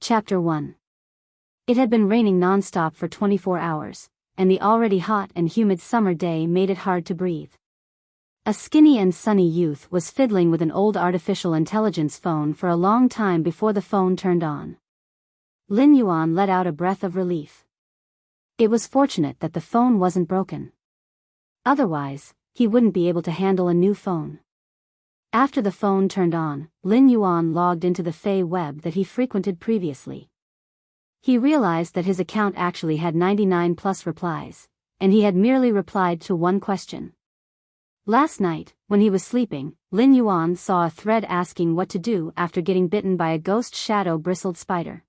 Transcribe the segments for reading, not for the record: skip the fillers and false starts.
Chapter 1. It had been raining non-stop for 24 hours, and the already hot and humid summer day made it hard to breathe. A skinny and sunny youth was fiddling with an old artificial intelligence phone for a long time before the phone turned on. Lin Yuan let out a breath of relief. It was fortunate that the phone wasn't broken. Otherwise, he wouldn't be able to handle a new phone. After the phone turned on, Lin Yuan logged into the Fey web that he frequented previously. He realized that his account actually had 99 plus replies, and he had merely replied to one question. Last night, when he was sleeping, Lin Yuan saw a thread asking what to do after getting bitten by a ghost shadow-bristled spider.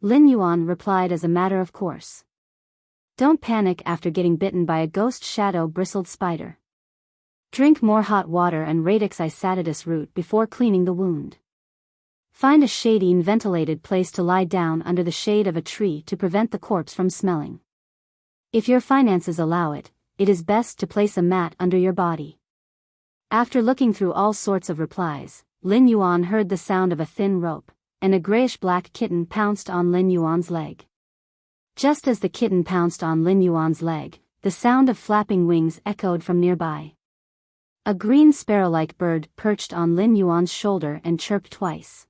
Lin Yuan replied as a matter of course. Don't panic after getting bitten by a ghost shadow-bristled spider. Drink more hot water and radix isatidus root before cleaning the wound. Find a shady and ventilated place to lie down under the shade of a tree to prevent the corpse from smelling. If your finances allow it, it is best to place a mat under your body. After looking through all sorts of replies, Lin Yuan heard the sound of a thin rope, and a grayish-black kitten pounced on Lin Yuan's leg. Just as the kitten pounced on Lin Yuan's leg, the sound of flapping wings echoed from nearby. A green sparrow-like bird perched on Lin Yuan's shoulder and chirped twice.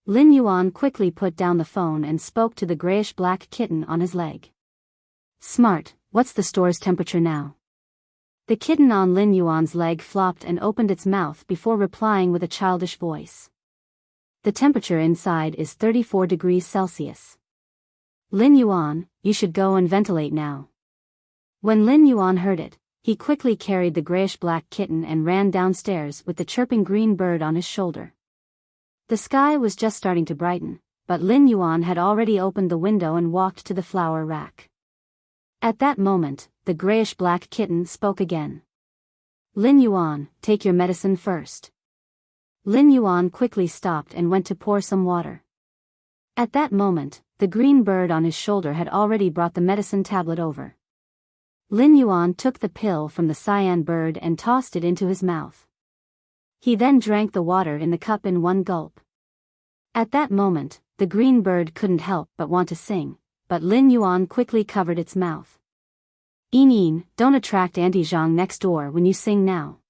Lin Yuan quickly put down the phone and spoke to the grayish-black kitten on his leg. Smart, what's the store's temperature now? The kitten on Lin Yuan's leg flopped and opened its mouth before replying with a childish voice. The temperature inside is 34 degrees Celsius. Lin Yuan, you should go and ventilate now. When Lin Yuan heard it, he quickly carried the grayish-black kitten and ran downstairs with the chirping green bird on his shoulder. The sky was just starting to brighten, but Lin Yuan had already opened the window and walked to the flower rack. At that moment, the grayish-black kitten spoke again. Lin Yuan, take your medicine first. Lin Yuan quickly stopped and went to pour some water. At that moment, the green bird on his shoulder had already brought the medicine tablet over. Lin Yuan took the pill from the cyan bird and tossed it into his mouth. He then drank the water in the cup in one gulp. At that moment, the green bird couldn't help but want to sing, but Lin Yuan quickly covered its mouth. Een, don't attract Auntie Zhang next door when you sing now.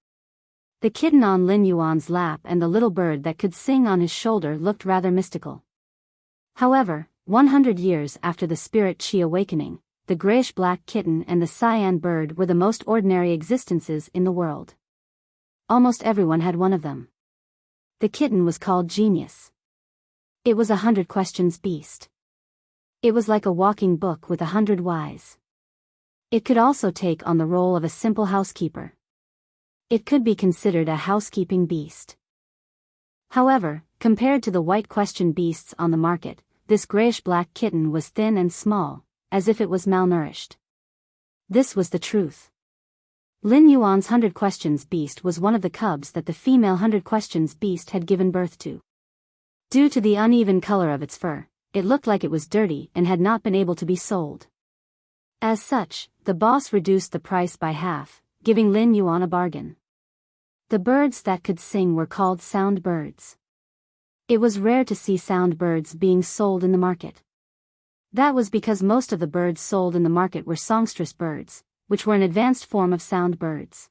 The kitten on Lin Yuan's lap and the little bird that could sing on his shoulder looked rather mystical. However, 100 years after the spirit chi awakening, the grayish-black kitten and the cyan bird were the most ordinary existences in the world. Almost everyone had one of them. The kitten was called Genius. It was 100 questions beast. It was like a walking book with 100 whys. It could also take on the role of a simple housekeeper. It could be considered a housekeeping beast. However, compared to the white question beasts on the market, this grayish-black kitten was thin and small, as if it was malnourished. This was the truth. Lin Yuan's 100 questions beast was one of the cubs that the female 100 questions beast had given birth to. Due to the uneven color of its fur, it looked like it was dirty and had not been able to be sold. As such, the boss reduced the price by half, giving Lin Yuan a bargain. The birds that could sing were called sound birds. It was rare to see sound birds being sold in the market. That was because most of the birds sold in the market were songstress birds, which were an advanced form of sound birds.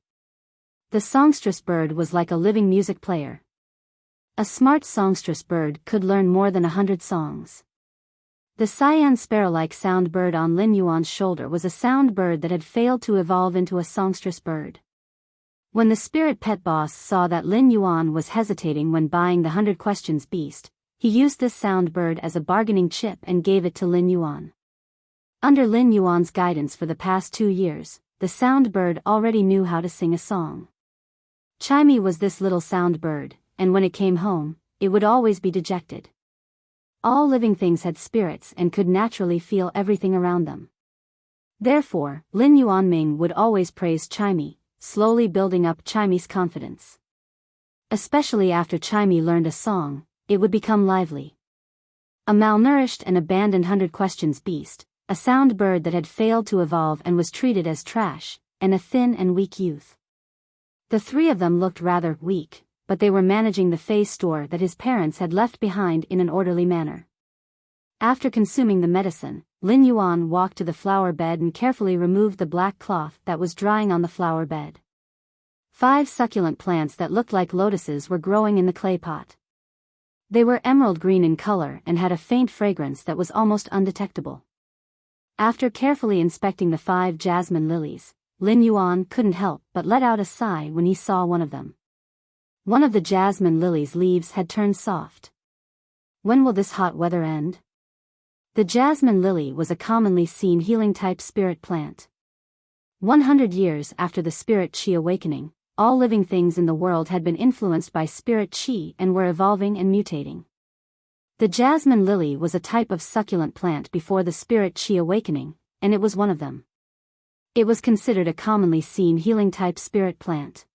The songstress bird was like a living music player. A smart songstress bird could learn more than 100 songs. The cyan sparrow-like sound bird on Lin Yuan's shoulder was a sound bird that had failed to evolve into a songstress bird. When the spirit pet boss saw that Lin Yuan was hesitating when buying the 100 questions beast, he used this sound bird as a bargaining chip and gave it to Lin Yuan. Under Lin Yuan's guidance for the past 2 years, the sound bird already knew how to sing a song. Chimey was this little sound bird, and when it came home, it would always be dejected. All living things had spirits and could naturally feel everything around them. Therefore, Lin Yuanming would always praise Chimey, slowly building up Chimey's confidence. Especially after Chimey learned a song, it would become lively. A malnourished and abandoned 100 questions beast, a sound bird that had failed to evolve and was treated as trash, and a thin and weak youth. The three of them looked rather weak, but they were managing the Fey store that his parents had left behind in an orderly manner. After consuming the medicine, Lin Yuan walked to the flower bed and carefully removed the black cloth that was drying on the flower bed. 5 succulent plants that looked like lotuses were growing in the clay pot. They were emerald green in color and had a faint fragrance that was almost undetectable. After carefully inspecting the 5 jasmine lilies, Lin Yuan couldn't help but let out a sigh when he saw one of them. One of the jasmine lilies' leaves had turned soft. When will this hot weather end? The jasmine lily was a commonly seen healing-type spirit plant. 100 years after the spirit qi awakening, all living things in the world had been influenced by spirit qi and were evolving and mutating. The jasmine lily was a type of succulent plant before the spirit qi awakening, and it was one of them. It was considered a commonly seen healing-type spirit plant.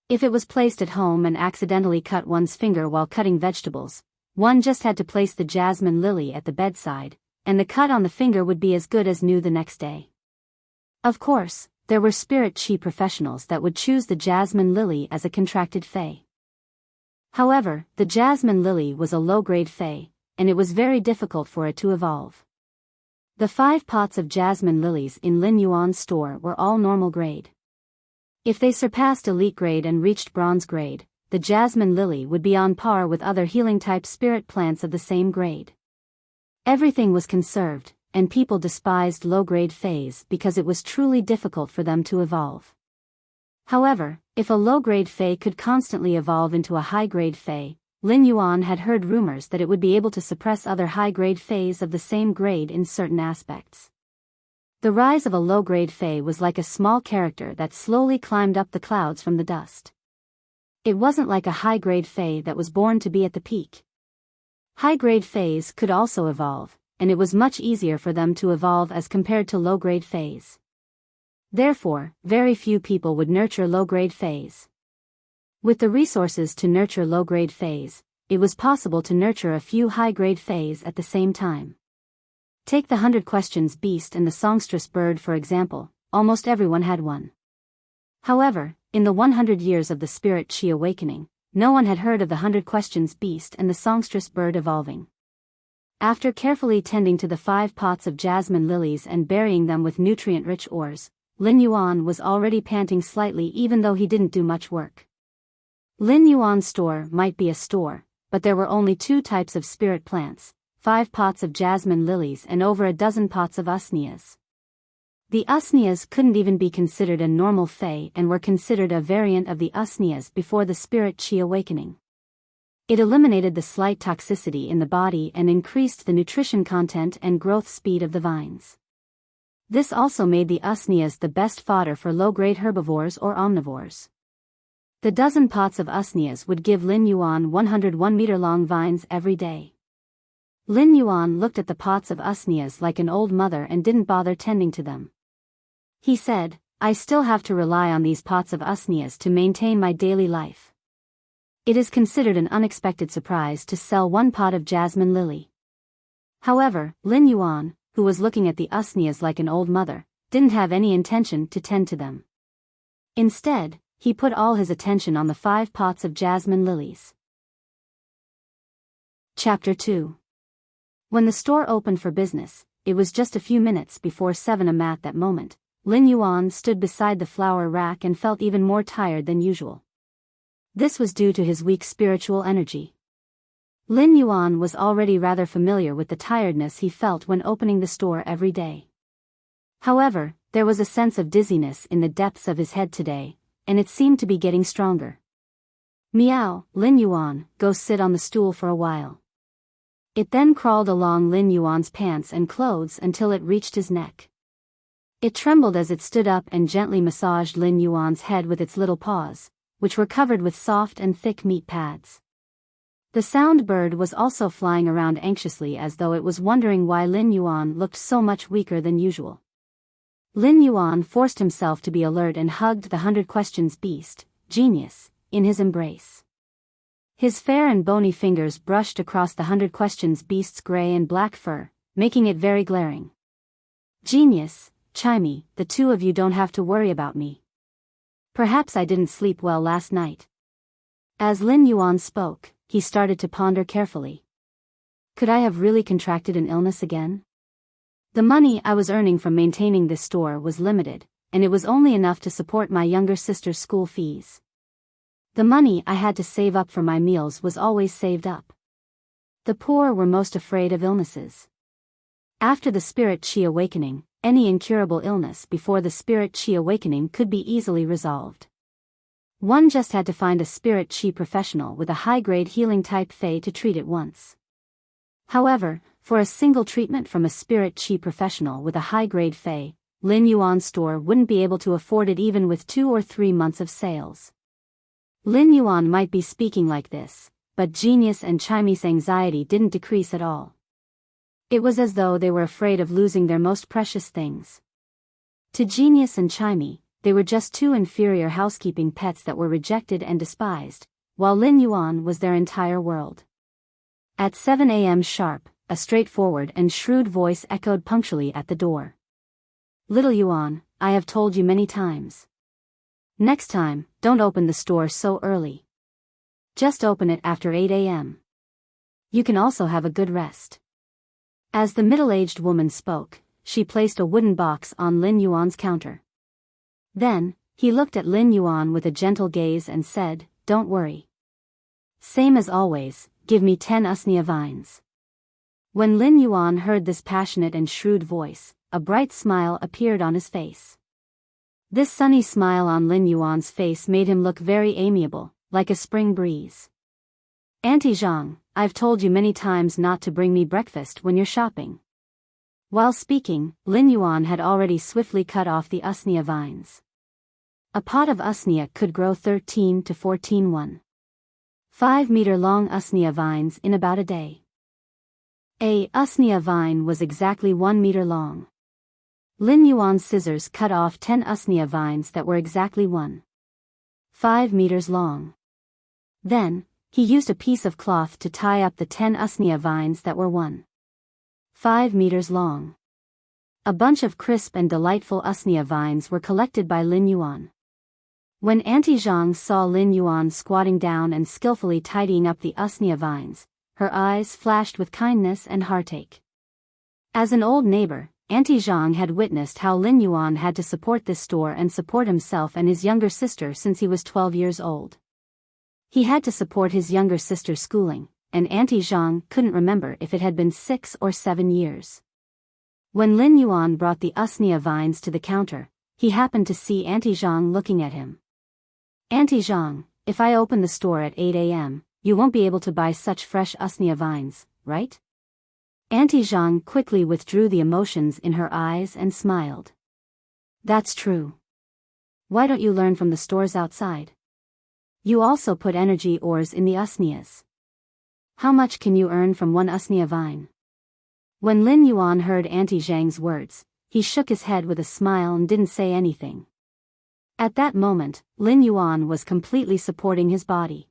If it was placed at home and accidentally cut one's finger while cutting vegetables, one just had to place the jasmine lily at the bedside, and the cut on the finger would be as good as new the next day. Of course, there were spirit qi professionals that would choose the jasmine lily as a contracted fae. However, the jasmine lily was a low-grade fae, and it was very difficult for it to evolve. The 5 pots of jasmine lilies in Lin Yuan's store were all normal grade. If they surpassed elite grade and reached bronze grade, the jasmine lily would be on par with other healing-type spirit plants of the same grade. Everything was conserved, and people despised low-grade faes because it was truly difficult for them to evolve. However, if a low-grade fae could constantly evolve into a high-grade fae, Lin Yuan had heard rumors that it would be able to suppress other high-grade faes of the same grade in certain aspects. The rise of a low-grade fae was like a small character that slowly climbed up the clouds from the dust. It wasn't like a high-grade fae that was born to be at the peak. High-grade faes could also evolve, and it was much easier for them to evolve as compared to low-grade faes. Therefore, very few people would nurture low-grade faes. With the resources to nurture low-grade faes, it was possible to nurture a few high-grade faes at the same time. Take the 100 Questions beast and the songstress bird for example, almost everyone had one. However, in the 100 years of the spirit qi awakening, no one had heard of the 100 Questions beast and the songstress bird evolving. After carefully tending to the 5 pots of jasmine lilies and burying them with nutrient-rich ores, Lin Yuan was already panting slightly even though he didn't do much work. Lin Yuan's store might be a store, but there were only 2 types of spirit plants, 5 pots of jasmine lilies and over a dozen pots of usneas. The usneas couldn't even be considered a normal fae and were considered a variant of the usneas before the spirit qi awakening. It eliminated the slight toxicity in the body and increased the nutrition content and growth speed of the vines. This also made the usneas the best fodder for low-grade herbivores or omnivores. The dozen pots of usneas would give Lin Yuan 101-meter-long vines every day. Lin Yuan looked at the pots of usneas like an old mother and didn't bother tending to them. He said, "I still have to rely on these pots of usneas to maintain my daily life." It is considered an unexpected surprise to sell 1 pot of jasmine lily. However, Lin Yuan, who was looking at the usneas like an old mother, didn't have any intention to tend to them. Instead, he put all his attention on the 5 pots of jasmine lilies. Chapter 2. When the store opened for business, it was just a few minutes before 7 am at that moment. Lin Yuan stood beside the flower rack and felt even more tired than usual. This was due to his weak spiritual energy. Lin Yuan was already rather familiar with the tiredness he felt when opening the store every day. However, there was a sense of dizziness in the depths of his head today, and it seemed to be getting stronger. "Meow, Lin Yuan, go sit on the stool for a while." It then crawled along Lin Yuan's pants and clothes until it reached his neck. It trembled as it stood up and gently massaged Lin Yuan's head with its little paws, which were covered with soft and thick meat pads. The sound bird was also flying around anxiously as though it was wondering why Lin Yuan looked so much weaker than usual. Lin Yuan forced himself to be alert and hugged the 100 Questions beast, Genius, in his embrace. His fair and bony fingers brushed across the 100 Questions beast's gray and black fur, making it very glaring. "Genius, Chimey, the 2 of you don't have to worry about me. Perhaps I didn't sleep well last night." As Lin Yuan spoke, he started to ponder carefully. Could I have really contracted an illness again? The money I was earning from maintaining this store was limited, and it was only enough to support my younger sister's school fees. The money I had to save up for my meals was always saved up. The poor were most afraid of illnesses. After the spirit chi awakening, any incurable illness before the spirit chi awakening could be easily resolved. One just had to find a spirit chi professional with a high-grade healing type Fey to treat it once. However, for a single treatment from a spirit chi professional with a high-grade Fey, Lin Yuan's store wouldn't be able to afford it even with 2 or 3 months of sales. Lin Yuan might be speaking like this, but Genius and Chimy's anxiety didn't decrease at all. It was as though they were afraid of losing their most precious things. To Genius and Chimy, they were just 2 inferior housekeeping pets that were rejected and despised, while Lin Yuan was their entire world. At 7 a.m. sharp, a straightforward and shrewd voice echoed punctually at the door. "Little Yuan, I have told you many times. Next time, don't open the store so early. Just open it after 8 a.m. You can also have a good rest." As the middle-aged woman spoke, she placed a wooden box on Lin Yuan's counter. Then, he looked at Lin Yuan with a gentle gaze and said, "Don't worry. Same as always, give me 10 usnea vines." When Lin Yuan heard this passionate and shrewd voice, a bright smile appeared on his face. This sunny smile on Lin Yuan's face made him look very amiable, like a spring breeze. "Auntie Zhang, I've told you many times not to bring me breakfast when you're shopping." While speaking, Lin Yuan had already swiftly cut off the usnea vines. A pot of usnea could grow 13 to 14 1.5-meter-long usnea vines in about a day. A usnea vine was exactly 1 meter long. Lin Yuan's scissors cut off 10 usnea vines that were exactly 1.5 meters long. Then, he used a piece of cloth to tie up the 10 usnea vines that were 1.5 meters long. A bunch of crisp and delightful usnea vines were collected by Lin Yuan. When Auntie Zhang saw Lin Yuan squatting down and skillfully tidying up the usnea vines, her eyes flashed with kindness and heartache. As an old neighbor, Auntie Zhang had witnessed how Lin Yuan had to support this store and support himself and his younger sister since he was 12 years old. He had to support his younger sister's schooling, and Auntie Zhang couldn't remember if it had been 6 or 7 years. When Lin Yuan brought the usnea vines to the counter, he happened to see Auntie Zhang looking at him. "Auntie Zhang, if I open the store at 8 a.m., you won't be able to buy such fresh usnea vines, right?" Auntie Zhang quickly withdrew the emotions in her eyes and smiled. "That's true. Why don't you learn from the stores outside? You also put energy ores in the usneas. How much can you earn from 1 usnea vine?" When Lin Yuan heard Auntie Zhang's words, he shook his head with a smile and didn't say anything. At that moment, Lin Yuan was completely supporting his body.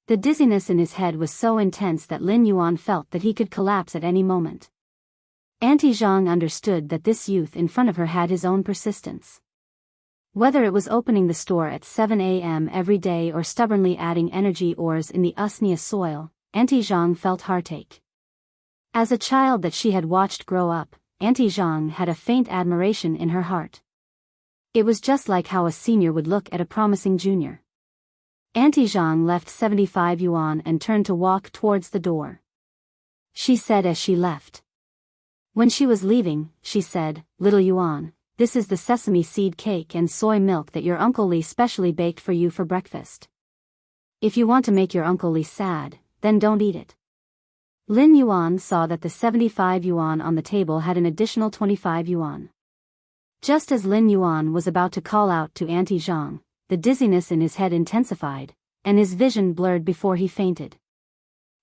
The dizziness in his head was so intense that Lin Yuan felt that he could collapse at any moment. Auntie Zhang understood that this youth in front of her had his own persistence. Whether it was opening the store at 7 a.m. every day or stubbornly adding energy ores in the usnea soil, Auntie Zhang felt heartache. As a child that she had watched grow up, Auntie Zhang had a faint admiration in her heart. It was just like how a senior would look at a promising junior. Auntie Zhang left 75 yuan and turned to walk towards the door. She said as she left. When she was leaving, she said, "Little Yuan, this is the sesame seed cake and soy milk that your Uncle Li specially baked for you for breakfast. If you want to make your Uncle Li sad, then don't eat it." Lin Yuan saw that the 75 yuan on the table had an additional 25 yuan. Just as Lin Yuan was about to call out to Auntie Zhang, the dizziness in his head intensified, and his vision blurred before he fainted.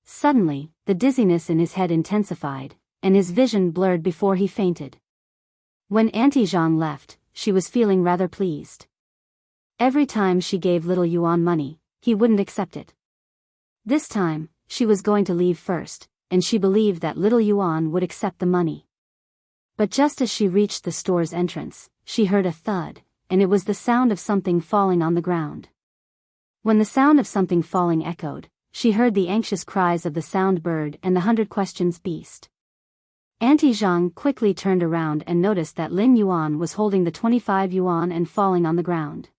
Suddenly, the dizziness in his head intensified, and his vision blurred before he fainted. When Auntie Zhang left, she was feeling rather pleased. Every time she gave little Yuan money, he wouldn't accept it. This time, she was going to leave first, and she believed that little Yuan would accept the money. But just as she reached the store's entrance, she heard a thud, and it was the sound of something falling on the ground. When the sound of something falling echoed, she heard the anxious cries of the sound bird and the 100 questions beast. Auntie Zhang quickly turned around and noticed that Lin Yuan was holding the 25 yuan and falling on the ground.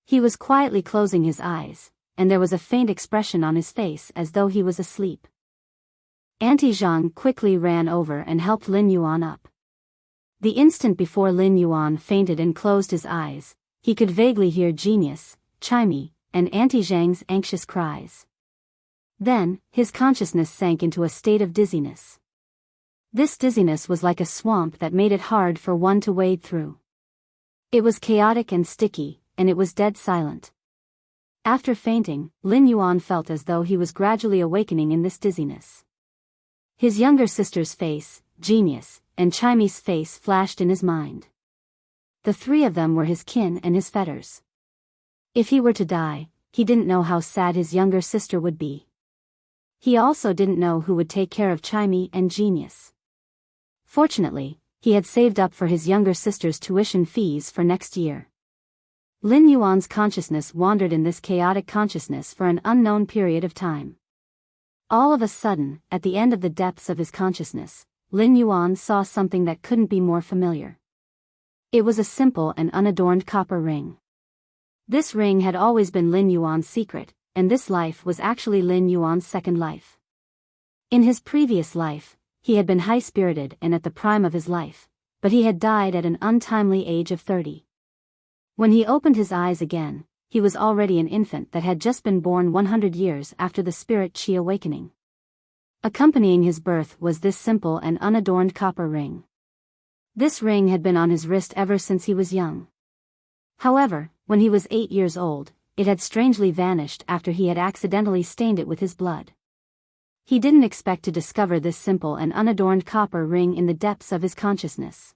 He was quietly closing his eyes, and there was a faint expression on his face as though he was asleep. Auntie Zhang quickly ran over and helped Lin Yuan up. The instant before Lin Yuan fainted and closed his eyes, he could vaguely hear Genius, Chimey, and Auntie Zhang's anxious cries. Then, his consciousness sank into a state of dizziness. This dizziness was like a swamp that made it hard for one to wade through. It was chaotic and sticky, and it was dead silent. After fainting, Lin Yuan felt as though he was gradually awakening in this dizziness. His younger sister's face, Genius, and Chimey's face flashed in his mind. The three of them were his kin and his fetters. If he were to die, he didn't know how sad his younger sister would be. He also didn't know who would take care of Chimey and Genius. Fortunately, he had saved up for his younger sister's tuition fees for next year. Lin Yuan's consciousness wandered in this chaotic consciousness for an unknown period of time. All of a sudden, at the end of the depths of his consciousness, Lin Yuan saw something that couldn't be more familiar. It was a simple and unadorned copper ring. This ring had always been Lin Yuan's secret, and this life was actually Lin Yuan's second life. In his previous life, he had been high-spirited and at the prime of his life, but he had died at an untimely age of 30. When he opened his eyes again, he was already an infant that had just been born 100 years after the spirit Qi awakening. Accompanying his birth was this simple and unadorned copper ring. This ring had been on his wrist ever since he was young. However, when he was 8 years old, it had strangely vanished after he had accidentally stained it with his blood. He didn't expect to discover this simple and unadorned copper ring in the depths of his consciousness.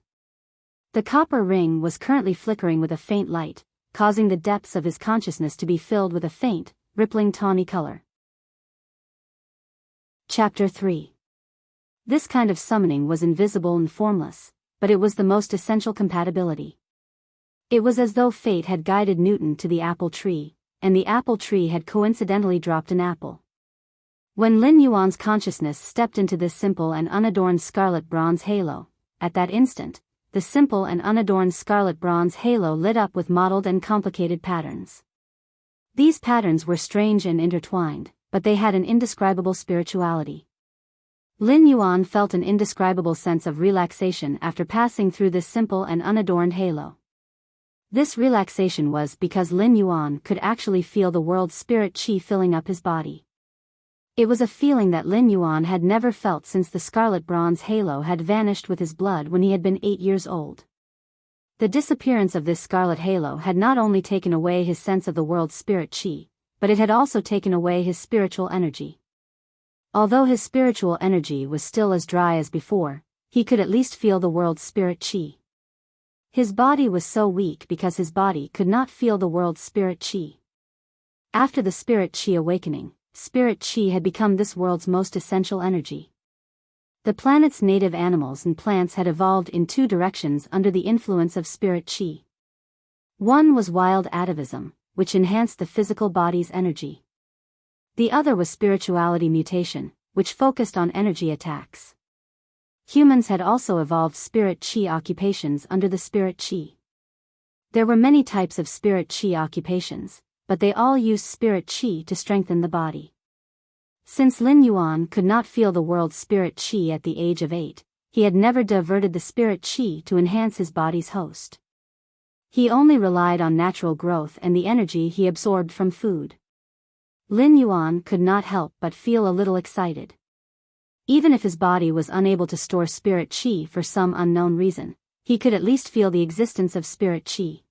The copper ring was currently flickering with a faint light, causing the depths of his consciousness to be filled with a faint, rippling tawny color. Chapter 3. This kind of summoning was invisible and formless, but it was the most essential compatibility. It was as though fate had guided Newton to the apple tree, and the apple tree had coincidentally dropped an apple. When Lin Yuan's consciousness stepped into this simple and unadorned scarlet bronze halo, at that instant, the simple and unadorned scarlet bronze halo lit up with mottled and complicated patterns. These patterns were strange and intertwined, but they had an indescribable spirituality. Lin Yuan felt an indescribable sense of relaxation after passing through this simple and unadorned halo. This relaxation was because Lin Yuan could actually feel the world's spirit qi filling up his body. It was a feeling that Lin Yuan had never felt since the scarlet bronze halo had vanished with his blood when he had been 8 years old. The disappearance of this scarlet halo had not only taken away his sense of the world's spirit qi, but it had also taken away his spiritual energy. Although his spiritual energy was still as dry as before, he could at least feel the world's spirit qi. His body was so weak because his body could not feel the world's spirit qi. After the spirit qi awakening, spirit qi had become this world's most essential energy. The planet's native animals and plants had evolved in 2 directions under the influence of spirit qi. One was wild atavism, which enhanced the physical body's energy. The other was spirituality mutation, which focused on energy attacks. Humans had also evolved spirit qi occupations under the spirit qi. There were many types of spirit qi occupations, but they all used spirit qi to strengthen the body. Since Lin Yuan could not feel the world's spirit qi at the age of 8, he had never diverted the spirit qi to enhance his body's host. He only relied on natural growth and the energy he absorbed from food. Lin Yuan could not help but feel a little excited. Even if his body was unable to store spirit qi for some unknown reason, he could at least feel the existence of spirit qi.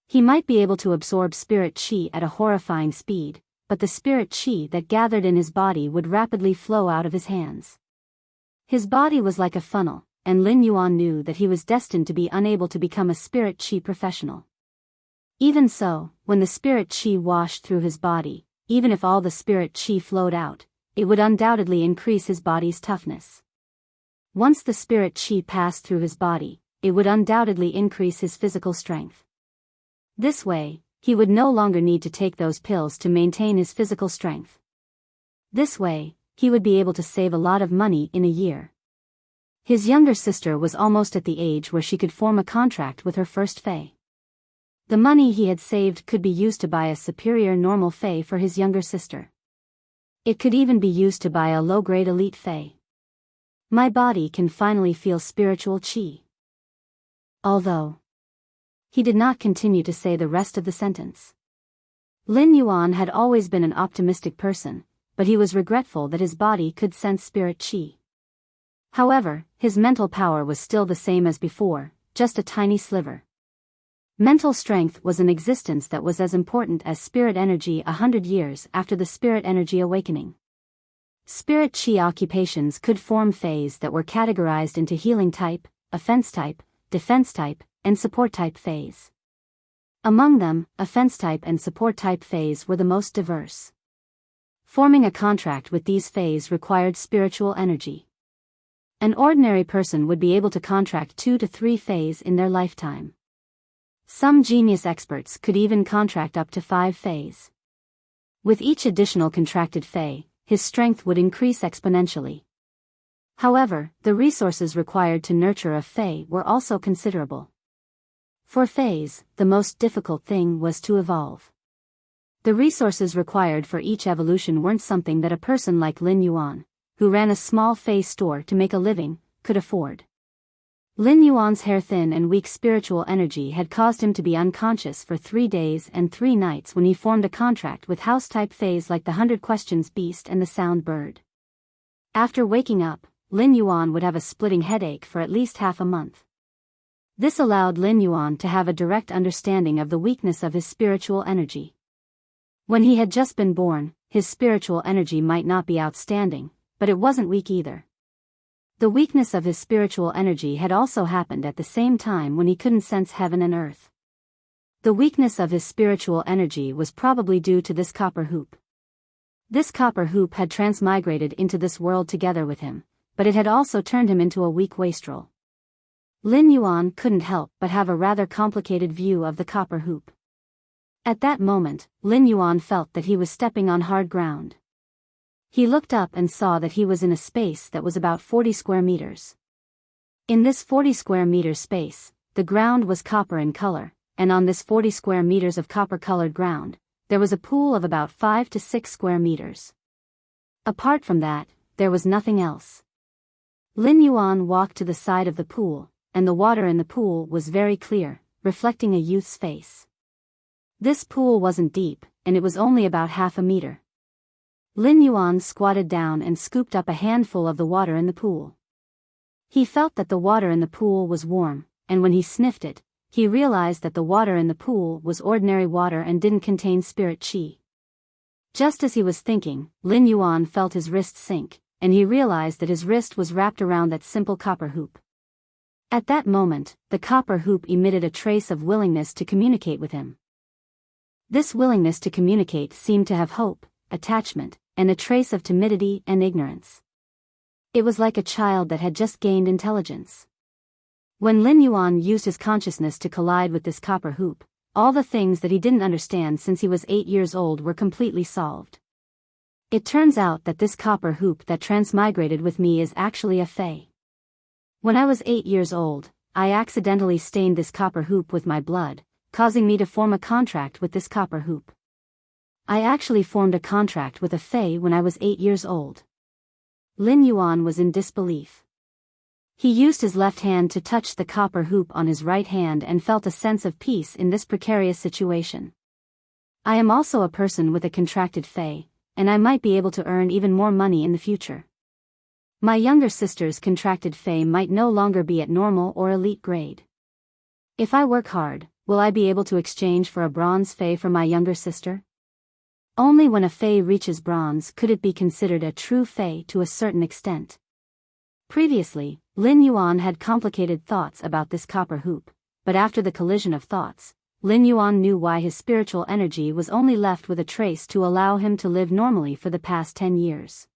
He might be able to absorb spirit qi at a horrifying speed, but the spirit qi that gathered in his body would rapidly flow out of his hands. His body was like a funnel, and Lin Yuan knew that he was destined to be unable to become a spirit qi professional. Even so, when the spirit qi washed through his body, even if all the spirit qi flowed out, it would undoubtedly increase his body's toughness. Once the spirit qi passed through his body, it would undoubtedly increase his physical strength. This way, he would no longer need to take those pills to maintain his physical strength. This way, he would be able to save a lot of money in a year. His younger sister was almost at the age where she could form a contract with her first fae. The money he had saved could be used to buy a superior normal fae for his younger sister. It could even be used to buy a low-grade elite fae. My body can finally feel spiritual chi. Although he did not continue to say the rest of the sentence. Lin Yuan had always been an optimistic person, but he was regretful that his body could sense spirit chi. However, his mental power was still the same as before, just a tiny sliver. Mental strength was an existence that was as important as spirit energy 100 years after the spirit energy awakening. Spirit chi occupations could form faes that were categorized into healing type, offense type, defense type, and support type faes. Among them, offense type and support type faes were the most diverse. Forming a contract with these faes required spiritual energy. An ordinary person would be able to contract 2 to 3 faes in their lifetime. Some genius experts could even contract up to 5 faes. With each additional contracted fae, his strength would increase exponentially. However, the resources required to nurture a fae were also considerable. For faes, the most difficult thing was to evolve. The resources required for each evolution weren't something that a person like Lin Yuan, who ran a small fae store to make a living, could afford. Lin Yuan's hair-thin and weak spiritual energy had caused him to be unconscious for 3 days and 3 nights when he formed a contract with house-type faes like the 100 Questions Beast and the Sound Bird. After waking up, Lin Yuan would have a splitting headache for at least half a month. This allowed Lin Yuan to have a direct understanding of the weakness of his spiritual energy. When he had just been born, his spiritual energy might not be outstanding, but it wasn't weak either. The weakness of his spiritual energy had also happened at the same time when he couldn't sense heaven and earth. The weakness of his spiritual energy was probably due to this copper hoop. This copper hoop had transmigrated into this world together with him, but it had also turned him into a weak wastrel. Lin Yuan couldn't help but have a rather complicated view of the copper hoop. At that moment, Lin Yuan felt that he was stepping on hard ground. He looked up and saw that he was in a space that was about 40 square meters. In this 40 square meter space, the ground was copper in color, and on this 40 square meters of copper-colored ground, there was a pool of about 5 to 6 square meters. Apart from that, there was nothing else. Lin Yuan walked to the side of the pool, and the water in the pool was very clear, reflecting a youth's face. This pool wasn't deep, and it was only about half a meter. Lin Yuan squatted down and scooped up a handful of the water in the pool. He felt that the water in the pool was warm, and when he sniffed it, he realized that the water in the pool was ordinary water and didn't contain spirit chi. Just as he was thinking, Lin Yuan felt his wrist sink, and he realized that his wrist was wrapped around that simple copper hoop. At that moment, the copper hoop emitted a trace of willingness to communicate with him. This willingness to communicate seemed to have hope, attachment, and a trace of timidity and ignorance. It was like a child that had just gained intelligence. When Lin Yuan used his consciousness to collide with this copper hoop, all the things that he didn't understand since he was 8 years old were completely solved. It turns out that this copper hoop that transmigrated with me is actually a fae. When I was 8 years old, I accidentally stained this copper hoop with my blood, causing me to form a contract with this copper hoop. I actually formed a contract with a fae when I was 8 years old. Lin Yuan was in disbelief. He used his left hand to touch the copper hoop on his right hand and felt a sense of peace in this precarious situation. I am also a person with a contracted fae, and I might be able to earn even more money in the future. My younger sister's contracted fae might no longer be at normal or elite grade. If I work hard, will I be able to exchange for a bronze fae for my younger sister? Only when a fae reaches bronze could it be considered a true fae to a certain extent. Previously, Lin Yuan had complicated thoughts about this copper hoop, but after the collision of thoughts, Lin Yuan knew why his spiritual energy was only left with a trace to allow him to live normally for the past 10 years.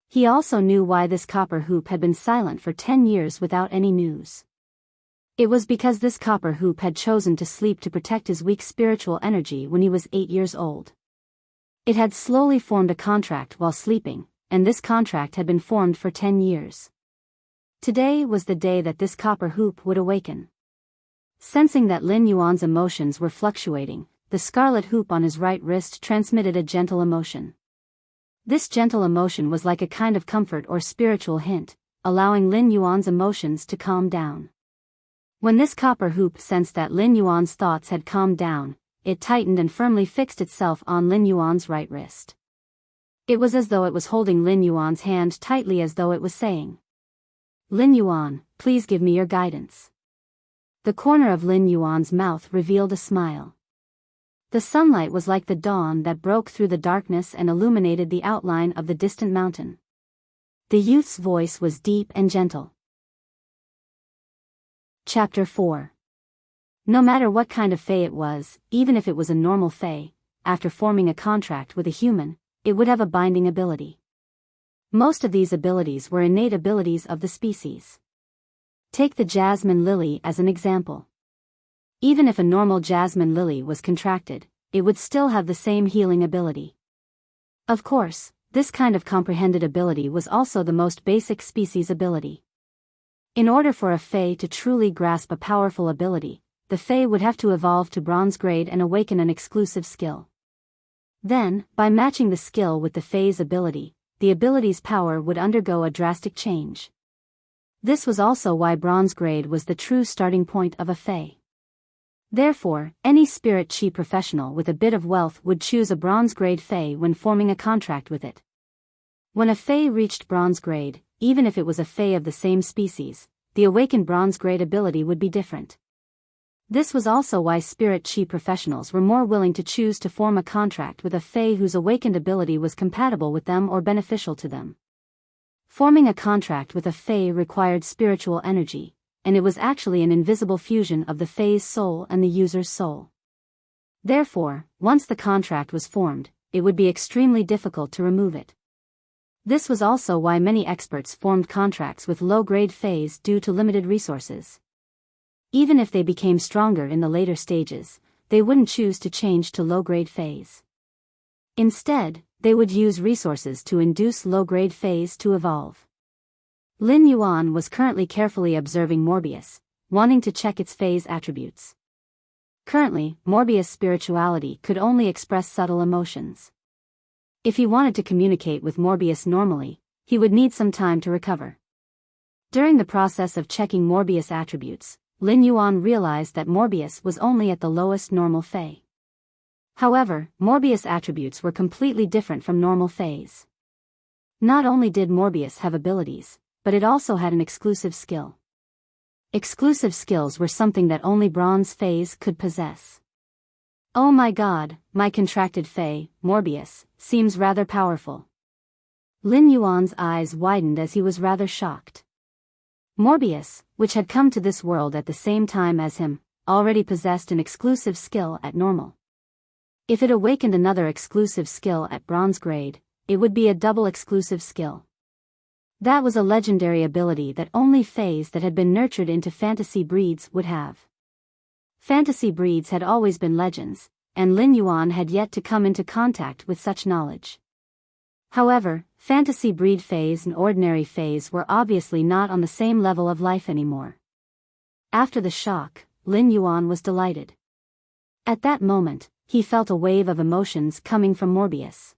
He also knew why this copper hoop had been silent for 10 years without any news. It was because this copper hoop had chosen to sleep to protect his weak spiritual energy when he was 8 years old. It had slowly formed a contract while sleeping, and this contract had been formed for 10 years. Today was the day that this copper hoop would awaken. Sensing that Lin Yuan's emotions were fluctuating, the scarlet hoop on his right wrist transmitted a gentle emotion. This gentle emotion was like a kind of comfort or spiritual hint, allowing Lin Yuan's emotions to calm down. When this copper hoop sensed that Lin Yuan's thoughts had calmed down, it tightened and firmly fixed itself on Lin Yuan's right wrist. It was as though it was holding Lin Yuan's hand tightly, as though it was saying, "Lin Yuan, please give me your guidance." The corner of Lin Yuan's mouth revealed a smile. The sunlight was like the dawn that broke through the darkness and illuminated the outline of the distant mountain. The youth's voice was deep and gentle. Chapter 4. No matter what kind of fae it was, even if it was a normal fae, after forming a contract with a human, it would have a binding ability. Most of these abilities were innate abilities of the species. Take the jasmine lily as an example. Even if a normal jasmine lily was contracted, it would still have the same healing ability. Of course, this kind of comprehended ability was also the most basic species ability. In order for a fae to truly grasp a powerful ability, the fae would have to evolve to bronze grade and awaken an exclusive skill. Then, by matching the skill with the fae's ability, the ability's power would undergo a drastic change. This was also why bronze grade was the true starting point of a fae. Therefore, any spirit chi professional with a bit of wealth would choose a bronze grade fae when forming a contract with it. When a fae reached bronze grade, even if it was a fae of the same species, the awakened bronze grade ability would be different. This was also why spirit chi professionals were more willing to choose to form a contract with a fae whose awakened ability was compatible with them or beneficial to them. Forming a contract with a fae required spiritual energy, and it was actually an invisible fusion of the fae's soul and the user's soul. Therefore, once the contract was formed, it would be extremely difficult to remove it. This was also why many experts formed contracts with low-grade faes due to limited resources. Even if they became stronger in the later stages, they wouldn't choose to change to low-grade faes. Instead, they would use resources to induce low-grade faes to evolve. Lin Yuan was currently carefully observing Morbius, wanting to check its fae's attributes. Currently, Morbius' spirituality could only express subtle emotions. If he wanted to communicate with Morbius normally, he would need some time to recover. During the process of checking Morbius' attributes, Lin Yuan realized that Morbius was only at the lowest normal fae. However, Morbius' attributes were completely different from normal faes. Not only did Morbius have abilities, but it also had an exclusive skill. Exclusive skills were something that only bronze faes could possess. Oh my god, my contracted fae, Morbius, seems rather powerful. Lin Yuan's eyes widened as he was rather shocked. Morbius, which had come to this world at the same time as him, already possessed an exclusive skill at normal. If it awakened another exclusive skill at bronze grade, it would be a double exclusive skill. That was a legendary ability that only faes that had been nurtured into fantasy breeds would have. Fantasy breeds had always been legends, and Lin Yuan had yet to come into contact with such knowledge. However, fantasy breed faes and ordinary faes were obviously not on the same level of life anymore. After the shock, Lin Yuan was delighted. At that moment, he felt a wave of emotions coming from Morbius.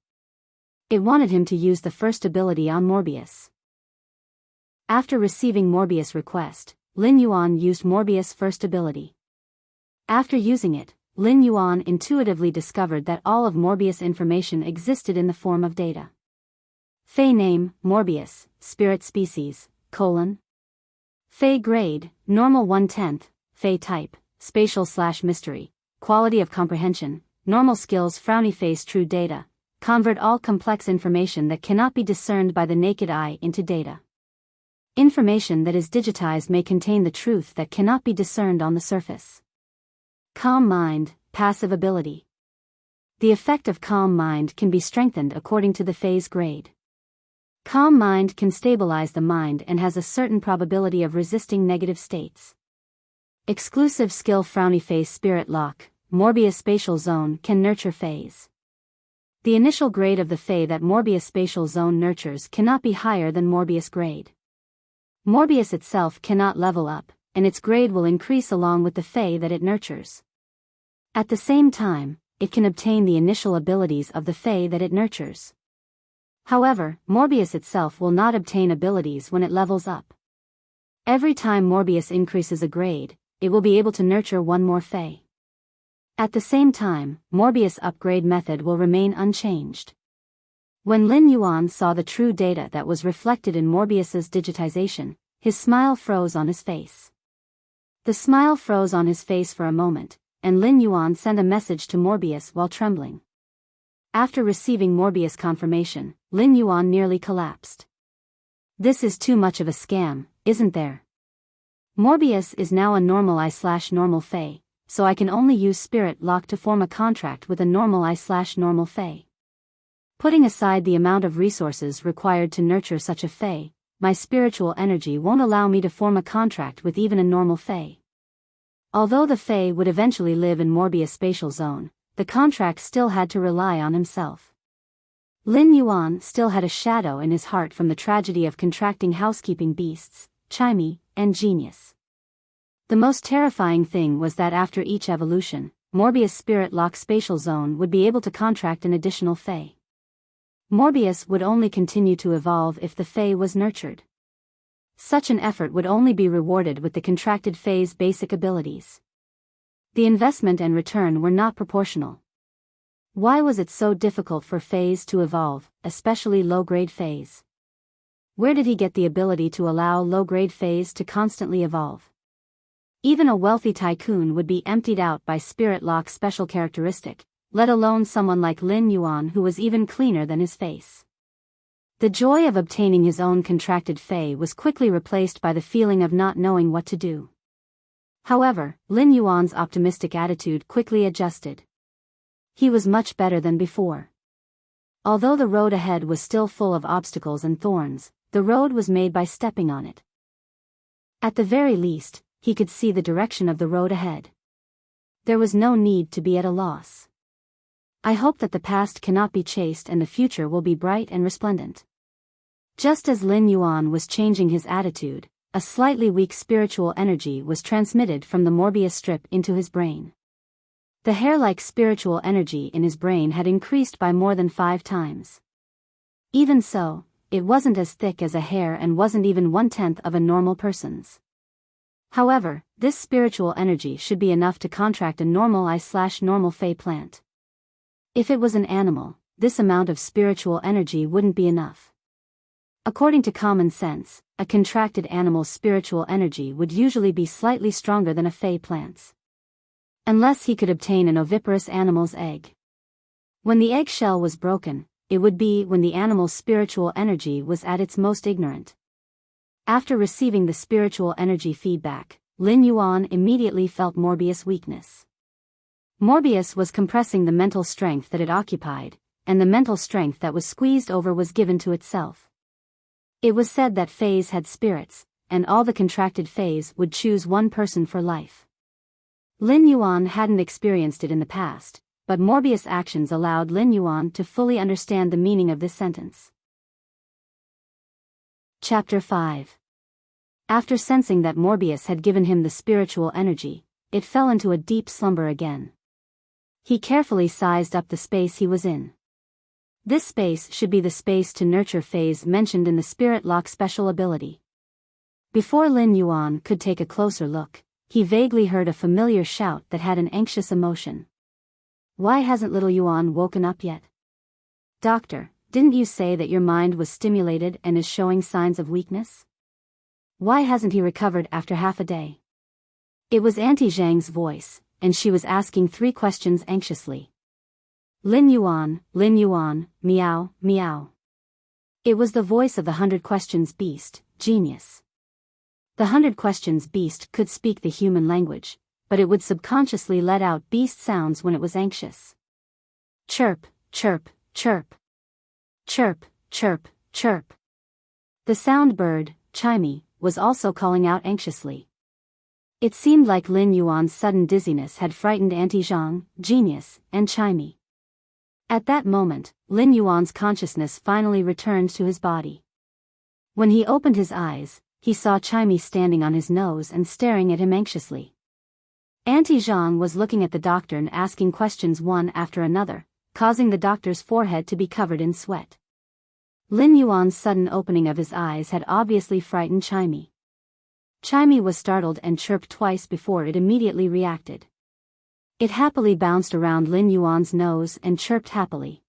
It wanted him to use the first ability on Morbius. After receiving Morbius' request, Lin Yuan used Morbius' first ability. After using it, Lin Yuan intuitively discovered that all of Morbius' information existed in the form of data. Fae name, Morbius, spirit species, Fae grade, normal 1/10, Fae type, spatial/mystery, quality of comprehension, normal skills frowny face true data, convert all complex information that cannot be discerned by the naked eye into data. Information that is digitized may contain the truth that cannot be discerned on the surface. Calm mind, passive ability. The effect of calm mind can be strengthened according to the Fae's grade. Calm mind can stabilize the mind and has a certain probability of resisting negative states. Exclusive skill frowny face spirit lock, Morbius spatial zone can nurture Faes. The initial grade of the Fae that Morbius spatial zone nurtures cannot be higher than Morbius grade. Morbius itself cannot level up, and its grade will increase along with the Fae that it nurtures. At the same time, it can obtain the initial abilities of the Fae that it nurtures. However, Morbius itself will not obtain abilities when it levels up. Every time Morbius increases a grade, it will be able to nurture one more Fae. At the same time, Morbius' upgrade method will remain unchanged. When Lin Yuan saw the true data that was reflected in Morbius's digitization, his smile froze on his face. The smile froze on his face for a moment, and Lin Yuan sent a message to Morbius while trembling. After receiving Morbius' confirmation, Lin Yuan nearly collapsed. This is too much of a scam, isn't there? Morbius is now a normal I/normal Fae, so I can only use Spirit Lock to form a contract with a normal I/normal Fae. Putting aside the amount of resources required to nurture such a Fae, my spiritual energy won't allow me to form a contract with even a normal Fae. Although the Fae would eventually live in Morbius' spatial zone, the contract still had to rely on himself. Lin Yuan still had a shadow in his heart from the tragedy of contracting housekeeping beasts, Chimey, and Genius. The most terrifying thing was that after each evolution, Morbius' Spirit Lock spatial zone would be able to contract an additional Fae. Morbius would only continue to evolve if the Fae was nurtured. Such an effort would only be rewarded with the contracted Fae's basic abilities. The investment and return were not proportional. Why was it so difficult for Faes to evolve, especially low-grade Faes? Where did he get the ability to allow low-grade Faes to constantly evolve? Even a wealthy tycoon would be emptied out by Spirit Lock's special characteristic, let alone someone like Lin Yuan who was even cleaner than his face. The joy of obtaining his own contracted Fae was quickly replaced by the feeling of not knowing what to do. However, Lin Yuan's optimistic attitude quickly adjusted. He was much better than before. Although the road ahead was still full of obstacles and thorns, the road was made by stepping on it. At the very least, he could see the direction of the road ahead. There was no need to be at a loss. I hope that the past cannot be chased and the future will be bright and resplendent. Just as Lin Yuan was changing his attitude, a slightly weak spiritual energy was transmitted from the Morbius strip into his brain. The hair-like spiritual energy in his brain had increased by more than 5 times. Even so, it wasn't as thick as a hair and wasn't even 1/10 of a normal person's. However, this spiritual energy should be enough to contract a normal I/normal Fae plant. If it was an animal, this amount of spiritual energy wouldn't be enough. According to common sense, a contracted animal's spiritual energy would usually be slightly stronger than a Fae plant's. Unless he could obtain an oviparous animal's egg. When the eggshell was broken, it would be when the animal's spiritual energy was at its most ignorant. After receiving the spiritual energy feedback, Lin Yuan immediately felt Morbius' weakness. Morbius was compressing the mental strength that it occupied, and the mental strength that was squeezed over was given to itself. It was said that Faes had spirits, and all the contracted Faes would choose one person for life. Lin Yuan hadn't experienced it in the past, but Morbius' actions allowed Lin Yuan to fully understand the meaning of this sentence. Chapter 5. After sensing that Morbius had given him the spiritual energy, it fell into a deep slumber again. He carefully sized up the space he was in. This space should be the space to nurture Faes mentioned in the Spirit Lock special ability. Before Lin Yuan could take a closer look, he vaguely heard a familiar shout that had an anxious emotion. Why hasn't little Yuan woken up yet? Doctor, didn't you say that your mind was stimulated and is showing signs of weakness? Why hasn't he recovered after half a day? It was Auntie Zhang's voice, and she was asking 3 questions anxiously. Lin Yuan, meow, meow. It was the voice of the 100 Questions Beast, Genius. The 100 Questions Beast could speak the human language, but it would subconsciously let out beast sounds when it was anxious. Chirp, chirp, chirp. Chirp, chirp, chirp. The sound bird, Chimey, was also calling out anxiously. It seemed like Lin Yuan's sudden dizziness had frightened Auntie Zhang, Genius, and Chimey. At that moment, Lin Yuan's consciousness finally returned to his body. When he opened his eyes, he saw Chimey standing on his nose and staring at him anxiously. Auntie Zhang was looking at the doctor and asking questions one after another, causing the doctor's forehead to be covered in sweat. Lin Yuan's sudden opening of his eyes had obviously frightened Chimey. Chimey was startled and chirped twice before it immediately reacted. It happily bounced around Lin Yuan's nose and chirped happily.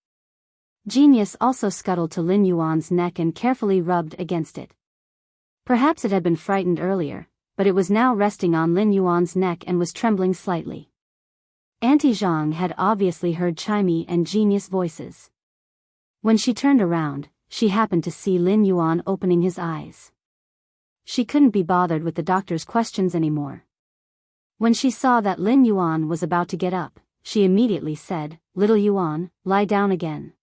Genius also scuttled to Lin Yuan's neck and carefully rubbed against it. Perhaps it had been frightened earlier, but it was now resting on Lin Yuan's neck and was trembling slightly. Auntie Zhang had obviously heard Chimey and Genius voices. When she turned around, she happened to see Lin Yuan opening his eyes. She couldn't be bothered with the doctor's questions anymore. When she saw that Lin Yuan was about to get up, she immediately said, "Little Yuan, lie down again.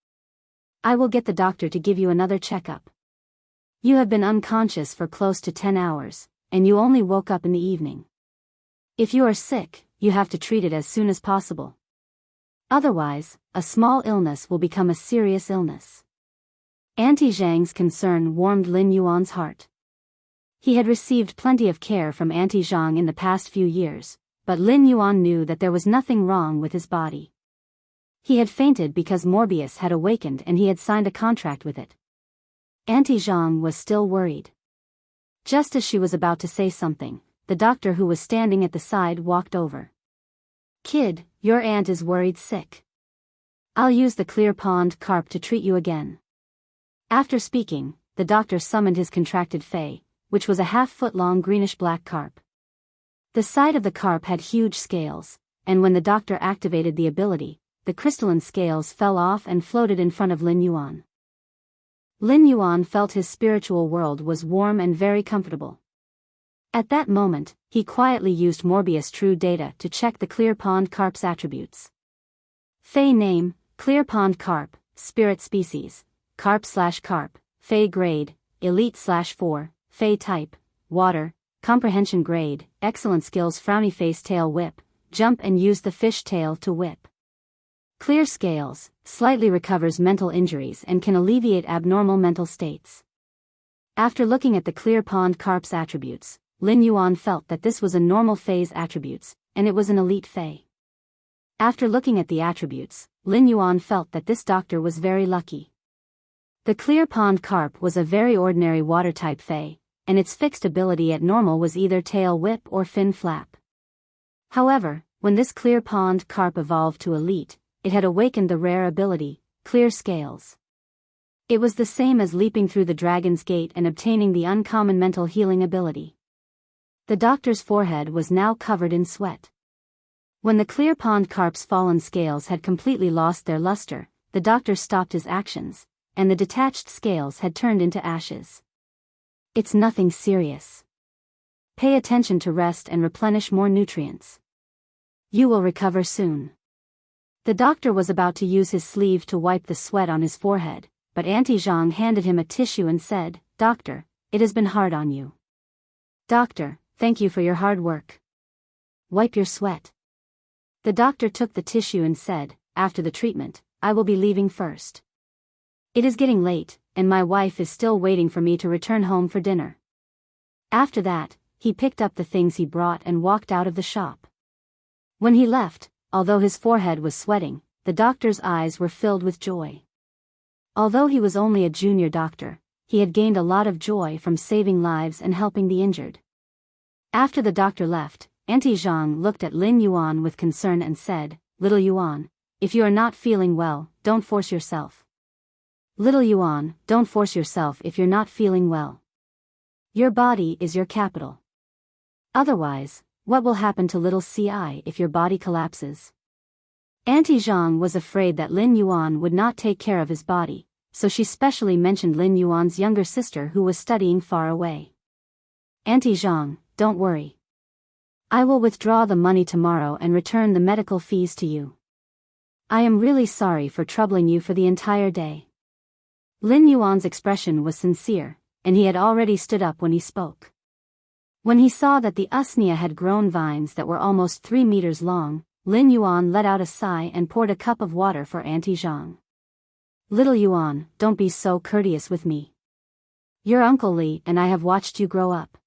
I will get the doctor to give you another checkup. You have been unconscious for close to 10 hours, and you only woke up in the evening. If you are sick, you have to treat it as soon as possible. Otherwise, a small illness will become a serious illness." Auntie Zhang's concern warmed Lin Yuan's heart. He had received plenty of care from Auntie Zhang in the past few years, but Lin Yuan knew that there was nothing wrong with his body. He had fainted because Morbius had awakened and he had signed a contract with it. Auntie Zhang was still worried. Just as she was about to say something, the doctor who was standing at the side walked over. "Kid, your aunt is worried sick. I'll use the clear pond carp to treat you again." After speaking, the doctor summoned his contracted fae, which was a half-foot-long greenish-black carp. The side of the carp had huge scales, and when the doctor activated the ability, the crystalline scales fell off and floated in front of Lin Yuan. Lin Yuan felt his spiritual world was warm and very comfortable. At that moment, he quietly used Morbius True Data to check the Clear Pond Carp's attributes. Fae name, Clear Pond Carp, Spirit Species, Carp/Carp, Fae Grade, Elite/4, Fae Type, Water, Comprehension Grade, Excellent Skills Frowny Face Tail Whip, Jump and use the fish tail to whip. Clear Scales, slightly recovers mental injuries and can alleviate abnormal mental states. After looking at the Clear Pond Carp's attributes, Lin Yuan felt that this was a normal Fae's attributes, and it was an elite Fae. After looking at the attributes, Lin Yuan felt that this doctor was very lucky. The Clear Pond Carp was a very ordinary water-type Fae, and its fixed ability at normal was either tail whip or fin flap. However, when this Clear Pond Carp evolved to elite, it had awakened the rare ability, Clear Scales. It was the same as leaping through the Dragon's Gate and obtaining the uncommon mental healing ability. The doctor's forehead was now covered in sweat. When the Clear Pond Carp's fallen scales had completely lost their luster, the doctor stopped his actions, and the detached scales had turned into ashes. "It's nothing serious. Pay attention to rest and replenish more nutrients. You will recover soon." The doctor was about to use his sleeve to wipe the sweat on his forehead, but Auntie Zhang handed him a tissue and said, "Doctor, it has been hard on you." "Doctor, thank you for your hard work. Wipe your sweat." The doctor took the tissue and said, "After the treatment, I will be leaving first. It is getting late, and my wife is still waiting for me to return home for dinner." After that, he picked up the things he brought and walked out of the shop. When he left, although his forehead was sweating, the doctor's eyes were filled with joy. Although he was only a junior doctor, he had gained a lot of joy from saving lives and helping the injured. After the doctor left, Auntie Zhang looked at Lin Yuan with concern and said, "Little Yuan, if you are not feeling well, don't force yourself. Little Yuan, don't force yourself if you're not feeling well. Your body is your capital. Otherwise, what will happen to little CI if your body collapses?" Auntie Zhang was afraid that Lin Yuan would not take care of his body, so she specially mentioned Lin Yuan's younger sister who was studying far away. "Auntie Zhang, don't worry. I will withdraw the money tomorrow and return the medical fees to you. I am really sorry for troubling you for the entire day." Lin Yuan's expression was sincere, and he had already stood up when he spoke. When he saw that the usnea had grown vines that were almost 3 meters long, Lin Yuan let out a sigh and poured a cup of water for Auntie Zhang. Little Yuan, don't be so courteous with me. Your Uncle Li and I have watched you grow up.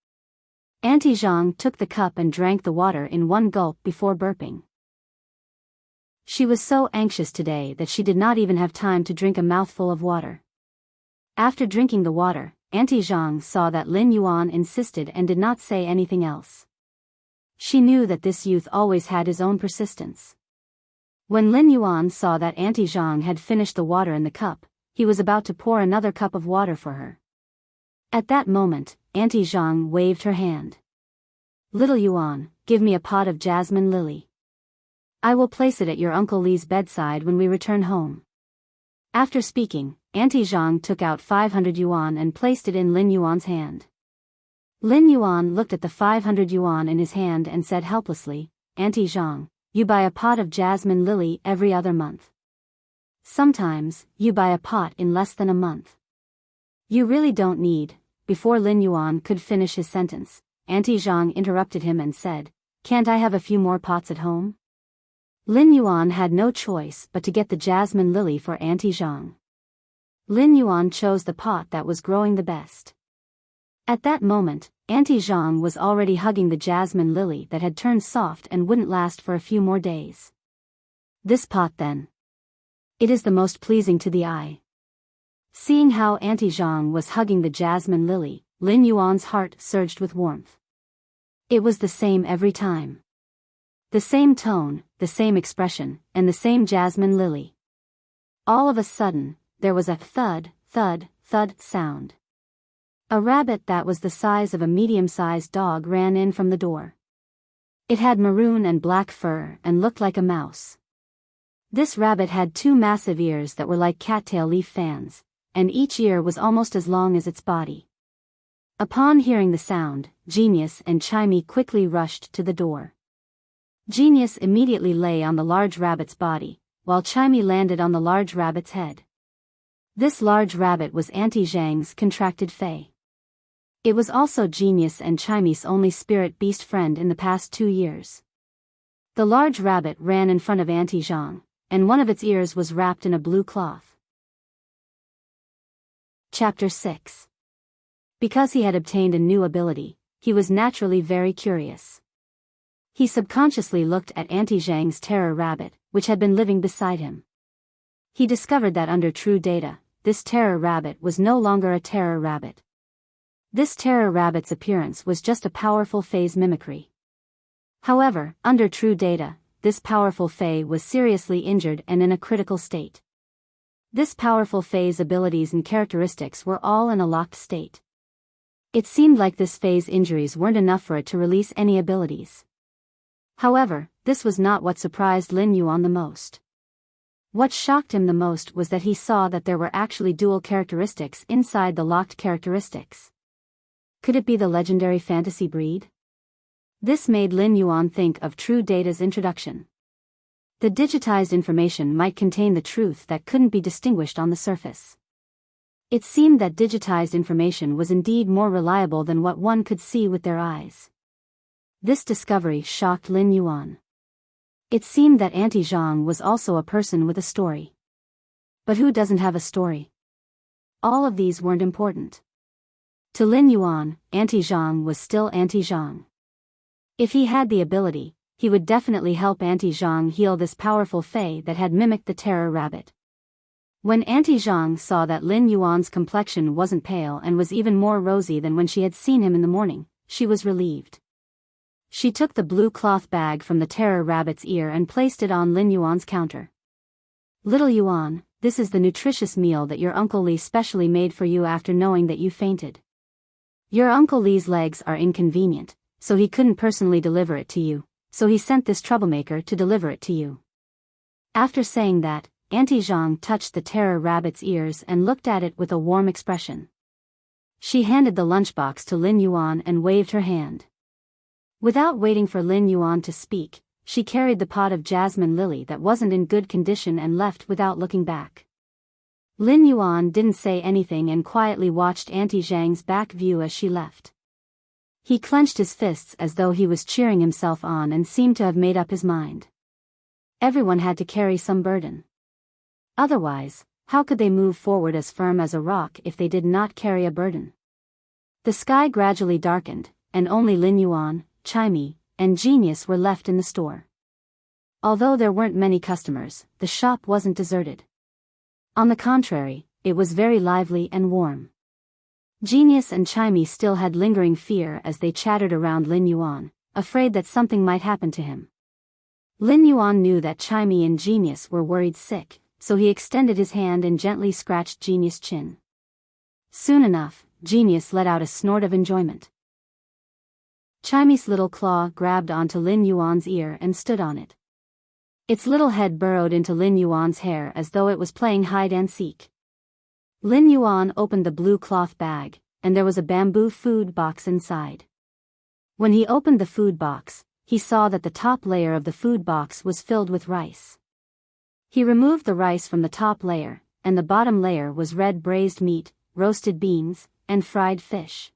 Auntie Zhang took the cup and drank the water in one gulp before burping. She was so anxious today that she did not even have time to drink a mouthful of water. After drinking the water, Auntie Zhang saw that Lin Yuan insisted and did not say anything else. She knew that this youth always had his own persistence. When Lin Yuan saw that Auntie Zhang had finished the water in the cup, he was about to pour another cup of water for her. At that moment, Auntie Zhang waved her hand. Little Yuan, give me a pot of jasmine lily. I will place it at your Uncle Li's bedside when we return home. After speaking, Auntie Zhang took out 500 yuan and placed it in Lin Yuan's hand. Lin Yuan looked at the 500 yuan in his hand and said helplessly, Auntie Zhang, you buy a pot of jasmine lily every other month. Sometimes, you buy a pot in less than a month. You really don't need. Before Lin Yuan could finish his sentence, Auntie Zhang interrupted him and said, can't I have a few more pots at home? Lin Yuan had no choice but to get the jasmine lily for Auntie Zhang. Lin Yuan chose the pot that was growing the best. At that moment, Auntie Zhang was already hugging the jasmine lily that had turned soft and wouldn't last for a few more days. This pot then. It is the most pleasing to the eye. Seeing how Auntie Zhang was hugging the jasmine lily, Lin Yuan's heart surged with warmth. It was the same every time. The same tone, the same expression, and the same jasmine lily. All of a sudden, there was a thud, thud, thud sound. A rabbit that was the size of a medium-sized dog ran in from the door. It had maroon and black fur and looked like a mouse. This rabbit had 2 massive ears that were like cattail leaf fans, and each ear was almost as long as its body. Upon hearing the sound, Genius and Chimey quickly rushed to the door. Genius immediately lay on the large rabbit's body, while Chimey landed on the large rabbit's head. This large rabbit was Auntie Zhang's contracted fae. It was also Genius and Chimey's only spirit beast friend in the past 2 years. The large rabbit ran in front of Auntie Zhang, and one of its ears was wrapped in a blue cloth. Chapter 6. Because he had obtained a new ability, he was naturally very curious. He subconsciously looked at Auntie Zhang's terror rabbit, which had been living beside him. He discovered that under true data, this terror rabbit was no longer a terror rabbit. This terror rabbit's appearance was just a powerful phase mimicry. However, under true data, this powerful fae was seriously injured and in a critical state. This powerful fae's abilities and characteristics were all in a locked state. It seemed like this fae's injuries weren't enough for it to release any abilities. However, this was not what surprised Lin Yuan the most. What shocked him the most was that he saw that there were actually dual characteristics inside the locked characteristics. Could it be the legendary fantasy breed? This made Lin Yuan think of True Data's introduction. The digitized information might contain the truth that couldn't be distinguished on the surface. It seemed that digitized information was indeed more reliable than what one could see with their eyes. This discovery shocked Lin Yuan. It seemed that Auntie Zhang was also a person with a story. But who doesn't have a story? All of these weren't important. To Lin Yuan, Auntie Zhang was still Auntie Zhang. If he had the ability, he would definitely help Auntie Zhang heal this powerful fae that had mimicked the terror rabbit. When Auntie Zhang saw that Lin Yuan's complexion wasn't pale and was even more rosy than when she had seen him in the morning, she was relieved. She took the blue cloth bag from the terror rabbit's ear and placed it on Lin Yuan's counter. Little Yuan, this is the nutritious meal that your Uncle Li specially made for you after knowing that you fainted. Your Uncle Li's legs are inconvenient, so he couldn't personally deliver it to you, so he sent this troublemaker to deliver it to you. After saying that, Auntie Zhang touched the terror rabbit's ears and looked at it with a warm expression. She handed the lunchbox to Lin Yuan and waved her hand. Without waiting for Lin Yuan to speak, she carried the pot of jasmine lily that wasn't in good condition and left without looking back. Lin Yuan didn't say anything and quietly watched Auntie Zhang's back view as she left. He clenched his fists as though he was cheering himself on and seemed to have made up his mind. Everyone had to carry some burden. Otherwise, how could they move forward as firm as a rock if they did not carry a burden? The sky gradually darkened, and only Lin Yuan, Chimey, and Genius were left in the store. Although there weren't many customers, the shop wasn't deserted. On the contrary, it was very lively and warm. Genius and Chimey still had lingering fear as they chattered around Lin Yuan, afraid that something might happen to him. Lin Yuan knew that Chimey and Genius were worried sick, so he extended his hand and gently scratched Genius' chin. Soon enough, Genius let out a snort of enjoyment. Chimey's little claw grabbed onto Lin Yuan's ear and stood on it. Its little head burrowed into Lin Yuan's hair as though it was playing hide and seek. Lin Yuan opened the blue cloth bag, and there was a bamboo food box inside. When he opened the food box, he saw that the top layer of the food box was filled with rice. He removed the rice from the top layer, and the bottom layer was red braised meat, roasted beans, and fried fish.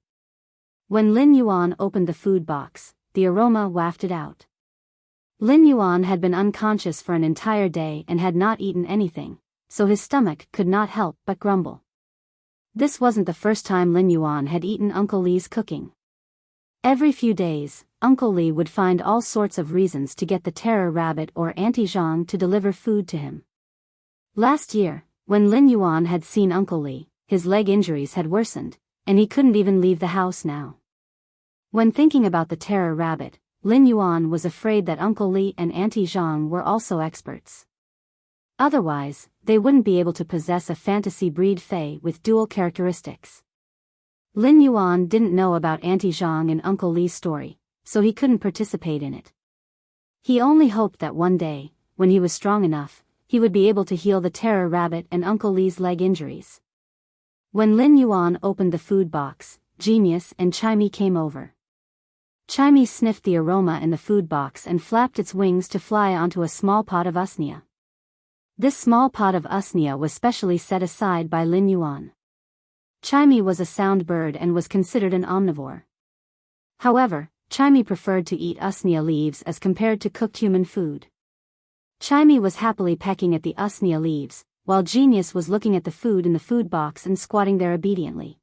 When Lin Yuan opened the food box, the aroma wafted out. Lin Yuan had been unconscious for an entire day and had not eaten anything, so his stomach could not help but grumble. This wasn't the first time Lin Yuan had eaten Uncle Li's cooking. Every few days, Uncle Li would find all sorts of reasons to get the terror rabbit or Auntie Zhang to deliver food to him. Last year, when Lin Yuan had seen Uncle Li, his leg injuries had worsened, and he couldn't even leave the house now. When thinking about the terror rabbit, Lin Yuan was afraid that Uncle Li and Auntie Zhang were also experts. Otherwise, they wouldn't be able to possess a fantasy breed fae with dual characteristics. Lin Yuan didn't know about Auntie Zhang and Uncle Li's story, so he couldn't participate in it. He only hoped that one day, when he was strong enough, he would be able to heal the terror rabbit and Uncle Li's leg injuries. When Lin Yuan opened the food box, Genius and Chimey came over. Chimey sniffed the aroma in the food box and flapped its wings to fly onto a small pot of usnia. This small pot of usnia was specially set aside by Lin Yuan. Chimey was a sound bird and was considered an omnivore. However, Chimey preferred to eat usnia leaves as compared to cooked human food. Chimey was happily pecking at the usnia leaves, while Genius was looking at the food in the food box and squatting there obediently.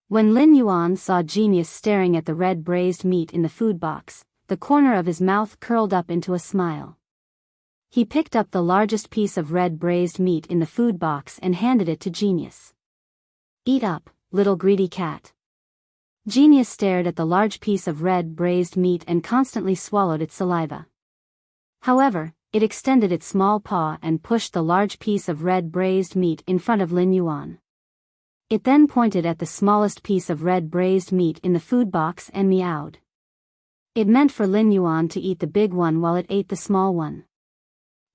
When Lin Yuan saw Genius staring at the red braised meat in the food box, the corner of his mouth curled up into a smile. He picked up the largest piece of red braised meat in the food box and handed it to Genius. "Eat up, little greedy cat." Genius stared at the large piece of red braised meat and constantly swallowed its saliva. However, it extended its small paw and pushed the large piece of red braised meat in front of Lin Yuan. It then pointed at the smallest piece of red braised meat in the food box and meowed. It meant for Lin Yuan to eat the big one while it ate the small one.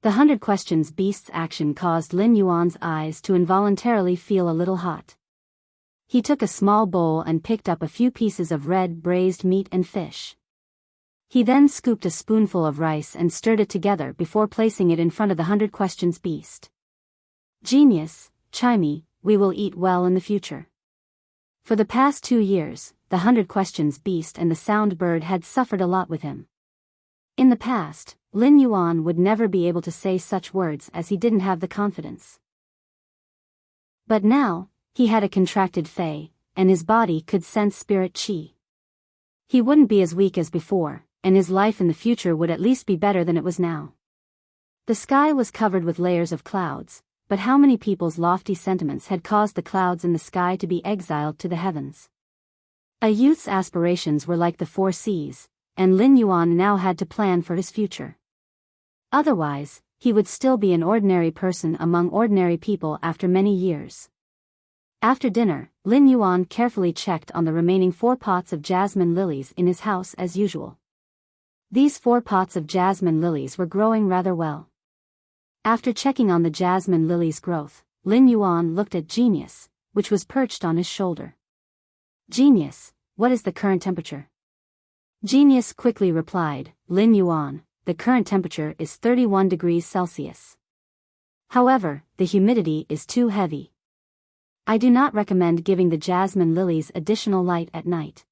The 100 Questions Beast's action caused Lin Yuan's eyes to involuntarily feel a little hot. He took a small bowl and picked up a few pieces of red braised meat and fish. He then scooped a spoonful of rice and stirred it together before placing it in front of the 100 Questions Beast. "Genius, Chimey, we will eat well in the future." For the past 2 years, the 100 Questions Beast and the sound bird had suffered a lot with him. In the past, Lin Yuan would never be able to say such words as he didn't have the confidence. But now, he had a contracted fae, and his body could sense spirit chi. He wouldn't be as weak as before, and his life in the future would at least be better than it was now. The sky was covered with layers of clouds, but how many people's lofty sentiments had caused the clouds in the sky to be exiled to the heavens? A youth's aspirations were like the 4 seas, and Lin Yuan now had to plan for his future. Otherwise, he would still be an ordinary person among ordinary people after many years. After dinner, Lin Yuan carefully checked on the remaining 4 pots of jasmine lilies in his house as usual. These 4 pots of jasmine lilies were growing rather well. After checking on the jasmine lilies' growth, Lin Yuan looked at Genius, which was perched on his shoulder. "Genius, what is the current temperature?" Genius quickly replied, "Lin Yuan, the current temperature is 31 degrees Celsius. However, the humidity is too heavy. I do not recommend giving the jasmine lilies additional light at night."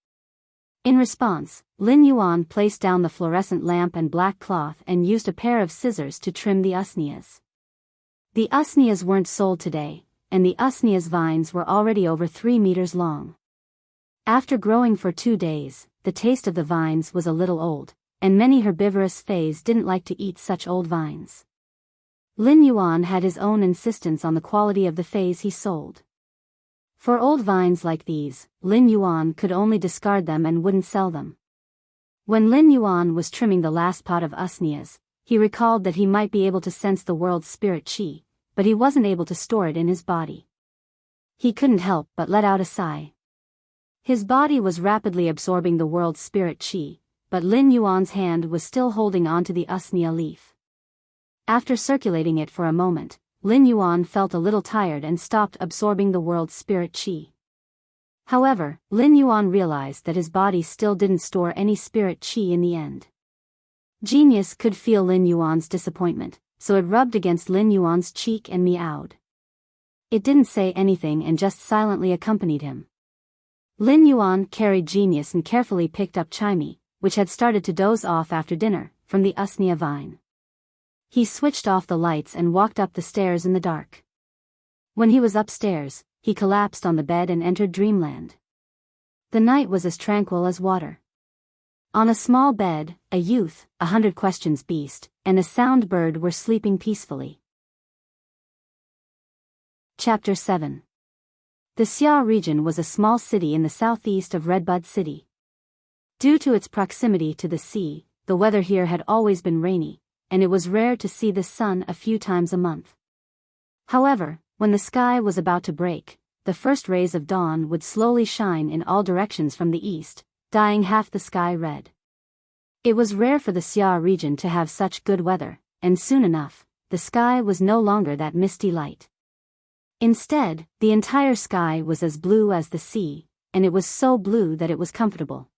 In response, Lin Yuan placed down the fluorescent lamp and black cloth and used a pair of scissors to trim the usneas. The usneas weren't sold today, and the usneas vines were already over 3 meters long. After growing for 2 days, the taste of the vines was a little old, and many herbivorous fays didn't like to eat such old vines. Lin Yuan had his own insistence on the quality of the fays he sold. For old vines like these, Lin Yuan could only discard them and wouldn't sell them. When Lin Yuan was trimming the last pot of usneas, he recalled that he might be able to sense the world's spirit qi, but he wasn't able to store it in his body. He couldn't help but let out a sigh. His body was rapidly absorbing the world's spirit qi, but Lin Yuan's hand was still holding onto the usnea leaf. After circulating it for a moment, Lin Yuan felt a little tired and stopped absorbing the world's spirit qi. However, Lin Yuan realized that his body still didn't store any spirit qi in the end. Genius could feel Lin Yuan's disappointment, so it rubbed against Lin Yuan's cheek and meowed. It didn't say anything and just silently accompanied him. Lin Yuan carried Genius and carefully picked up Chimey, which had started to doze off after dinner, from the usnea vine. He switched off the lights and walked up the stairs in the dark. When he was upstairs, he collapsed on the bed and entered dreamland. The night was as tranquil as water. On a small bed, a youth, 100 questions beast, and a sound bird were sleeping peacefully. Chapter 7. The Xia region was a small city in the southeast of Redbud City. Due to its proximity to the sea, the weather here had always been rainy, and it was rare to see the sun a few times a month. However, when the sky was about to break, the first rays of dawn would slowly shine in all directions from the east, dyeing half the sky red. It was rare for the Xia region to have such good weather, and soon enough, the sky was no longer that misty light. Instead, the entire sky was as blue as the sea, and it was so blue that it was comfortable.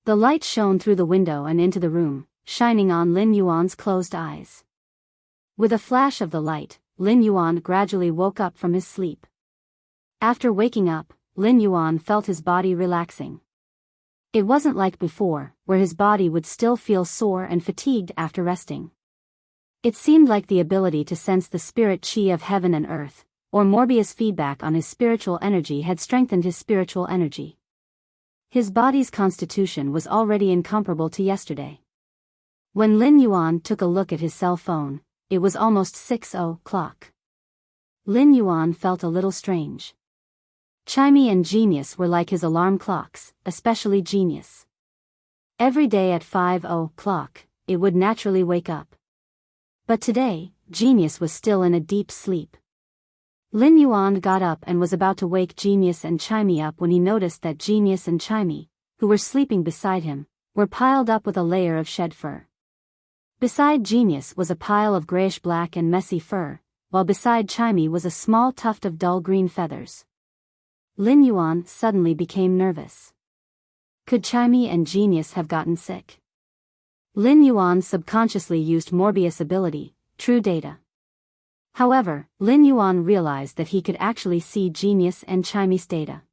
The light shone through the window and into the room, shining on Lin Yuan's closed eyes. With a flash of the light, Lin Yuan gradually woke up from his sleep. After waking up, Lin Yuan felt his body relaxing. It wasn't like before, where his body would still feel sore and fatigued after resting. It seemed like the ability to sense the spirit qi of heaven and earth, or Morbius feedback on his spiritual energy had strengthened his spiritual energy. His body's constitution was already incomparable to yesterday. When Lin Yuan took a look at his cell phone, it was almost 6:00. Lin Yuan felt a little strange. Chimey and Genius were like his alarm clocks, especially Genius. Every day at 5:00, it would naturally wake up. But today, Genius was still in a deep sleep. Lin Yuan got up and was about to wake Genius and Chimey up when he noticed that Genius and Chimey, who were sleeping beside him, were piled up with a layer of shed fur. Beside Genius was a pile of grayish-black and messy fur, while beside Chimey was a small tuft of dull green feathers. Lin Yuan suddenly became nervous. Could Chimey and Genius have gotten sick? Lin Yuan subconsciously used Morbius' ability, True Data. However, Lin Yuan realized that he could actually see Genius and Chimey's data.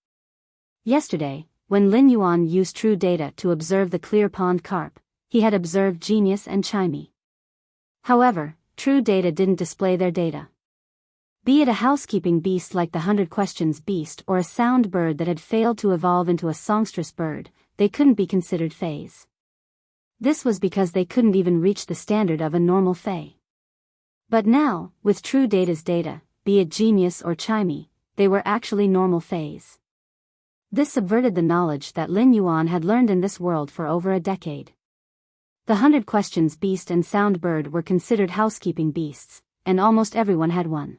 Yesterday, when Lin Yuan used True Data to observe the clear pond carp, he had observed Genius and Chimey. However, True Data didn't display their data. Be it a housekeeping beast like the 100 Questions beast or a sound bird that had failed to evolve into a songstress bird, they couldn't be considered fays. This was because they couldn't even reach the standard of a normal fay. But now, with True Data's data, be it Genius or Chimey, they were actually normal fays. This subverted the knowledge that Lin Yuan had learned in this world for over a decade. The 100 Questions beast and sound bird were considered housekeeping beasts, and almost everyone had one.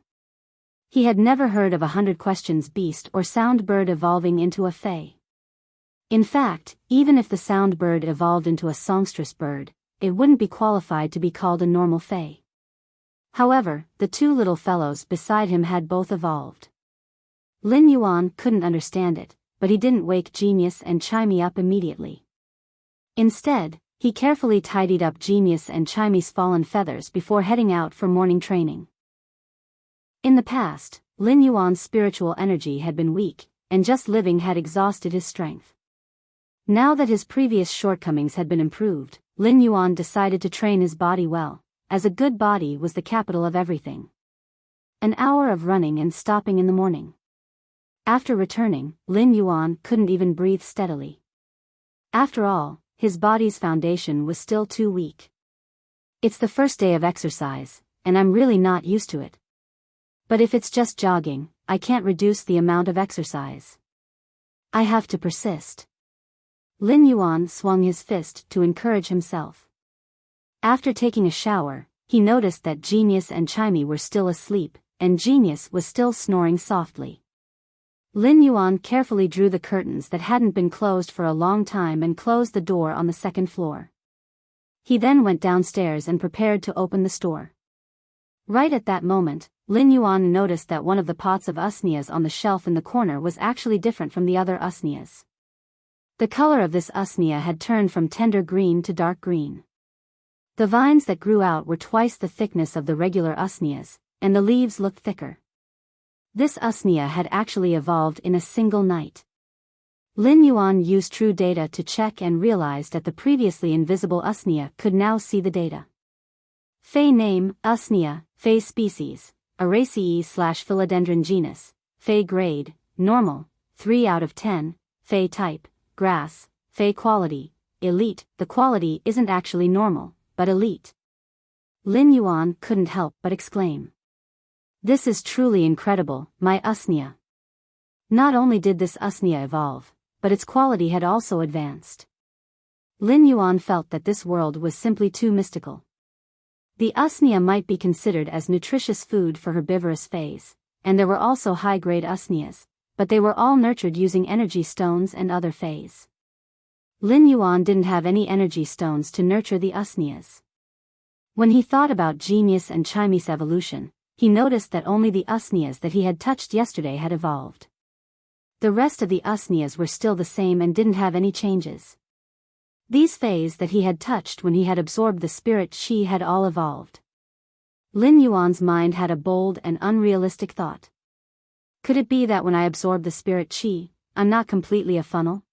He had never heard of a 100 Questions beast or sound bird evolving into a fae. In fact, even if the sound bird evolved into a songstress bird, it wouldn't be qualified to be called a normal fae. However, the two little fellows beside him had both evolved. Lin Yuan couldn't understand it, but he didn't wake Genius and Chimey up immediately. Instead, he carefully tidied up Genius and Chimey's fallen feathers before heading out for morning training. In the past, Lin Yuan's spiritual energy had been weak, and just living had exhausted his strength. Now that his previous shortcomings had been improved, Lin Yuan decided to train his body well, as a good body was the capital of everything. An hour of running and stopping in the morning. After returning, Lin Yuan couldn't even breathe steadily. After all, his body's foundation was still too weak. It's the first day of exercise, and I'm really not used to it. But if it's just jogging, I can't reduce the amount of exercise. I have to persist. Lin Yuan swung his fist to encourage himself. After taking a shower, he noticed that Genius and Chimey were still asleep, and Genius was still snoring softly. Lin Yuan carefully drew the curtains that hadn't been closed for a long time and closed the door on the second floor. He then went downstairs and prepared to open the store. Right at that moment, Lin Yuan noticed that one of the pots of usneas on the shelf in the corner was actually different from the other usneas. The color of this usnea had turned from tender green to dark green. The vines that grew out were twice the thickness of the regular usneas, and the leaves looked thicker. This usnea had actually evolved in a single night. Lin Yuan used true data to check and realized that the previously invisible usnea could now see the data. Fey name, usnea, Fey species, Araceae/philodendron genus, Fey grade, normal, 3 out of 10, Fey type, grass, Fey quality, elite. The quality isn't actually normal, but elite. Lin Yuan couldn't help but exclaim. This is truly incredible, my usnea. Not only did this usnea evolve, but its quality had also advanced. Lin Yuan felt that this world was simply too mystical. The usnea might be considered as nutritious food for herbivorous Feys, and there were also high-grade usneas, but they were all nurtured using energy stones and other Feys. Lin Yuan didn't have any energy stones to nurture the usneas. When he thought about Genius and Chimey's evolution, he noticed that only the usneas that he had touched yesterday had evolved. The rest of the usneas were still the same and didn't have any changes. These Feys that he had touched when he had absorbed the spirit chi had all evolved. Lin Yuan's mind had a bold and unrealistic thought. Could it be that when I absorb the spirit chi, I'm not completely a funnel?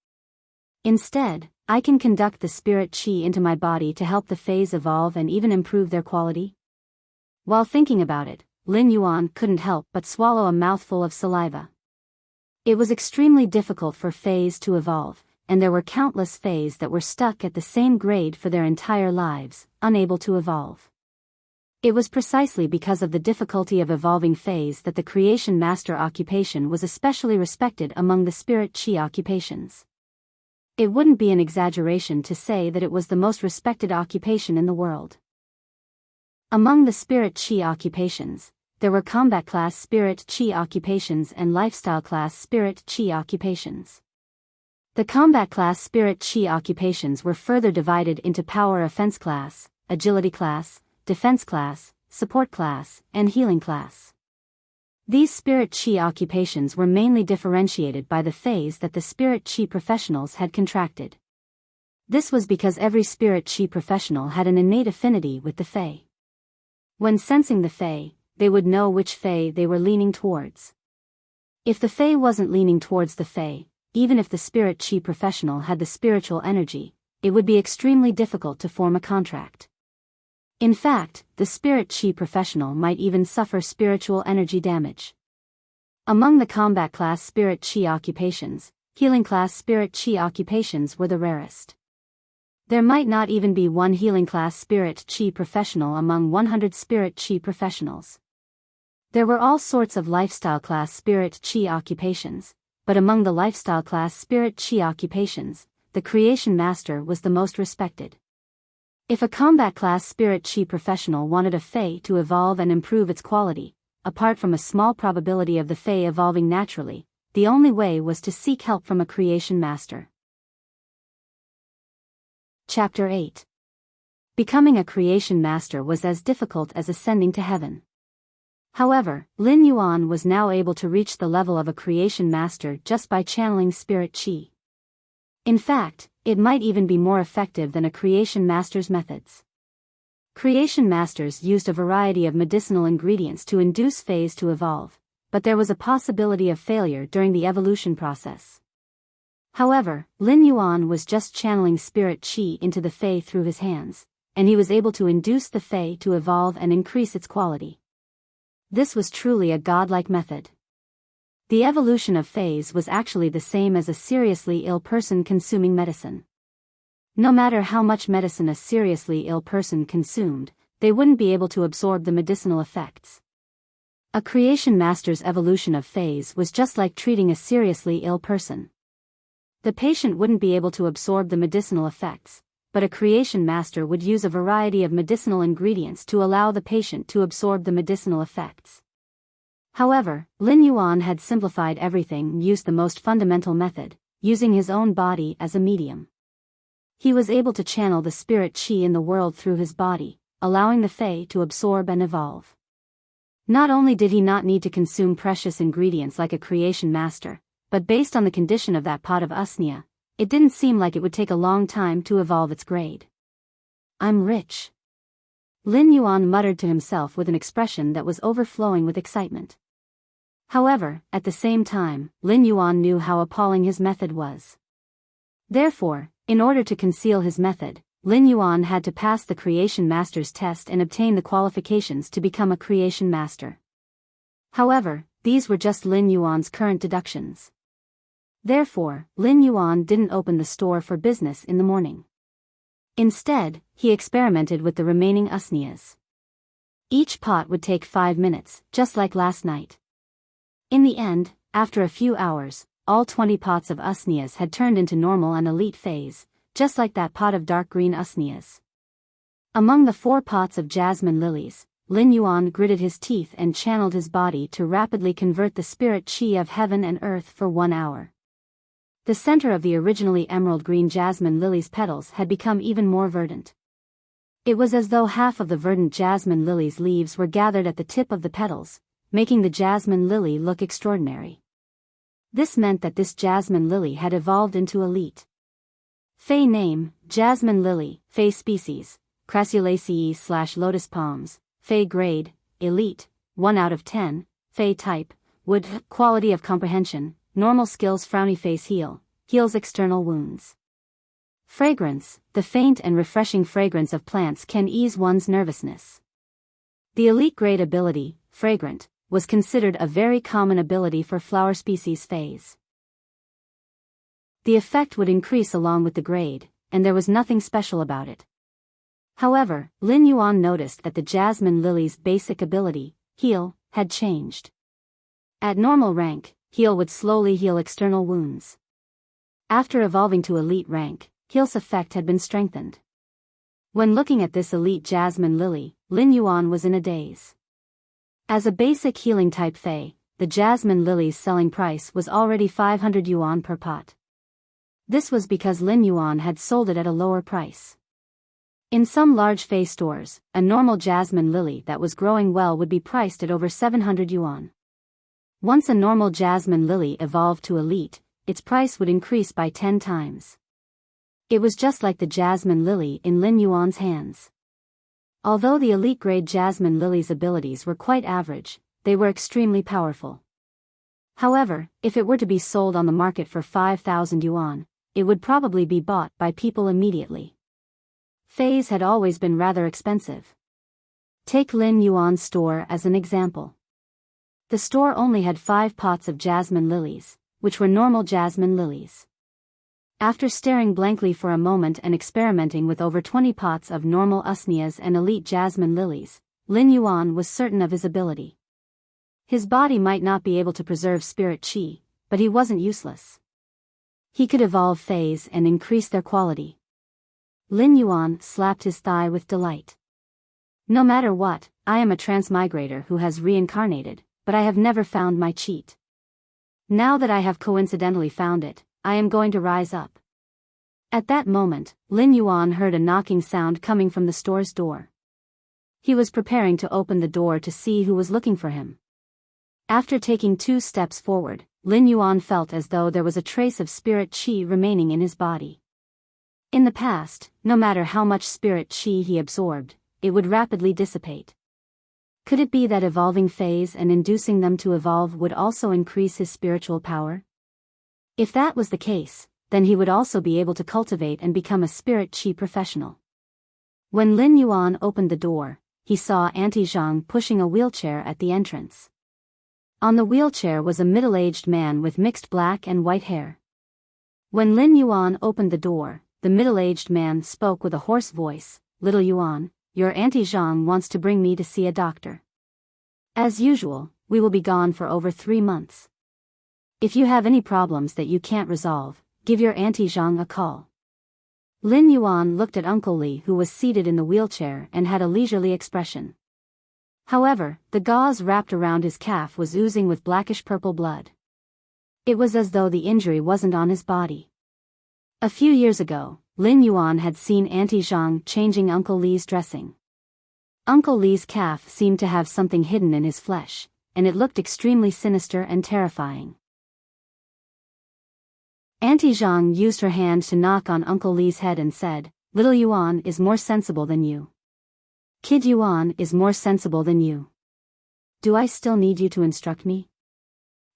Instead, I can conduct the spirit chi into my body to help the Feys evolve and even improve their quality? While thinking about it, Lin Yuan couldn't help but swallow a mouthful of saliva. It was extremely difficult for Feys to evolve, and there were countless Feys that were stuck at the same grade for their entire lives, unable to evolve. It was precisely because of the difficulty of evolving Feys that the Creation Master occupation was especially respected among the Spirit Chi occupations. It wouldn't be an exaggeration to say that it was the most respected occupation in the world. Among the Spirit Chi occupations, there were combat class Spirit Chi occupations and lifestyle class Spirit Chi occupations. The combat class Spirit Chi occupations were further divided into power offense class, agility class, defense class, support class, and healing class. These Spirit Chi occupations were mainly differentiated by the Feys that the Spirit Chi professionals had contracted. This was because every Spirit Chi professional had an innate affinity with the Fey. When sensing the Fey, they would know which Fey they were leaning towards. If the Fey wasn't leaning towards the Fey, even if the Spirit Chi professional had the spiritual energy, it would be extremely difficult to form a contract. In fact, the Spirit Chi professional might even suffer spiritual energy damage. Among the combat class Spirit Chi occupations, healing class Spirit Chi occupations were the rarest. There might not even be one healing class Spirit Chi professional among 100 Spirit Chi professionals. There were all sorts of lifestyle class Spirit Chi occupations, but among the lifestyle class Spirit Chi occupations, the Creation Master was the most respected. If a combat class Spirit Chi professional wanted a Fey to evolve and improve its quality, apart from a small probability of the Fey evolving naturally, the only way was to seek help from a Creation Master. Chapter 8. Becoming a Creation Master was as difficult as ascending to heaven. However, Lin Yuan was now able to reach the level of a Creation Master just by channeling Spirit Chi. In fact, it might even be more effective than a Creation Master's methods. Creation Masters used a variety of medicinal ingredients to induce Feys to evolve, but there was a possibility of failure during the evolution process. However, Lin Yuan was just channeling spirit qi into the Fae through his hands, and he was able to induce the Fae to evolve and increase its quality. This was truly a godlike method. The evolution of Faes was actually the same as a seriously ill person consuming medicine. No matter how much medicine a seriously ill person consumed, they wouldn't be able to absorb the medicinal effects. A creation master's evolution of Faes was just like treating a seriously ill person. The patient wouldn't be able to absorb the medicinal effects, but a creation master would use a variety of medicinal ingredients to allow the patient to absorb the medicinal effects. However, Lin Yuan had simplified everything and used the most fundamental method, using his own body as a medium. He was able to channel the spirit qi in the world through his body, allowing the Fae to absorb and evolve. Not only did he not need to consume precious ingredients like a creation master, but based on the condition of that pot of usnia, it didn't seem like it would take a long time to evolve its grade. I'm rich. Lin Yuan muttered to himself with an expression that was overflowing with excitement. However, at the same time, Lin Yuan knew how appalling his method was. Therefore, in order to conceal his method, Lin Yuan had to pass the creation master's test and obtain the qualifications to become a creation master. However, these were just Lin Yuan's current deductions. Therefore, Lin Yuan didn't open the store for business in the morning. Instead, he experimented with the remaining usnias. Each pot would take 5 minutes, just like last night. In the end, after a few hours, all 20 pots of usnias had turned into normal and elite phase, just like that pot of dark green usnias. Among the 4 pots of jasmine lilies, Lin Yuan gritted his teeth and channeled his body to rapidly convert the spirit qi of heaven and earth for 1 hour. The center of the originally emerald green jasmine lily's petals had become even more verdant. It was as though half of the verdant jasmine lily's leaves were gathered at the tip of the petals, making the jasmine lily look extraordinary. This meant that this jasmine lily had evolved into elite. Fae name, jasmine lily, Fae species, Crassulaceae/lotus palms, Fae grade, elite, 1 out of 10, Fae type, wood, quality of comprehension, normal skills frowny face heals external wounds. Fragrance, the faint and refreshing fragrance of plants can ease one's nervousness. The elite grade ability, fragrant, was considered a very common ability for flower species Faes. The effect would increase along with the grade, and there was nothing special about it. However, Lin Yuan noticed that the jasmine lily's basic ability, heal, had changed. At normal rank, heal would slowly heal external wounds. After evolving to elite rank, heal's effect had been strengthened. When looking at this elite jasmine lily, Lin Yuan was in a daze. As a basic healing type Fae, the jasmine lily's selling price was already 500 yuan per pot. This was because Lin Yuan had sold it at a lower price. In some large Fae stores, a normal jasmine lily that was growing well would be priced at over 700 yuan. Once a normal jasmine lily evolved to elite, its price would increase by 10 times. It was just like the jasmine lily in Lin Yuan's hands. Although the elite grade jasmine lily's abilities were quite average, they were extremely powerful. However, if it were to be sold on the market for 5,000 yuan, it would probably be bought by people immediately. Faes had always been rather expensive. Take Lin Yuan's store as an example. The store only had 5 pots of jasmine lilies, which were normal jasmine lilies. After staring blankly for a moment and experimenting with over 20 pots of normal usnias and elite jasmine lilies, Lin Yuan was certain of his ability. His body might not be able to preserve spirit qi, but he wasn't useless. He could evolve Faes and increase their quality. Lin Yuan slapped his thigh with delight. No matter what, I am a transmigrator who has reincarnated, but I have never found my cheat. Now that I have coincidentally found it, I am going to rise up. At that moment, Lin Yuan heard a knocking sound coming from the store's door. He was preparing to open the door to see who was looking for him. After taking 2 steps forward, Lin Yuan felt as though there was a trace of spirit qi remaining in his body. In the past, no matter how much spirit qi he absorbed, it would rapidly dissipate. Could it be that evolving Faes and inducing them to evolve would also increase his spiritual power? If that was the case, then he would also be able to cultivate and become a spirit qi professional. When Lin Yuan opened the door, he saw Auntie Zhang pushing a wheelchair at the entrance. On the wheelchair was a middle-aged man with mixed black and white hair. When Lin Yuan opened the door, the middle-aged man spoke with a hoarse voice, "Little Yuan, your Auntie Zhang wants to bring me to see a doctor. As usual, we will be gone for over 3 months. If you have any problems that you can't resolve, give your Auntie Zhang a call." Lin Yuan looked at Uncle Li, who was seated in the wheelchair and had a leisurely expression. However, the gauze wrapped around his calf was oozing with blackish-purple blood. It was as though the injury wasn't on his body. A few years ago, Lin Yuan had seen Auntie Zhang changing Uncle Li's dressing. Uncle Li's calf seemed to have something hidden in his flesh, and it looked extremely sinister and terrifying. Auntie Zhang used her hand to knock on Uncle Li's head and said, "Little Yuan is more sensible than you. Kid Yuan is more sensible than you. Do I still need you to instruct me?"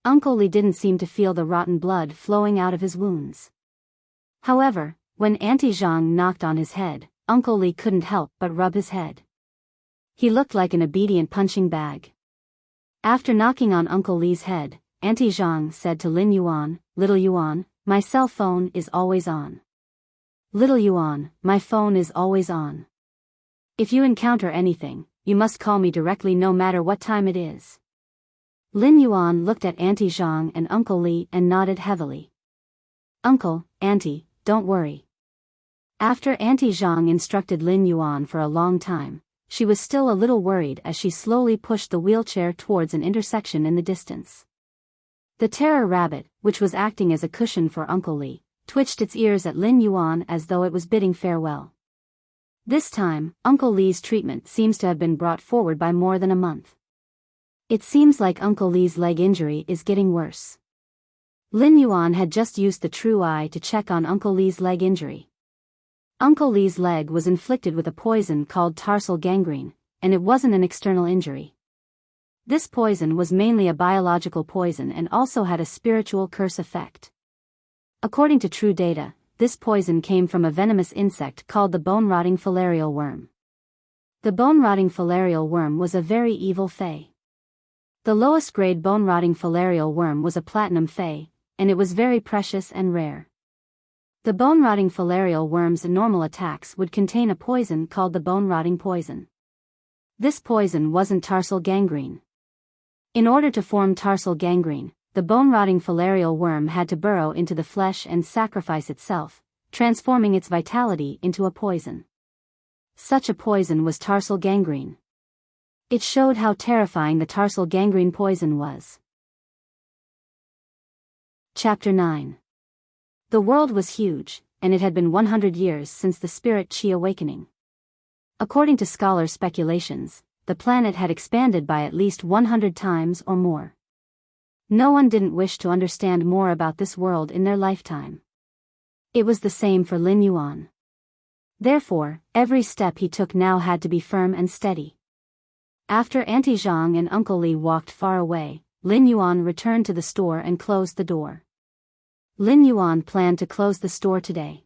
Uncle Li didn't seem to feel the rotten blood flowing out of his wounds. However, when Auntie Zhang knocked on his head, Uncle Li couldn't help but rub his head. He looked like an obedient punching bag. After knocking on Uncle Li's head, Auntie Zhang said to Lin Yuan, "Little Yuan, my cell phone is always on. Little Yuan, my phone is always on. If you encounter anything, you must call me directly no matter what time it is." Lin Yuan looked at Auntie Zhang and Uncle Li and nodded heavily. "Uncle, Auntie, don't worry." After Auntie Zhang instructed Lin Yuan for a long time, she was still a little worried as she slowly pushed the wheelchair towards an intersection in the distance. The terror rabbit, which was acting as a cushion for Uncle Li, twitched its ears at Lin Yuan as though it was bidding farewell. This time, Uncle Li's treatment seems to have been brought forward by more than a month. It seems like Uncle Li's leg injury is getting worse. Lin Yuan had just used the true eye to check on Uncle Li's leg injury. Uncle Li's leg was inflicted with a poison called tarsal gangrene, and it wasn't an external injury. This poison was mainly a biological poison and also had a spiritual curse effect. According to true data, this poison came from a venomous insect called the bone-rotting filarial worm. The bone-rotting filarial worm was a very evil fae. The lowest grade bone-rotting filarial worm was a platinum fae, and it was very precious and rare. The bone-rotting filarial worm's normal attacks would contain a poison called the bone-rotting poison. This poison wasn't tarsal gangrene. In order to form tarsal gangrene, the bone-rotting filarial worm had to burrow into the flesh and sacrifice itself, transforming its vitality into a poison. Such a poison was tarsal gangrene. It showed how terrifying the tarsal gangrene poison was. Chapter 9. The world was huge, and it had been 100 years since the spirit qi awakening. According to scholars' speculations, the planet had expanded by at least 100 times or more. No one didn't wish to understand more about this world in their lifetime. It was the same for Lin Yuan. Therefore, every step he took now had to be firm and steady. After Auntie Zhang and Uncle Li walked far away, Lin Yuan returned to the store and closed the door. Lin Yuan planned to close the store today.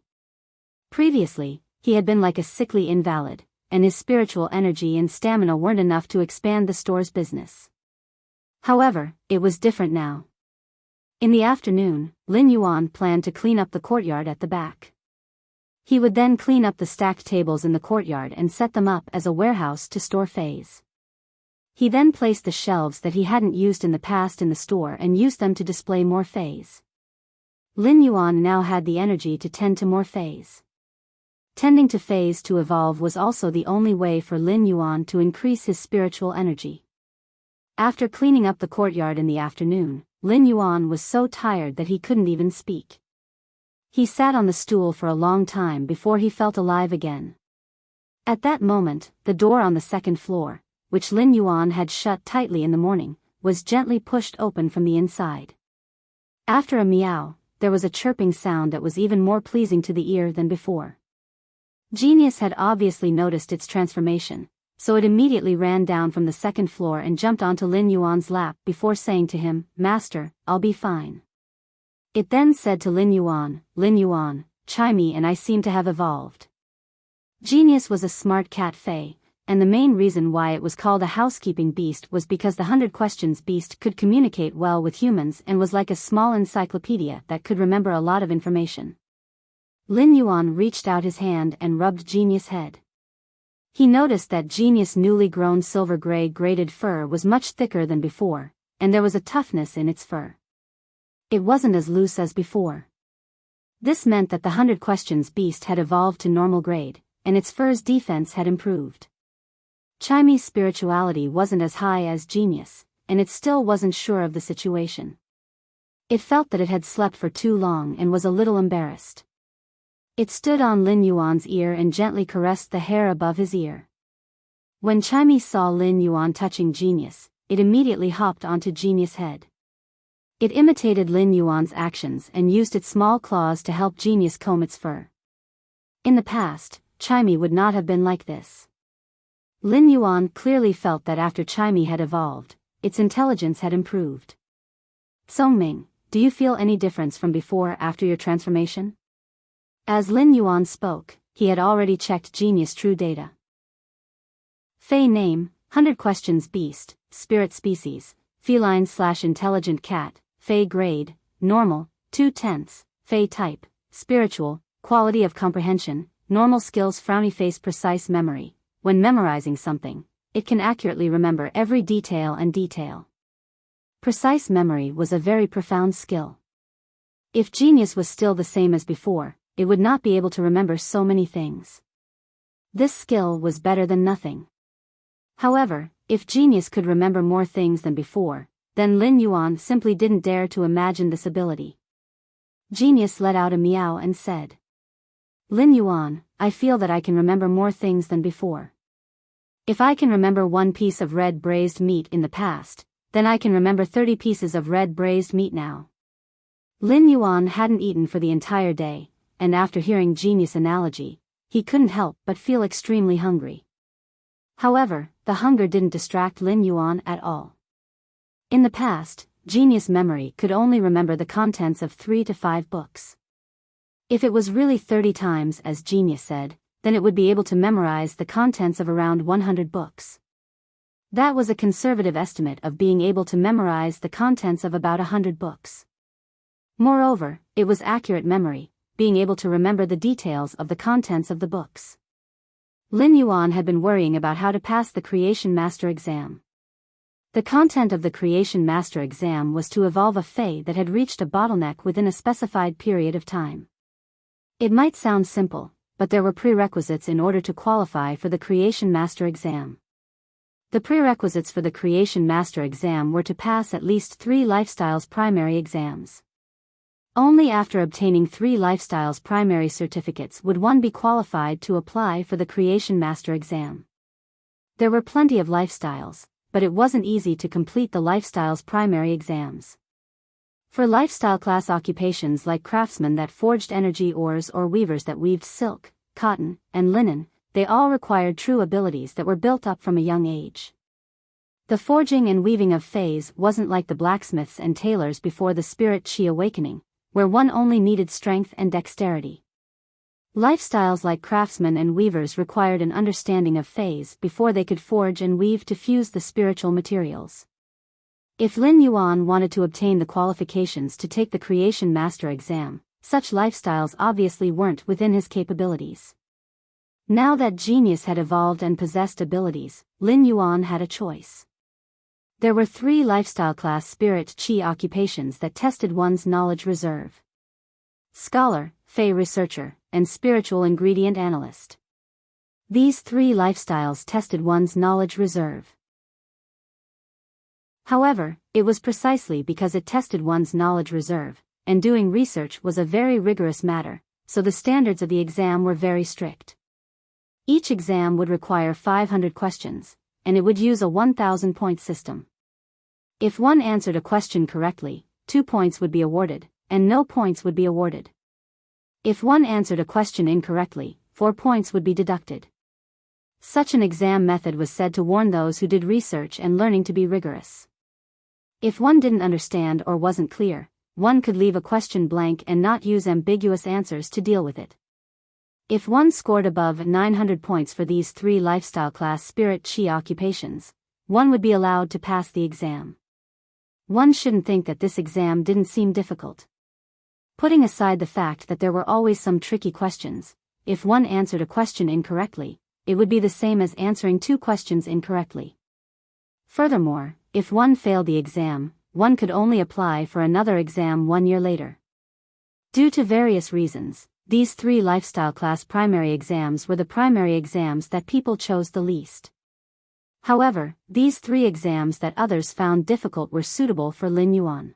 Previously, he had been like a sickly invalid, and his spiritual energy and stamina weren't enough to expand the store's business. However, it was different now. In the afternoon, Lin Yuan planned to clean up the courtyard at the back. He would then clean up the stacked tables in the courtyard and set them up as a warehouse to store fays. He then placed the shelves that he hadn't used in the past in the store and used them to display more fays. Lin Yuan now had the energy to tend to more fays. Tending to fays to evolve was also the only way for Lin Yuan to increase his spiritual energy. After cleaning up the courtyard in the afternoon, Lin Yuan was so tired that he couldn't even speak. He sat on the stool for a long time before he felt alive again. At that moment, the door on the second floor, which Lin Yuan had shut tightly in the morning, was gently pushed open from the inside. After a meow, there was a chirping sound that was even more pleasing to the ear than before. Genius had obviously noticed its transformation, so it immediately ran down from the second floor and jumped onto Lin Yuan's lap before saying to him, "Master, I'll be fine." It then said to Lin Yuan, Chimey and I seem to have evolved. Genius was a smart cat fae, and the main reason why it was called a housekeeping beast was because the 100 Questions beast could communicate well with humans and was like a small encyclopedia that could remember a lot of information. Lin Yuan reached out his hand and rubbed Genius' head. He noticed that Genius' newly grown silver-gray braided fur was much thicker than before, and there was a toughness in its fur. It wasn't as loose as before. This meant that the 100 Questions beast had evolved to normal grade, and its fur's defense had improved. Chimey's spirituality wasn't as high as Genius, and it still wasn't sure of the situation. It felt that it had slept for too long and was a little embarrassed. It stood on Lin Yuan's ear and gently caressed the hair above his ear. When Chimey saw Lin Yuan touching Genius, it immediately hopped onto Genius' head. It imitated Lin Yuan's actions and used its small claws to help Genius comb its fur. In the past, Chimey would not have been like this. Lin Yuan clearly felt that after Chimey had evolved, its intelligence had improved. Songming, do you feel any difference from before after your transformation? As Lin Yuan spoke, he had already checked Genius' true data. Fey name, 100 Questions beast, spirit species, feline/intelligent cat, Fey grade, normal, 2/10, Fey type, spiritual, quality of comprehension, normal skills frowny face precise memory. When memorizing something, it can accurately remember every detail and detail. Precise memory was a very profound skill. If Genius was still the same as before, it would not be able to remember so many things. This skill was better than nothing. However, if Genius could remember more things than before, then Lin Yuan simply didn't dare to imagine this ability. Genius let out a meow and said, Lin Yuan, I feel that I can remember more things than before. If I can remember 1 piece of red braised meat in the past, then I can remember 30 pieces of red braised meat now. Lin Yuan hadn't eaten for the entire day, and after hearing Genius' analogy, he couldn't help but feel extremely hungry. However, the hunger didn't distract Lin Yuan at all. In the past, Genius' memory could only remember the contents of 3 to 5 books. If it was really 30 times as Genius said, then it would be able to memorize the contents of around 100 books. That was a conservative estimate of being able to memorize the contents of about 100 books. Moreover, it was accurate memory, being able to remember the details of the contents of the books. Lin Yuan had been worrying about how to pass the Creation Master exam. The content of the Creation Master exam was to evolve a Fey that had reached a bottleneck within a specified period of time. It might sound simple, but there were prerequisites in order to qualify for the Creation Master exam. The prerequisites for the Creation Master exam were to pass at least 3 Lifestyles primary exams. Only after obtaining 3 Lifestyles primary certificates would one be qualified to apply for the Creation Master exam. There were plenty of Lifestyles, but it wasn't easy to complete the Lifestyles primary exams. For lifestyle class occupations like craftsmen that forged energy ores or weavers that weaved silk, cotton, and linen, they all required true abilities that were built up from a young age. The forging and weaving of Fays wasn't like the blacksmiths and tailors before the Spirit Chi awakening, where one only needed strength and dexterity. Lifestyles like craftsmen and weavers required an understanding of Fays before they could forge and weave to fuse the spiritual materials. If Lin Yuan wanted to obtain the qualifications to take the Creation Master exam, such lifestyles obviously weren't within his capabilities. Now that Genius had evolved and possessed abilities, Lin Yuan had a choice. There were 3 lifestyle class Spirit Chi occupations that tested one's knowledge reserve: Scholar, Fey Researcher, and Spiritual Ingredient Analyst. These 3 lifestyles tested one's knowledge reserve. However, it was precisely because it tested one's knowledge reserve, and doing research was a very rigorous matter, so the standards of the exam were very strict. Each exam would require 500 questions, and it would use a 1,000-point system. If one answered a question correctly, 2 points would be awarded, and no points would be awarded. If one answered a question incorrectly, 4 points would be deducted. Such an exam method was said to warn those who did research and learning to be rigorous. If one didn't understand or wasn't clear, one could leave a question blank and not use ambiguous answers to deal with it. If one scored above 900 points for these 3 lifestyle class spirit chi occupations, one would be allowed to pass the exam. One shouldn't think that this exam didn't seem difficult. Putting aside the fact that there were always some tricky questions, if one answered a question incorrectly, it would be the same as answering 2 questions incorrectly. Furthermore, if one failed the exam, one could only apply for another exam 1 year later. Due to various reasons, these 3 lifestyle class primary exams were the primary exams that people chose the least. However, these 3 exams that others found difficult were suitable for Lin Yuan.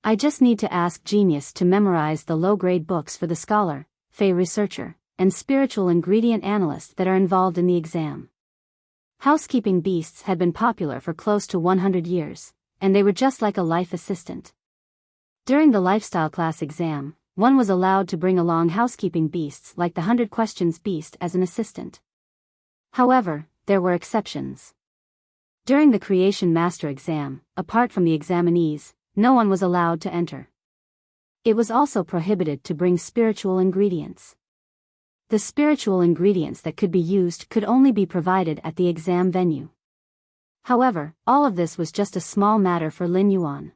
I just need to ask Genius to memorize the low-grade books for the scholar, Fey researcher, and spiritual ingredient analyst that are involved in the exam. Housekeeping beasts had been popular for close to 100 years, and they were just like a life assistant. During the lifestyle class exam, one was allowed to bring along housekeeping beasts like the 100 questions beast as an assistant. However, there were exceptions. During the Creation Master exam, apart from the examinees, no one was allowed to enter. It was also prohibited to bring spiritual ingredients. The spiritual ingredients that could be used could only be provided at the exam venue. However, all of this was just a small matter for Lin Yuan.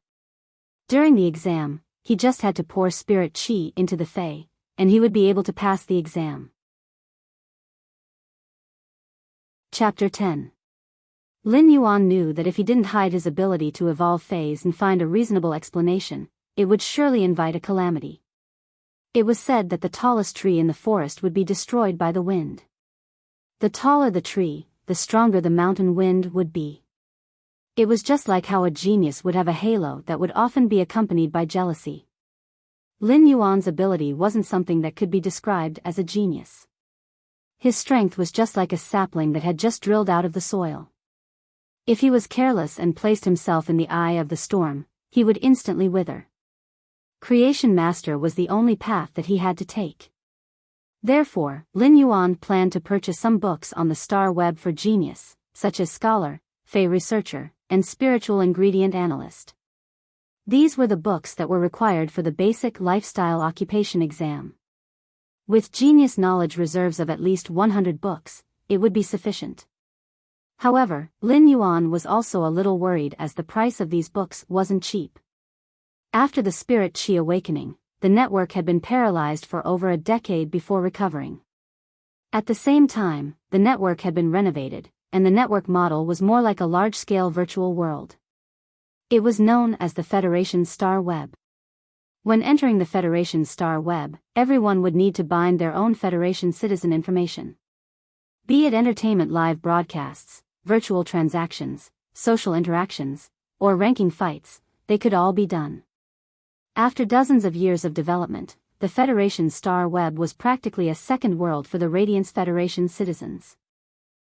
During the exam, he just had to pour spirit chi into the Fey, and he would be able to pass the exam. Chapter 10. Lin Yuan knew that if he didn't hide his ability to evolve Feys and find a reasonable explanation, it would surely invite a calamity. It was said that the tallest tree in the forest would be destroyed by the wind. The taller the tree, the stronger the mountain wind would be. It was just like how a genius would have a halo that would often be accompanied by jealousy. Lin Yuan's ability wasn't something that could be described as a genius. His strength was just like a sapling that had just drilled out of the soil. If he was careless and placed himself in the eye of the storm, he would instantly wither. Creation Master was the only path that he had to take. Therefore, Lin Yuan planned to purchase some books on the star web for genius, such as Scholar, Fey Researcher, and Spiritual Ingredient Analyst. These were the books that were required for the basic lifestyle occupation exam. With genius knowledge reserves of at least 100 books, it would be sufficient. However, Lin Yuan was also a little worried as the price of these books wasn't cheap. After the Spirit Chi awakening, the network had been paralyzed for over a decade before recovering. At the same time, the network had been renovated, and the network model was more like a large-scale virtual world. It was known as the Federation Star Web. When entering the Federation Star Web, everyone would need to bind their own Federation citizen information. Be it entertainment live broadcasts, virtual transactions, social interactions, or ranking fights, they could all be done. After dozens of years of development, the Federation Star Web was practically a second world for the Radiance Federation citizens.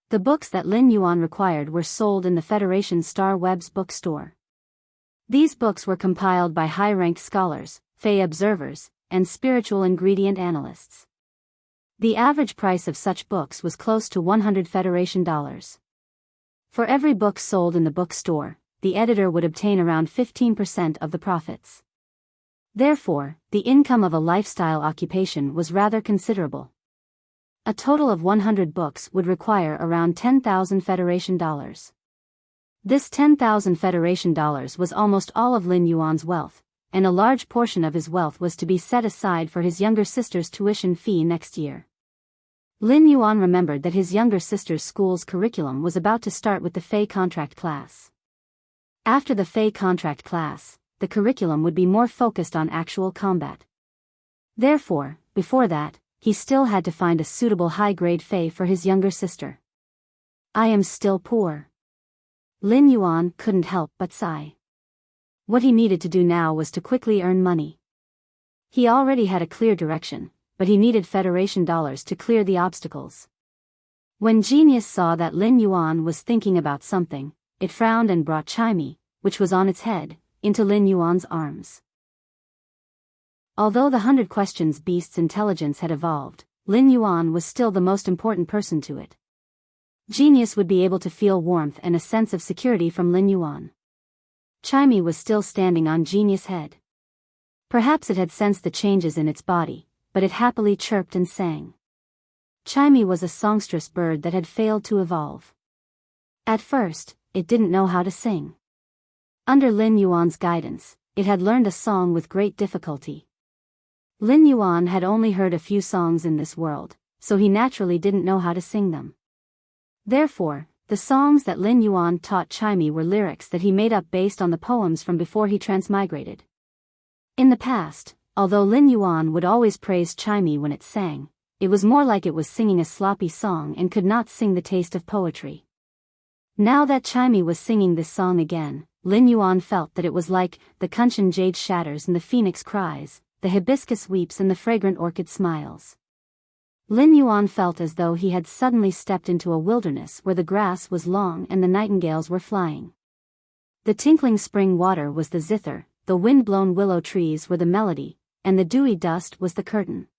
The books that Lin Yuan required were sold in the Federation Star Web's bookstore. These books were compiled by high-ranked scholars, Fey observers, and spiritual ingredient analysts. The average price of such books was close to $100 Federation. For every book sold in the bookstore, the editor would obtain around 15% of the profits. Therefore, the income of a lifestyle occupation was rather considerable. A total of 100 books would require around $10,000 Federation. This $10,000 Federation was almost all of Lin Yuan's wealth, and a large portion of his wealth was to be set aside for his younger sister's tuition fee next year. Lin Yuan remembered that his younger sister's school's curriculum was about to start with the Fey contract class. After the Fey contract class, the curriculum would be more focused on actual combat. Therefore, before that, he still had to find a suitable high-grade Fey for his younger sister. I am still poor. Lin Yuan couldn't help but sigh. What he needed to do now was to quickly earn money. He already had a clear direction, but he needed Federation dollars to clear the obstacles. When Genius saw that Lin Yuan was thinking about something, it frowned and brought Chimey, which was on its head, into Lin Yuan's arms. Although the 100 Questions Beast's intelligence had evolved, Lin Yuan was still the most important person to it. Genius would be able to feel warmth and a sense of security from Lin Yuan. Chimey was still standing on Genius' head. Perhaps it had sensed the changes in its body, but it happily chirped and sang. Chimey was a songstress bird that had failed to evolve. At first, it didn't know how to sing. Under Lin Yuan's guidance, it had learned a song with great difficulty. Lin Yuan had only heard a few songs in this world, so he naturally didn't know how to sing them. Therefore, the songs that Lin Yuan taught Chimey were lyrics that he made up based on the poems from before he transmigrated. In the past, although Lin Yuan would always praise Chimey when it sang, it was more like it was singing a sloppy song and could not sing the taste of poetry. Now that Chimey was singing this song again, Lin Yuan felt that it was like the Kunshan jade shatters and the phoenix cries, the hibiscus weeps and the fragrant orchid smiles. Lin Yuan felt as though he had suddenly stepped into a wilderness where the grass was long and the nightingales were flying. The tinkling spring water was the zither, the wind-blown willow trees were the melody, and the dewy dust was the curtain.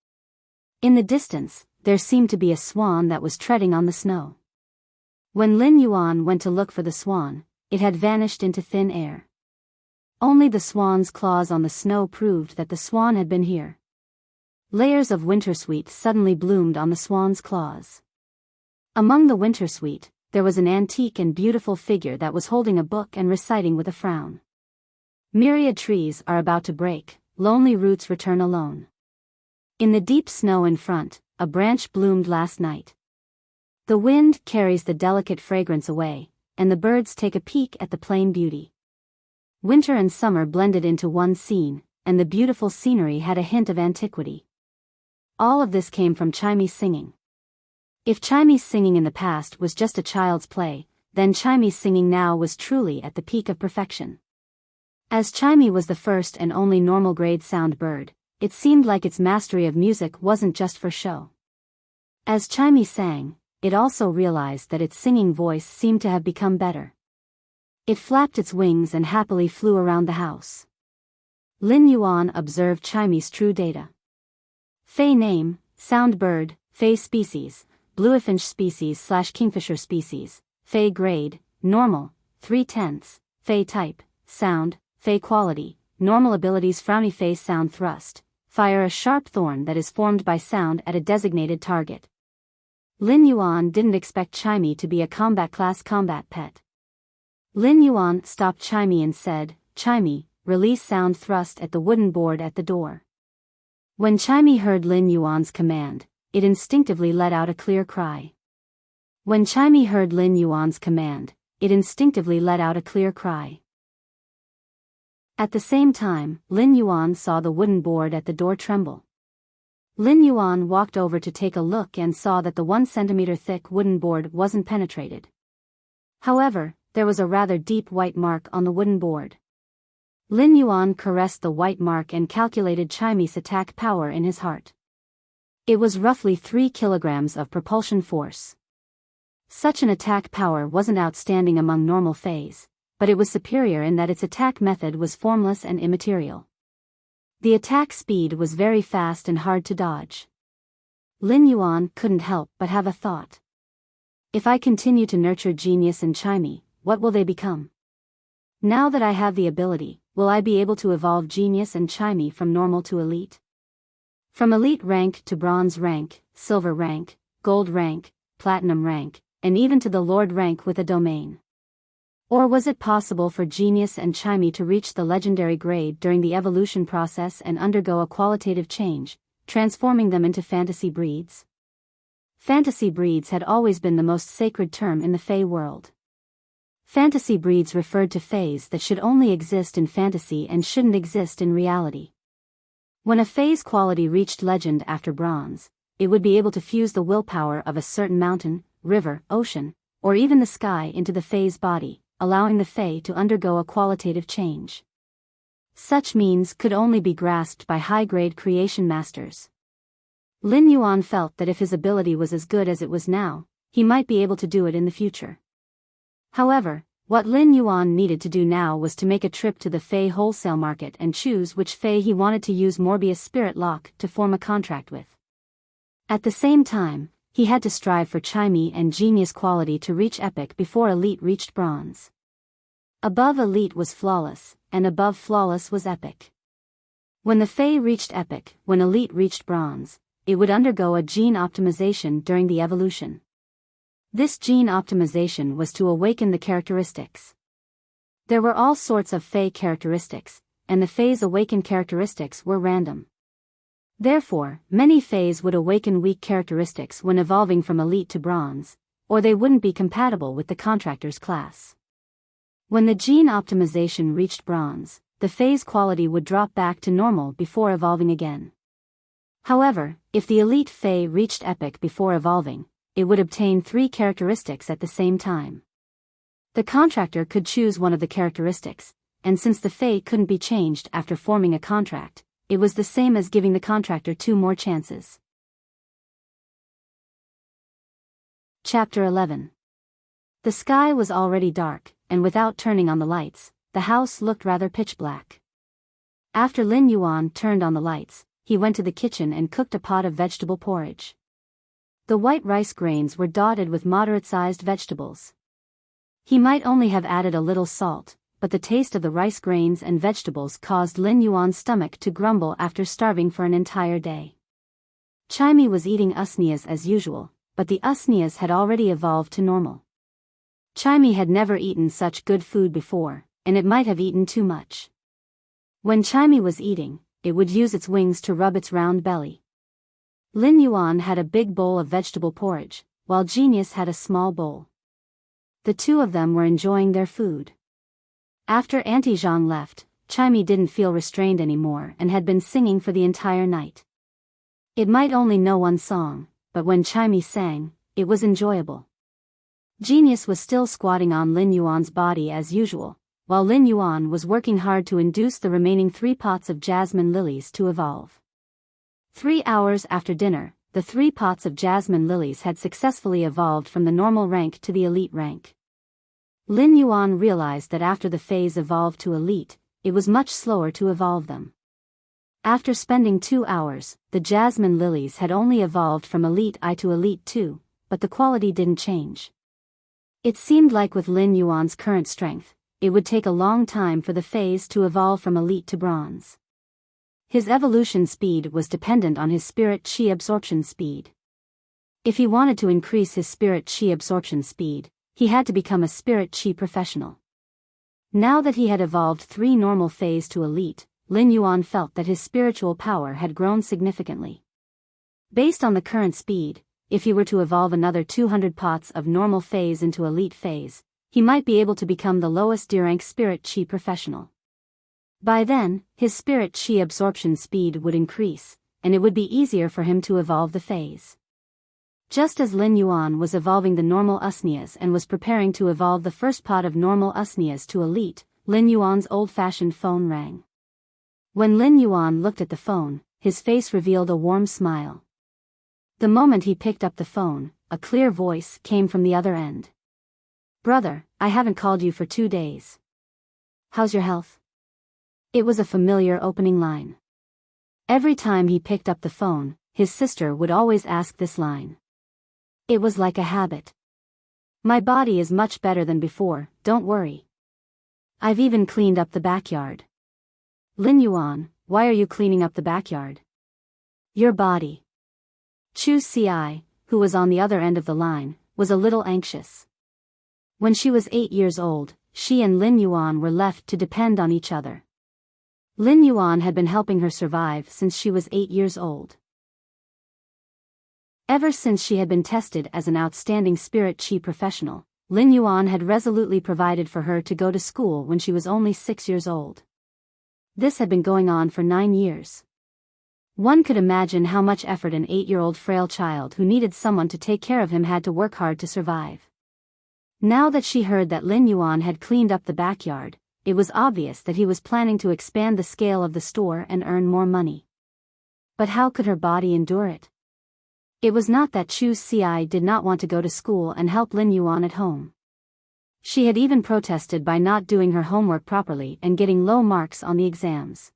In the distance, there seemed to be a swan that was treading on the snow. When Lin Yuan went to look for the swan, it had vanished into thin air. Only the swan's claws on the snow proved that the swan had been here. Layers of wintersweet suddenly bloomed on the swan's claws. Among the wintersweet, there was an antique and beautiful figure that was holding a book and reciting with a frown. Myriad trees are about to break, lonely roots return alone. In the deep snow in front, a branch bloomed last night. The wind carries the delicate fragrance away, and the birds take a peek at the plain beauty. Winter and summer blended into one scene, and the beautiful scenery had a hint of antiquity. All of this came from Chimey's singing. If Chimey's singing in the past was just a child's play, then Chimey's singing now was truly at the peak of perfection. As Chimey was the first and only normal grade sound bird, it seemed like its mastery of music wasn't just for show. As Chimey sang, it also realized that its singing voice seemed to have become better. It flapped its wings and happily flew around the house. Lin Yuan observed Chimey's true data. Fei name, sound bird, Fei species, bluefinch species/kingfisher species, Fei grade, normal, 3/10, Fei type, sound, Fei quality, normal abilities frowny face sound thrust, fire a sharp thorn that is formed by sound at a designated target. Lin Yuan didn't expect Chimey to be a combat class combat pet. Lin Yuan stopped Chimey and said, "Chimey, release sound thrust at the wooden board at the door." When Chimey heard Lin Yuan's command, it instinctively let out a clear cry. When Chimey heard Lin Yuan's command, it instinctively let out a clear cry. At the same time, Lin Yuan saw the wooden board at the door tremble. Lin Yuan walked over to take a look and saw that the 1 centimeter thick wooden board wasn't penetrated. However, there was a rather deep white mark on the wooden board. Lin Yuan caressed the white mark and calculated Chimey's attack power in his heart. It was roughly 3 kilograms of propulsion force. Such an attack power wasn't outstanding among normal Feis, but it was superior in that its attack method was formless and immaterial. The attack speed was very fast and hard to dodge. Lin Yuan couldn't help but have a thought. If I continue to nurture Genius and Chimey, what will they become? Now that I have the ability, will I be able to evolve Genius and Chimey from normal to elite? From elite rank to bronze rank, silver rank, gold rank, platinum rank, and even to the lord rank with a domain? Or was it possible for Genius and Chimey to reach the legendary grade during the evolution process and undergo a qualitative change, transforming them into fantasy breeds? Fantasy breeds had always been the most sacred term in the Fey world. Fantasy breeds referred to Feys that should only exist in fantasy and shouldn't exist in reality. When a Fey's quality reached legend after bronze, it would be able to fuse the willpower of a certain mountain, river, ocean, or even the sky into the Fey's body, allowing the Fey to undergo a qualitative change. Such means could only be grasped by high-grade creation masters. Lin Yuan felt that if his ability was as good as it was now, he might be able to do it in the future. However, what Lin Yuan needed to do now was to make a trip to the Fey wholesale market and choose which Fey he wanted to use Morbius Spirit Lock to form a contract with. At the same time, he had to strive for Chimey and Genius quality to reach Epic before Elite reached Bronze. Above Elite was Flawless, and above Flawless was Epic. When the Fae reached Epic, when Elite reached Bronze, it would undergo a gene optimization during the evolution. This gene optimization was to awaken the characteristics. There were all sorts of Fae characteristics, and the Fae's awakened characteristics were random. Therefore, many Faes would awaken weak characteristics when evolving from Elite to Bronze, or they wouldn't be compatible with the contractor's class. When the gene optimization reached Bronze, the Fae's quality would drop back to normal before evolving again. However, if the Elite Fae reached Epic before evolving, it would obtain 3 characteristics at the same time. The contractor could choose one of the characteristics, and since the Fae couldn't be changed after forming a contract, it was the same as giving the contractor 2 more chances. Chapter 11. The sky was already dark, and without turning on the lights, the house looked rather pitch black. After Lin Yuan turned on the lights, he went to the kitchen and cooked a pot of vegetable porridge. The white rice grains were dotted with moderate-sized vegetables. He might only have added a little salt, but the taste of the rice grains and vegetables caused Lin Yuan's stomach to grumble after starving for an entire day. Chimey was eating usnias as usual, but the usnias had already evolved to normal. Chimey had never eaten such good food before, and it might have eaten too much. When Chimey was eating, it would use its wings to rub its round belly. Lin Yuan had a big bowl of vegetable porridge, while Genius had a small bowl. The two of them were enjoying their food. After Auntie Zhang left, Chimey didn't feel restrained anymore and had been singing for the entire night. It might only know one song, but when Chimey sang, it was enjoyable. Genius was still squatting on Lin Yuan's body as usual, while Lin Yuan was working hard to induce the remaining 3 pots of jasmine lilies to evolve. 3 hours after dinner, the 3 pots of jasmine lilies had successfully evolved from the normal rank to the elite rank. Lin Yuan realized that after the phase evolved to elite, it was much slower to evolve them. After spending 2 hours, the jasmine lilies had only evolved from Elite I to Elite II, but the quality didn't change. It seemed like with Lin Yuan's current strength, it would take a long time for the phase to evolve from Elite to Bronze. His evolution speed was dependent on his spirit chi absorption speed. If he wanted to increase his spirit chi absorption speed, he had to become a spirit chi professional. Now that he had evolved 3 normal phase to Elite, Lin Yuan felt that his spiritual power had grown significantly. Based on the current speed, if he were to evolve another 200 pots of normal phase into Elite phase, he might be able to become the lowest D-rank spirit chi professional. By then, his spirit chi absorption speed would increase, and it would be easier for him to evolve the phase. Just as Lin Yuan was evolving the normal usnias and was preparing to evolve the first pot of normal usnias to Elite, Lin Yuan's old-fashioned phone rang. When Lin Yuan looked at the phone, his face revealed a warm smile. The moment he picked up the phone, a clear voice came from the other end. "Brother, I haven't called you for 2 days. How's your health?" It was a familiar opening line. Every time he picked up the phone, his sister would always ask this line. It was like a habit. "My body is much better than before, don't worry. I've even cleaned up the backyard." "Lin Yuan, why are you cleaning up the backyard?" "Your body." Chu Ci, who was on the other end of the line, was a little anxious. When she was 8 years old, she and Lin Yuan were left to depend on each other. Lin Yuan had been helping her survive since she was 8 years old. Ever since she had been tested as an outstanding spirit chi professional, Lin Yuan had resolutely provided for her to go to school when she was only 6 years old. This had been going on for 9 years. One could imagine how much effort an 8-year-old frail child who needed someone to take care of him had to work hard to survive. Now that she heard that Lin Yuan had cleaned up the backyard, it was obvious that he was planning to expand the scale of the store and earn more money. But how could her body endure it? It was not that Chu Ci did not want to go to school and help Lin Yuan at home. She had even protested by not doing her homework properly and getting low marks on the exams.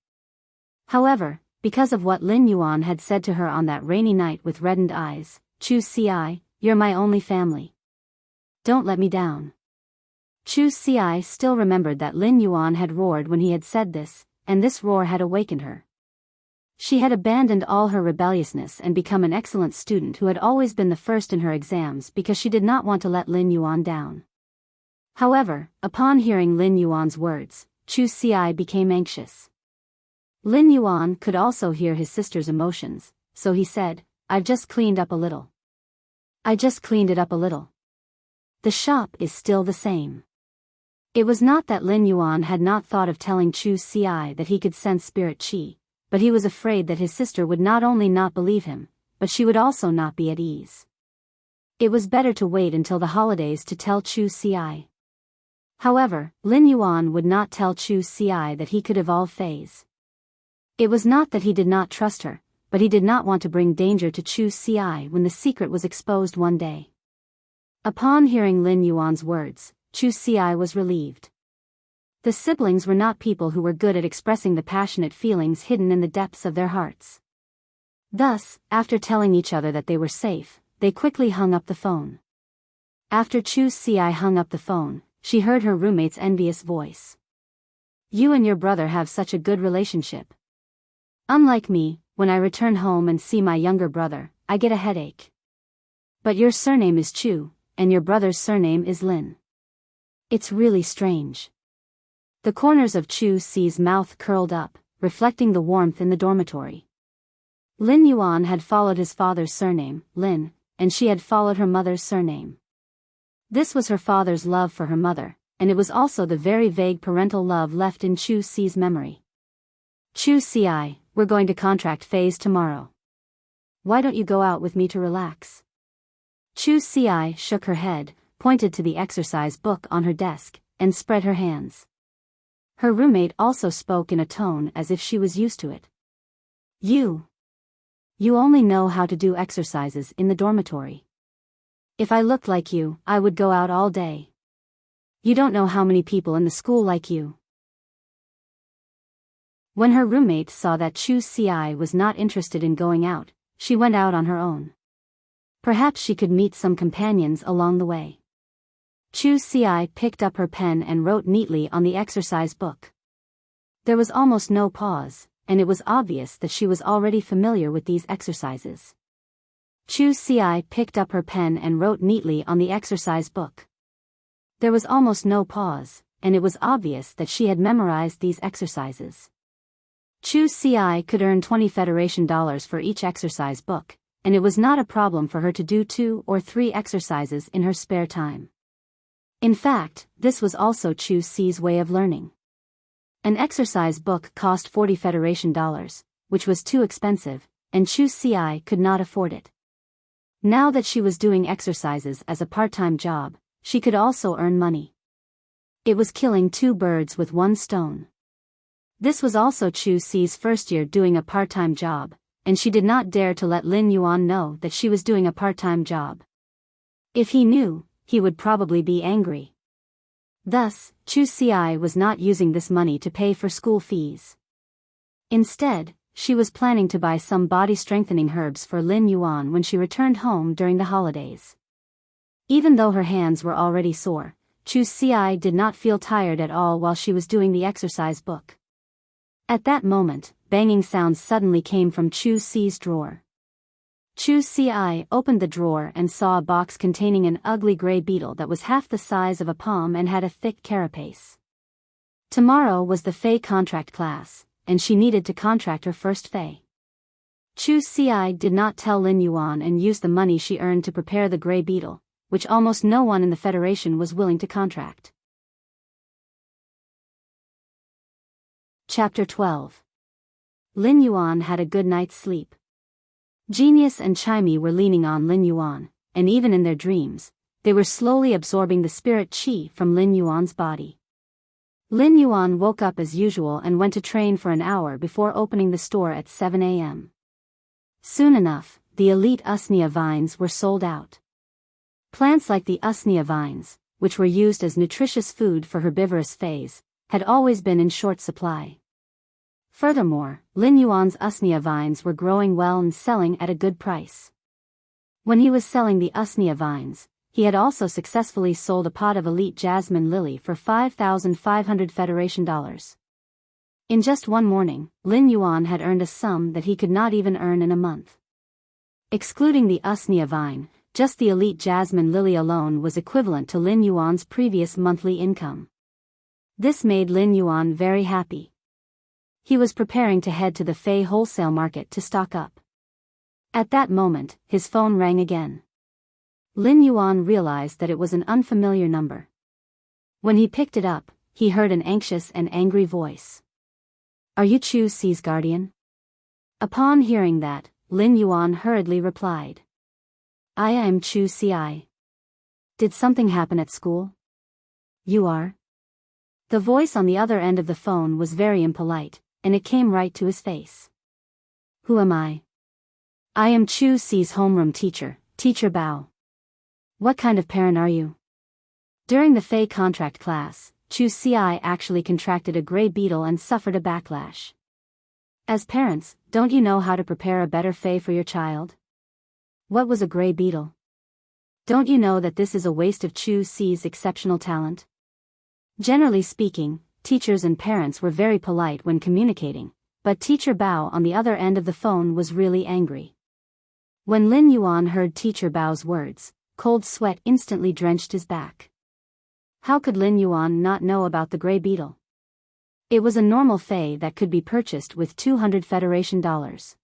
However, because of what Lin Yuan had said to her on that rainy night with reddened eyes, "Chu Ci, you're my only family. Don't let me down." Chu Ci still remembered that Lin Yuan had roared when he had said this, and this roar had awakened her. She had abandoned all her rebelliousness and become an excellent student who had always been the first in her exams because she did not want to let Lin Yuan down. However, upon hearing Lin Yuan's words, Chu Xi became anxious. Lin Yuan could also hear his sister's emotions, so he said, "I've just cleaned up a little. I just cleaned it up a little. The shop is still the same." It was not that Lin Yuan had not thought of telling Chu Xi that he could sense spirit qi, but he was afraid that his sister would not only not believe him, but she would also not be at ease. It was better to wait until the holidays to tell Chu Xi. However, Lin Yuan would not tell Chu Xi that he could evolve phase. It was not that he did not trust her, but he did not want to bring danger to Chu Xi when the secret was exposed one day. Upon hearing Lin Yuan's words, Chu Xi was relieved. The siblings were not people who were good at expressing the passionate feelings hidden in the depths of their hearts. Thus, after telling each other that they were safe, they quickly hung up the phone. After Chu Xi hung up the phone, she heard her roommate's envious voice. "You and your brother have such a good relationship. Unlike me, when I return home and see my younger brother, I get a headache. But your surname is Chu, and your brother's surname is Lin. It's really strange." The corners of Chu Xi's mouth curled up, reflecting the warmth in the dormitory. Lin Yuan had followed his father's surname, Lin, and she had followed her mother's surname. This was her father's love for her mother, and it was also the very vague parental love left in Chu Xi's memory. "Chu Xi, we're going to contract phase tomorrow. Why don't you go out with me to relax?" Chu Xi shook her head, pointed to the exercise book on her desk, and spread her hands. Her roommate also spoke in a tone as if she was used to it. You only know how to do exercises in the dormitory. If I looked like you, I would go out all day. You don't know how many people in the school like you." When her roommate saw that Chu Xi was not interested in going out, she went out on her own. Perhaps she could meet some companions along the way. Chu Xi picked up her pen and wrote neatly on the exercise book. There was almost no pause, and it was obvious that she was already familiar with these exercises. Chu Xi picked up her pen and wrote neatly on the exercise book. There was almost no pause, and it was obvious that she had memorized these exercises. Chu Xi could earn 20 Federation dollars for each exercise book, and it was not a problem for her to do 2 or 3 exercises in her spare time. In fact, this was also Chu Xi's way of learning. An exercise book cost 40 Federation dollars, which was too expensive, and Chu Xi could not afford it. Now that she was doing exercises as a part-time job, she could also earn money. It was killing 2 birds with 1 stone. This was also Chu Xi's first year doing a part-time job, and she did not dare to let Lin Yuan know that she was doing a part-time job. If he knew, he would probably be angry. Thus, Chu Xi was not using this money to pay for school fees. Instead, she was planning to buy some body-strengthening herbs for Lin Yuan when she returned home during the holidays. Even though her hands were already sore, Chu Xi did not feel tired at all while she was doing the exercise book. At that moment, banging sounds suddenly came from Chu Xi's drawer. Chu Xi opened the drawer and saw a box containing an ugly gray beetle that was half the size of a palm and had a thick carapace. Tomorrow was the Fey contract class, and she needed to contract her first Fey. Chu Xi did not tell Lin Yuan and used the money she earned to prepare the gray beetle, which almost no one in the Federation was willing to contract. Chapter 12. Lin Yuan had a good night's sleep. Genius and Chimey were leaning on Lin Yuan, and even in their dreams, they were slowly absorbing the spirit qi from Lin Yuan's body. Lin Yuan woke up as usual and went to train for an hour before opening the store at 7 a.m. Soon enough, the elite usnea vines were sold out. Plants like the usnea vines, which were used as nutritious food for herbivorous Fays, had always been in short supply. Furthermore, Lin Yuan's usnea vines were growing well and selling at a good price. When he was selling the usnea vines, he had also successfully sold a pot of elite jasmine lily for 5,500 Federation dollars. In just one morning, Lin Yuan had earned a sum that he could not even earn in a month. Excluding the Usnea vine, just the elite jasmine lily alone was equivalent to Lin Yuan's previous monthly income. This made Lin Yuan very happy. He was preparing to head to the Fei wholesale market to stock up. At that moment, his phone rang again. Lin Yuan realized that it was an unfamiliar number. When he picked it up, he heard an anxious and angry voice. "Are you Chu Si's guardian?" Upon hearing that, Lin Yuan hurriedly replied. "I am Chu Si. Did something happen at school?" "You are?" The voice on the other end of the phone was very impolite, and it came right to his face. "Who am I?" "I am Chu Si's homeroom teacher, Teacher Bao." "What kind of parent are you?" During the Fei contract class, Chu Si actually contracted a gray beetle and suffered a backlash. As parents, don't you know how to prepare a better Fei for your child? What was a gray beetle? Don't you know that this is a waste of Chu Si's exceptional talent? Generally speaking, teachers and parents were very polite when communicating, but Teacher Bao on the other end of the phone was really angry. When Lin Yuan heard Teacher Bao's words, cold sweat instantly drenched his back. How could Lin Yuan not know about the gray beetle? It was a normal Fei that could be purchased with 200 Federation dollars.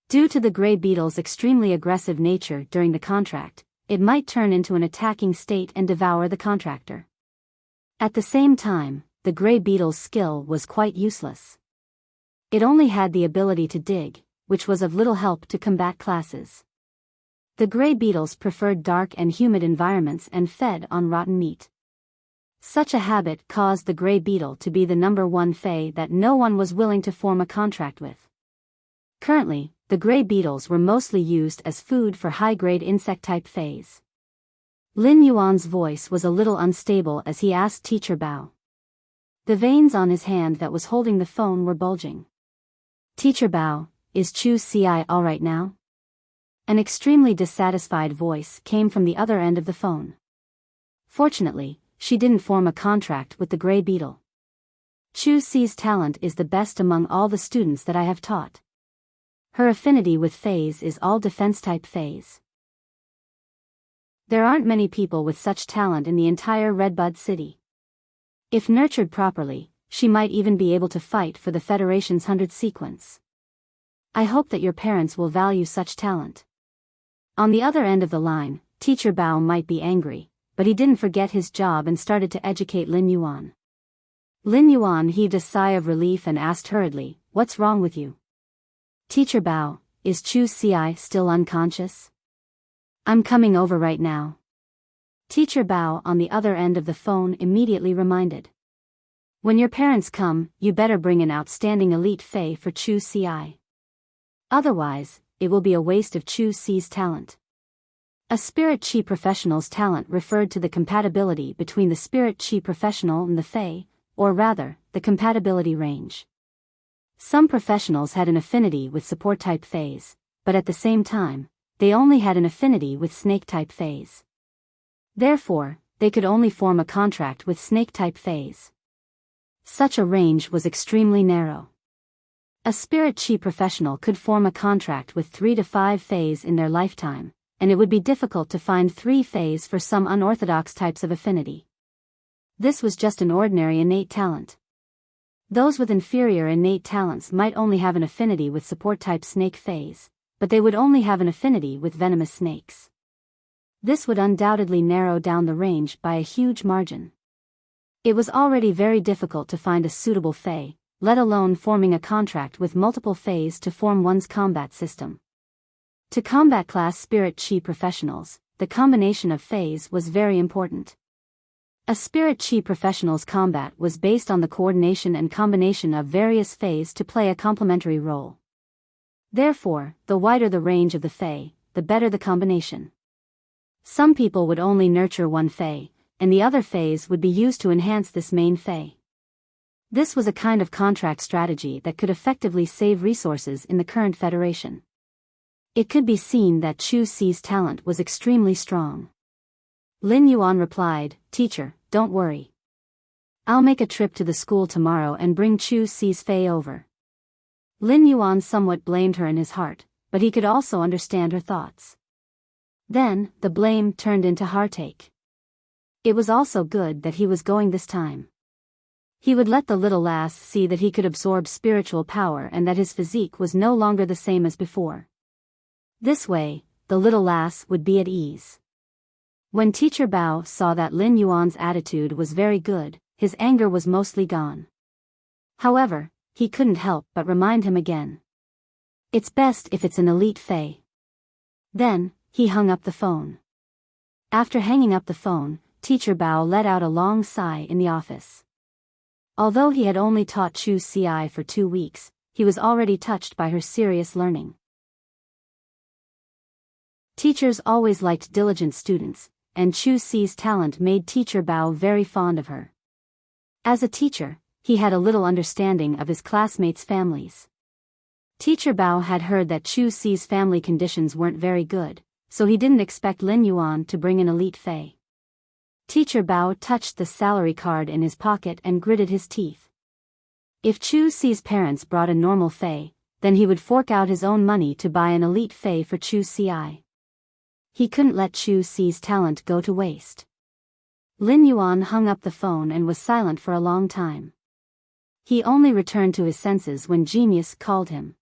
Due to the gray beetle's extremely aggressive nature during the contract, it might turn into an attacking state and devour the contractor. At the same time, the gray beetle's skill was quite useless. It only had the ability to dig, which was of little help to combat classes. The gray beetles preferred dark and humid environments and fed on rotten meat. Such a habit caused the gray beetle to be the #1 Fei that no one was willing to form a contract with. Currently, the gray beetles were mostly used as food for high-grade insect-type Feis. Lin Yuan's voice was a little unstable as he asked Teacher Bao. The veins on his hand that was holding the phone were bulging. "Teacher Bao, is Chu Si all right now?" An extremely dissatisfied voice came from the other end of the phone. Fortunately, she didn't form a contract with the gray beetle. "Chu Si's talent is the best among all the students that I have taught. Her affinity with Feis is all defense-type Feis. There aren't many people with such talent in the entire Redbud City. If nurtured properly, she might even be able to fight for the Federation's 100 sequence. I hope that your parents will value such talent." On the other end of the line, Teacher Bao might be angry, but he didn't forget his job and started to educate Lin Yuan. Lin Yuan heaved a sigh of relief and asked hurriedly, "What's wrong with you?" "Teacher Bao, is Chu Si still unconscious?" "I'm coming over right now." Teacher Bao on the other end of the phone immediately reminded. "When your parents come, you better bring an outstanding elite Fei for Chu Si. Otherwise, it will be a waste of Chu Si's talent." A spirit chi professional's talent referred to the compatibility between the spirit chi professional and the Fei, or rather, the compatibility range. Some professionals had an affinity with support-type Feis, but at the same time, they only had an affinity with snake-type Feis. Therefore, they could only form a contract with snake-type Feis. Such a range was extremely narrow. A spirit chi professional could form a contract with 3 to 5 Feis in their lifetime, and it would be difficult to find 3 Feis for some unorthodox types of affinity. This was just an ordinary innate talent. Those with inferior innate talents might only have an affinity with support-type snake Feis, but they would only have an affinity with venomous snakes. This would undoubtedly narrow down the range by a huge margin. It was already very difficult to find a suitable Fei, let alone forming a contract with multiple Feis to form one's combat system. To combat class spirit chi professionals, the combination of Feis was very important. A spirit chi professional's combat was based on the coordination and combination of various Feis to play a complementary role. Therefore, the wider the range of the Fei, the better the combination. Some people would only nurture one Fei, and the other Feis would be used to enhance this main Fei. This was a kind of contract strategy that could effectively save resources in the current Federation. It could be seen that Chu Si's talent was extremely strong. Lin Yuan replied, "Teacher, don't worry. I'll make a trip to the school tomorrow and bring Chu Si's Fei over. Lin Yuan somewhat blamed her in his heart, but he could also understand her thoughts. Then, the blame turned into heartache. It was also good that he was going this time. He would let the little lass see that he could absorb spiritual power and that his physique was no longer the same as before. This way, the little lass would be at ease. When Teacher Bao saw that Lin Yuan's attitude was very good, his anger was mostly gone. However, he couldn't help but remind him again. It's best if it's an elite Fei. Then, he hung up the phone. After hanging up the phone, Teacher Bao let out a long sigh in the office. Although he had only taught Chu Si for 2 weeks, he was already touched by her serious learning. Teachers always liked diligent students, and Chu Si's talent made Teacher Bao very fond of her. As a teacher, he had a little understanding of his classmates' families. Teacher Bao had heard that Chu Si's family conditions weren't very good, so he didn't expect Lin Yuan to bring an elite Fei. Teacher Bao touched the salary card in his pocket and gritted his teeth. If Chu Si's parents brought a normal Fei, then he would fork out his own money to buy an elite Fei for Chu Si. He couldn't let Chu Si's talent go to waste. Lin Yuan hung up the phone and was silent for a long time. He only returned to his senses when Genius called him.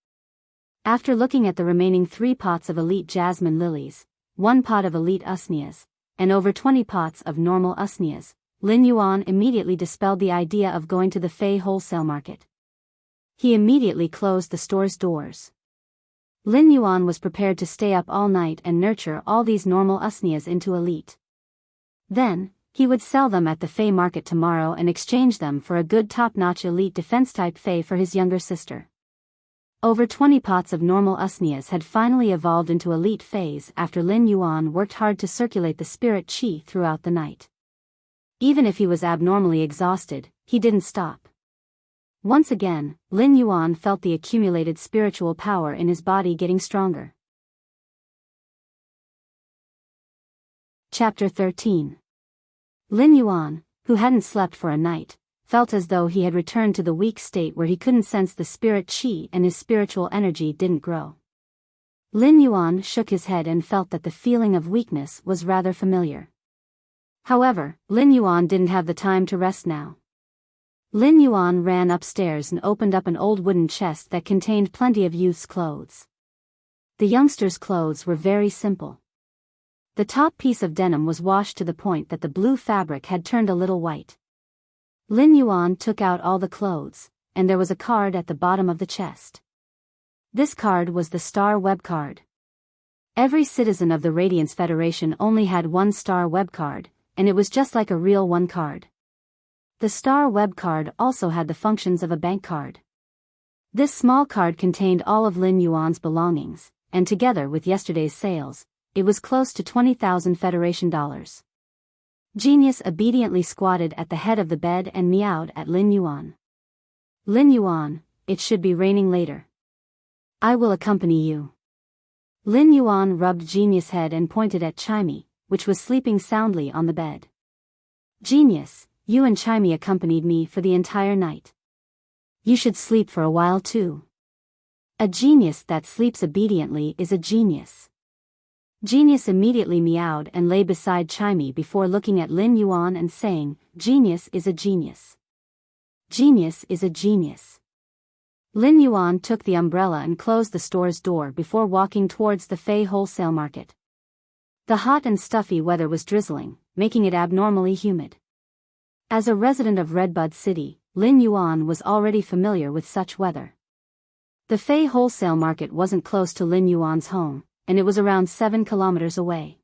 After looking at the remaining 3 pots of elite jasmine lilies, 1 pot of elite usneas, and over 20 pots of normal usneas, Lin Yuan immediately dispelled the idea of going to the Fei wholesale market. He immediately closed the store's doors. Lin Yuan was prepared to stay up all night and nurture all these normal usneas into elite. Then, he would sell them at the Fei market tomorrow and exchange them for a good top-notch elite defense-type Fei for his younger sister. Over 20 pots of normal usneas had finally evolved into elite Feis after Lin Yuan worked hard to circulate the spirit qi throughout the night. Even if he was abnormally exhausted, he didn't stop. Once again, Lin Yuan felt the accumulated spiritual power in his body getting stronger. Chapter 13. Lin Yuan, who hadn't slept for a night, felt as though he had returned to the weak state where he couldn't sense the spirit qi and his spiritual energy didn't grow. Lin Yuan shook his head and felt that the feeling of weakness was rather familiar. However, Lin Yuan didn't have the time to rest now. Lin Yuan ran upstairs and opened up an old wooden chest that contained plenty of youth's clothes. The youngster's clothes were very simple. The top piece of denim was washed to the point that the blue fabric had turned a little white. Lin Yuan took out all the clothes, and there was a card at the bottom of the chest. This card was the Star Web card. Every citizen of the Radiance Federation only had 1 Star Web card, and it was just like a real 1 card. The Star Web card also had the functions of a bank card. This small card contained all of Lin Yuan's belongings, and together with yesterday's sales, it was close to 20,000 Federation dollars. Genius obediently squatted at the head of the bed and meowed at Lin Yuan. Lin Yuan, it should be raining later. I will accompany you. Lin Yuan rubbed Genius' head and pointed at Chimey, which was sleeping soundly on the bed. Genius, you and Chimey accompanied me for the entire night. You should sleep for a while too. A genius that sleeps obediently is a genius. Genius immediately meowed and lay beside Chimey before looking at Lin Yuan and saying, Genius is a genius. Genius is a genius. Lin Yuan took the umbrella and closed the store's door before walking towards the Fei wholesale market. The hot and stuffy weather was drizzling, making it abnormally humid. As a resident of Redbud City, Lin Yuan was already familiar with such weather. The Fei wholesale market wasn't close to Lin Yuan's home, and it was around 7 kilometers away.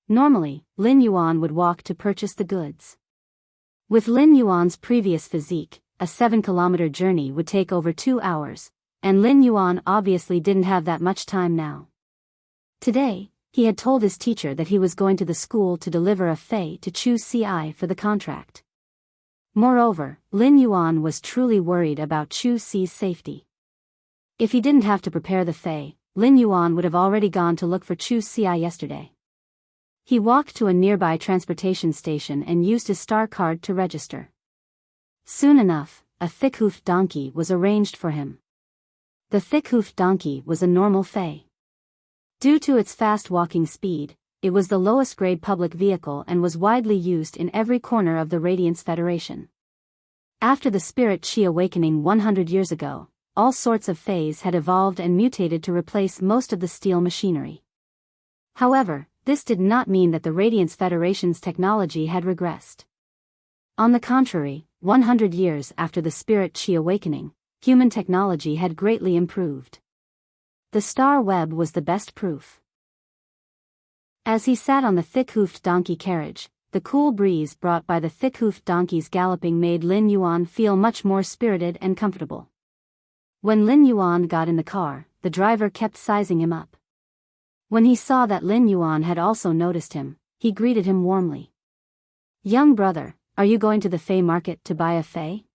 Normally, Lin Yuan would walk to purchase the goods. With Lin Yuan's previous physique, a 7-kilometer journey would take over 2 hours, and Lin Yuan obviously didn't have that much time now. Today, he had told his teacher that he was going to the school to deliver a Fei to Chu Si for the contract. Moreover, Lin Yuan was truly worried about Chu Si's safety. If he didn't have to prepare the Fei, Lin Yuan would have already gone to look for Chu Si yesterday. He walked to a nearby transportation station and used his star card to register. Soon enough, a thick-hoofed donkey was arranged for him. The thick-hoofed donkey was a normal Fae. Due to its fast walking speed, it was the lowest grade public vehicle and was widely used in every corner of the Radiance Federation. After the Spirit Chi awakening 100 years ago, all sorts of Faes had evolved and mutated to replace most of the steel machinery. However, this did not mean that the Radiance Federation's technology had regressed. On the contrary, 100 years after the Spirit Chi awakening, human technology had greatly improved. The star web was the best proof. As he sat on the thick-hoofed donkey carriage, the cool breeze brought by the thick-hoofed donkeys galloping made Lin Yuan feel much more spirited and comfortable. When Lin Yuan got in the car, the driver kept sizing him up. When he saw that Lin Yuan had also noticed him, he greeted him warmly. "Young brother, are you going to the Fey market to buy a Fey?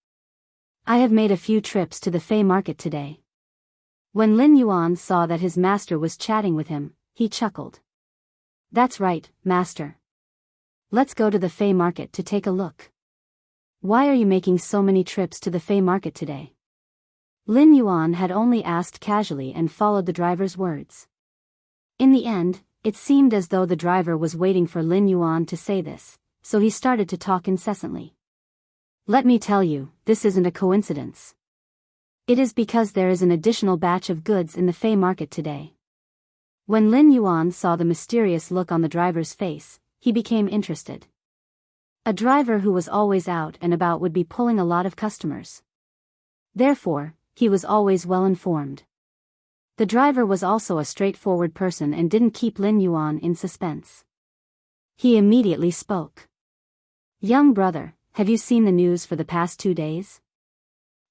I have made a few trips to the Fey market today." When Lin Yuan saw that his master was chatting with him, he chuckled. "That's right, master. Let's go to the Fey market to take a look." "Why are you making so many trips to the Fey market today?" Lin Yuan had only asked casually and followed the driver's words. In the end, it seemed as though the driver was waiting for Lin Yuan to say this, so he started to talk incessantly. "Let me tell you, this isn't a coincidence. It is because there is an additional batch of goods in the Fey market today." When Lin Yuan saw the mysterious look on the driver's face, he became interested. A driver who was always out and about would be pulling a lot of customers. Therefore, he was always well informed. The driver was also a straightforward person and didn't keep Lin Yuan in suspense. He immediately spoke. "Young brother, have you seen the news for the past 2 days?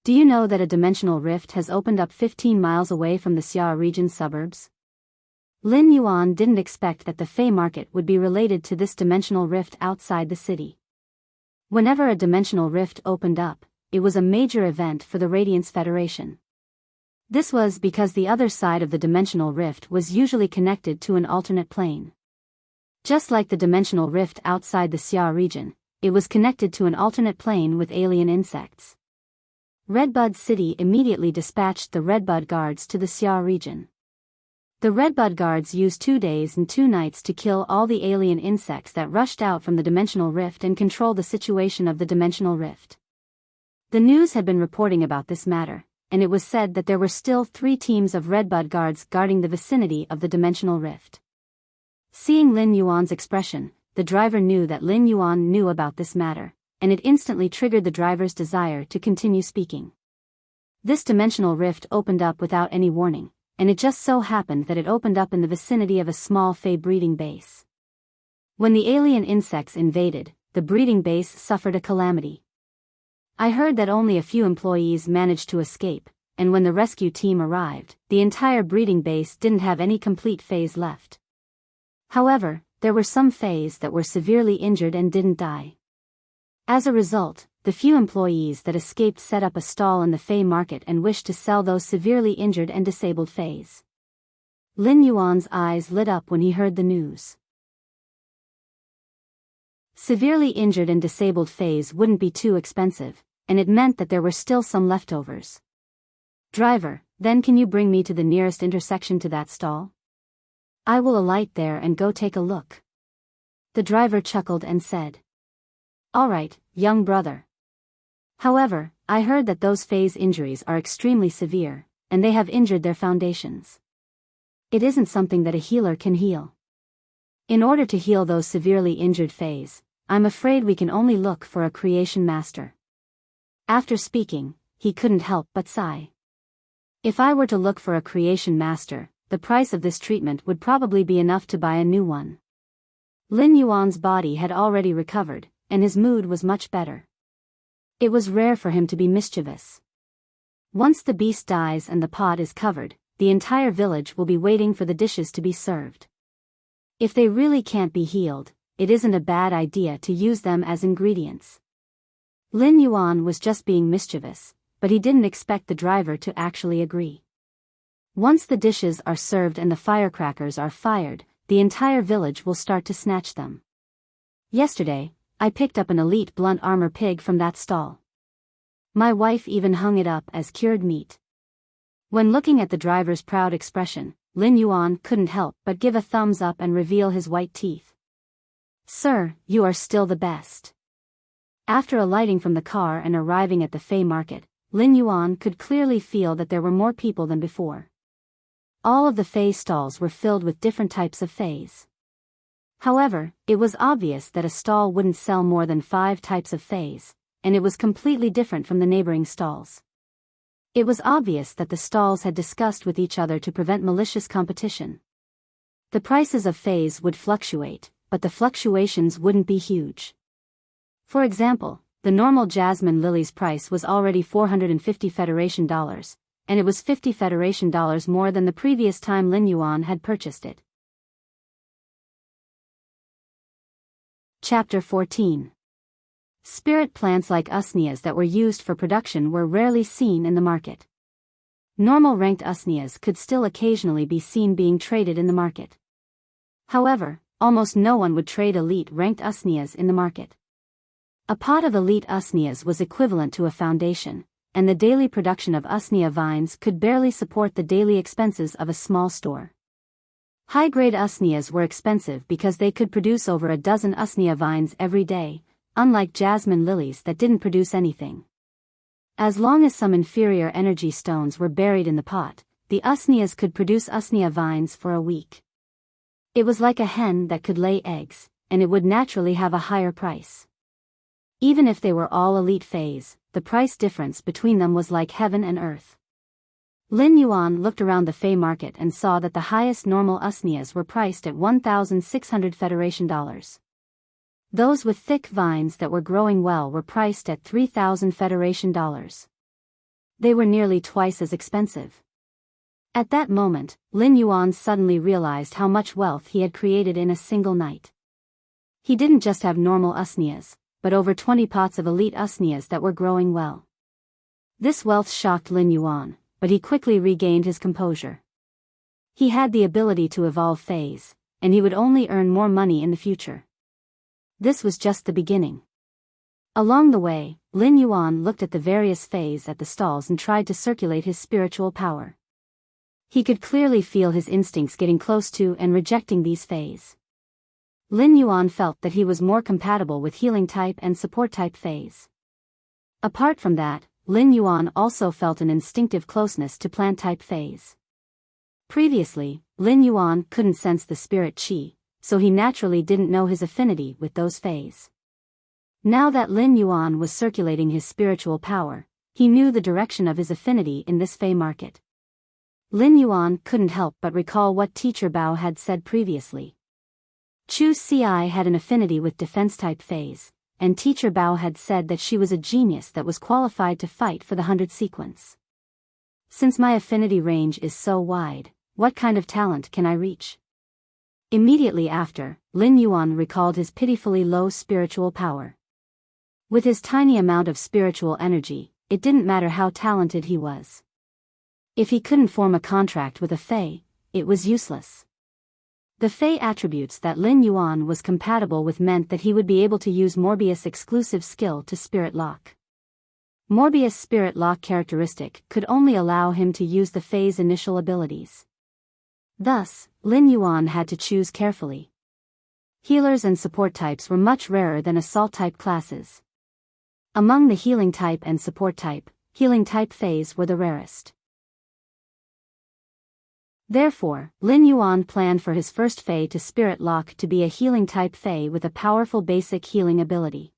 Do you know that a dimensional rift has opened up 15 miles away from the Xia region suburbs?" Lin Yuan didn't expect that the Fey market would be related to this dimensional rift outside the city. Whenever a dimensional rift opened up, it was a major event for the Radiance Federation. This was because the other side of the dimensional rift was usually connected to an alternate plane. Just like the dimensional rift outside the Xia region, it was connected to an alternate plane with alien insects. Redbud City immediately dispatched the Redbud Guards to the Xia region. The Redbud Guards used 2 days and 2 nights to kill all the alien insects that rushed out from the dimensional rift and control the situation of the dimensional rift. The news had been reporting about this matter, and it was said that there were still 3 teams of Redbud Guards guarding the vicinity of the dimensional rift. Seeing Lin Yuan's expression, the driver knew that Lin Yuan knew about this matter, and it instantly triggered the driver's desire to continue speaking. This dimensional rift opened up without any warning, and it just so happened that it opened up in the vicinity of a small Fey breeding base. When the alien insects invaded, the breeding base suffered a calamity. I heard that only a few employees managed to escape, and when the rescue team arrived, the entire breeding base didn't have any complete Fays left. However, there were some Fays that were severely injured and didn't die. As a result, the few employees that escaped set up a stall in the Fey market and wished to sell those severely injured and disabled Fays. Lin Yuan's eyes lit up when he heard the news. Severely injured and disabled Fays wouldn't be too expensive, and it meant that there were still some leftovers. "Driver, then can you bring me to the nearest intersection to that stall? I will alight there and go take a look." The driver chuckled and said. "All right, young brother. However, I heard that those Fays' injuries are extremely severe, and they have injured their foundations. It isn't something that a healer can heal. In order to heal those severely injured Fays, I'm afraid we can only look for a creation master." After speaking, he couldn't help but sigh. If I were to look for a creation master, the price of this treatment would probably be enough to buy a new one. Lin Yuan's body had already recovered, and his mood was much better. It was rare for him to be mischievous. Once the beast dies and the pot is covered, the entire village will be waiting for the dishes to be served. If they really can't be healed, it isn't a bad idea to use them as ingredients. Lin Yuan was just being mischievous, but he didn't expect the driver to actually agree. Once the dishes are served and the firecrackers are fired, the entire village will start to snatch them. Yesterday, I picked up an elite blunt armor pig from that stall. My wife even hung it up as cured meat. When looking at the driver's proud expression, Lin Yuan couldn't help but give a thumbs up and reveal his white teeth. Sir, you are still the best. After alighting from the car and arriving at the Fey market, Lin Yuan could clearly feel that there were more people than before. All of the Fey stalls were filled with different types of Feys. However, it was obvious that a stall wouldn't sell more than 5 types of Feys, and it was completely different from the neighboring stalls. It was obvious that the stalls had discussed with each other to prevent malicious competition. The prices of Feys would fluctuate, but the fluctuations wouldn't be huge. For example, the normal jasmine lily's price was already $450 Federation dollars, and it was $50 Federation dollars more than the previous time Lin Yuan had purchased it. Chapter 14. Spirit plants like usneas that were used for production were rarely seen in the market. Normal ranked usneas could still occasionally be seen being traded in the market. However, almost no one would trade elite ranked usneas in the market. A pot of elite usneas was equivalent to a foundation, and the daily production of usnea vines could barely support the daily expenses of a small store. High-grade usneas were expensive because they could produce over a dozen usnea vines every day, unlike jasmine lilies that didn't produce anything. As long as some inferior energy stones were buried in the pot, the usneas could produce usnea vines for a week. It was like a hen that could lay eggs, and it would naturally have a higher price. Even if they were all elite Feys, the price difference between them was like heaven and earth. Lin Yuan looked around the Fey market and saw that the highest normal usneas were priced at 1,600 Federation dollars. Those with thick vines that were growing well were priced at 3,000 Federation dollars. They were nearly twice as expensive. At that moment, Lin Yuan suddenly realized how much wealth he had created in a single night. He didn't just have normal usneas, but over 20 pots of elite usneas that were growing well. This wealth shocked Lin Yuan, but he quickly regained his composure. He had the ability to evolve Feys, and he would only earn more money in the future. This was just the beginning. Along the way, Lin Yuan looked at the various Feys at the stalls and tried to circulate his spiritual power. He could clearly feel his instincts getting close to and rejecting these Feys. Lin Yuan felt that he was more compatible with healing type and support type Feys. Apart from that, Lin Yuan also felt an instinctive closeness to plant type Feys. Previously, Lin Yuan couldn't sense the spirit qi, so he naturally didn't know his affinity with those Feys. Now that Lin Yuan was circulating his spiritual power, he knew the direction of his affinity in this Fey market. Lin Yuan couldn't help but recall what Teacher Bao had said previously. Chu Ci had an affinity with defense-type Feys, and Teacher Bao had said that she was a genius that was qualified to fight for the 100 sequence. Since my affinity range is so wide, what kind of talent can I reach? Immediately after, Lin Yuan recalled his pitifully low spiritual power. With his tiny amount of spiritual energy, it didn't matter how talented he was. If he couldn't form a contract with a Fey, it was useless. The Fey attributes that Lin Yuan was compatible with meant that he would be able to use Morbius' exclusive skill to Spirit Lock. Morbius' Spirit Lock characteristic could only allow him to use the Fey's initial abilities. Thus, Lin Yuan had to choose carefully. Healers and support types were much rarer than assault type classes. Among the healing type and support type, healing type Feys were the rarest. Therefore, Lin Yuan planned for his first Fey to Spirit Lock to be a healing type Fey with a powerful basic healing ability.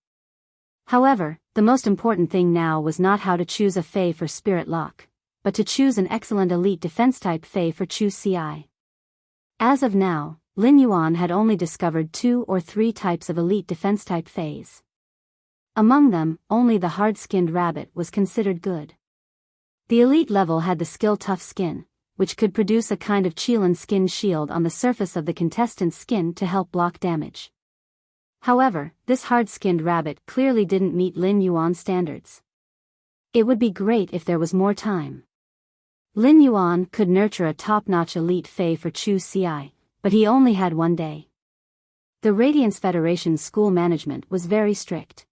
However, the most important thing now was not how to choose a Fey for Spirit Lock, but to choose an excellent elite defense type Fey for Chu Ci. As of now, Lin Yuan had only discovered 2 or 3 types of elite defense type Feys. Among them, only the hard-skinned rabbit was considered good. The elite level had the skill Tough Skin, which could produce a kind of Qilin skin shield on the surface of the contestant's skin to help block damage. However, this hard-skinned rabbit clearly didn't meet Lin Yuan's standards. It would be great if there was more time. Lin Yuan could nurture a top-notch elite Fey for Chu Ci, but he only had 1 day. The Radiance Federation's school management was very strict.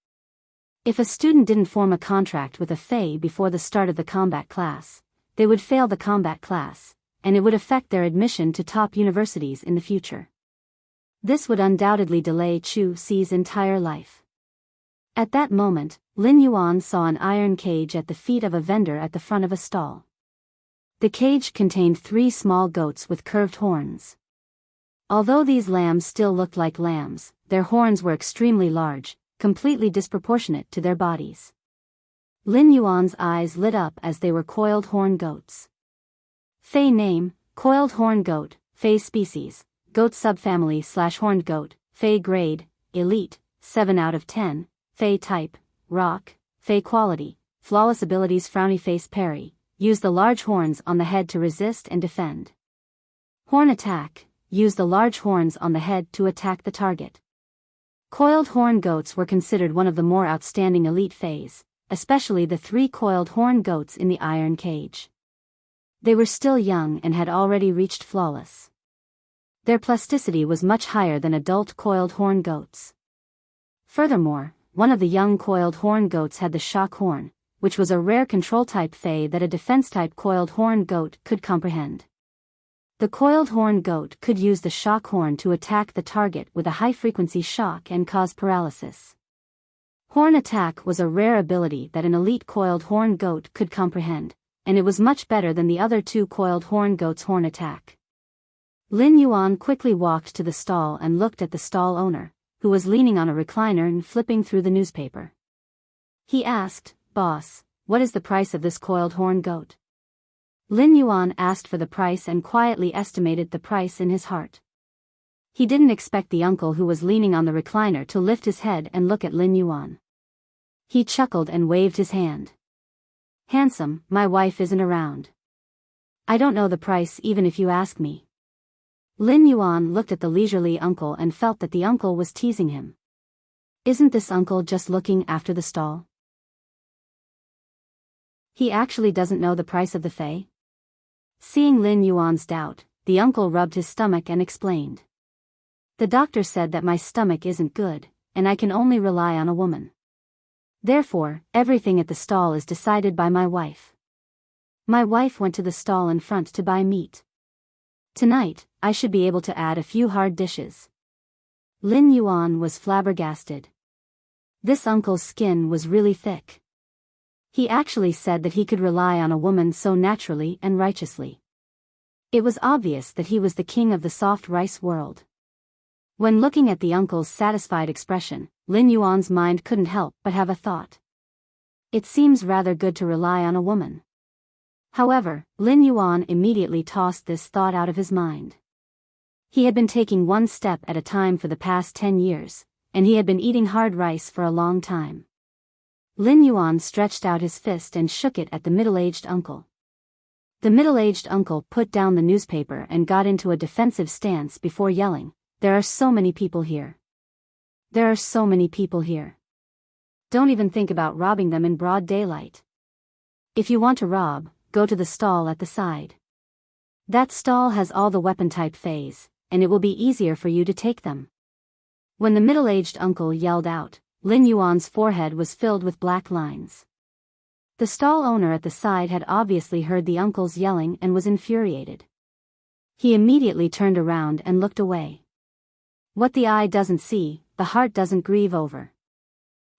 If a student didn't form a contract with a Fae before the start of the combat class, they would fail the combat class, and it would affect their admission to top universities in the future. This would undoubtedly delay Chu Si's entire life. At that moment, Lin Yuan saw an iron cage at the feet of a vendor at the front of a stall. The cage contained 3 small goats with curved horns. Although these lambs still looked like lambs, their horns were extremely large, completely disproportionate to their bodies. Lin Yuan's eyes lit up as they were coiled horn goats. Fae name, coiled horn goat, Fae species, goat subfamily / horned goat, Fae grade, elite, 7 out of 10, Fae type, rock, Fae quality, flawless abilities frowny face parry, use the large horns on the head to resist and defend. Horn attack, use the large horns on the head to attack the target. Coiled horn goats were considered one of the more outstanding elite Faes, especially the 3 coiled horn goats in the iron cage. They were still young and had already reached flawless. Their plasticity was much higher than adult coiled horn goats. Furthermore, one of the young coiled horn goats had the shock horn, which was a rare control-type Fae that a defense-type coiled horn goat could comprehend. The coiled horn goat could use the shock horn to attack the target with a high-frequency shock and cause paralysis. Horn attack was a rare ability that an elite coiled horn goat could comprehend, and it was much better than the other 2 coiled horn goats' horn attack. Lin Yuan quickly walked to the stall and looked at the stall owner, who was leaning on a recliner and flipping through the newspaper. He asked, "Boss, what is the price of this coiled horn goat?" Lin Yuan asked for the price and quietly estimated the price in his heart. He didn't expect the uncle who was leaning on the recliner to lift his head and look at Lin Yuan. He chuckled and waved his hand. "Handsome, my wife isn't around. I don't know the price even if you ask me." Lin Yuan looked at the leisurely uncle and felt that the uncle was teasing him. Isn't this uncle just looking after the stall? He actually doesn't know the price of the Fae? Seeing Lin Yuan's doubt, the uncle rubbed his stomach and explained. "The doctor said that my stomach isn't good, and I can only rely on a woman. Therefore, everything at the stall is decided by my wife. My wife went to the stall in front to buy meat. Tonight, I should be able to add a few hard dishes." Lin Yuan was flabbergasted. This uncle's skin was really thick. He actually said that he could rely on a woman so naturally and righteously. It was obvious that he was the king of the soft rice world. When looking at the uncle's satisfied expression, Lin Yuan's mind couldn't help but have a thought. It seems rather good to rely on a woman. However, Lin Yuan immediately tossed this thought out of his mind. He had been taking one step at a time for the past 10 years, and he had been eating hard rice for a long time. Lin Yuan stretched out his fist and shook it at the middle-aged uncle. The middle-aged uncle put down the newspaper and got into a defensive stance before yelling, "There are so many people here. There are so many people here. Don't even think about robbing them in broad daylight. If you want to rob, go to the stall at the side. That stall has all the weapon-type Faes, and it will be easier for you to take them." When the middle-aged uncle yelled out, Lin Yuan's forehead was filled with black lines. The stall owner at the side had obviously heard the uncle's yelling and was infuriated. He immediately turned around and looked away. What the eye doesn't see, the heart doesn't grieve over.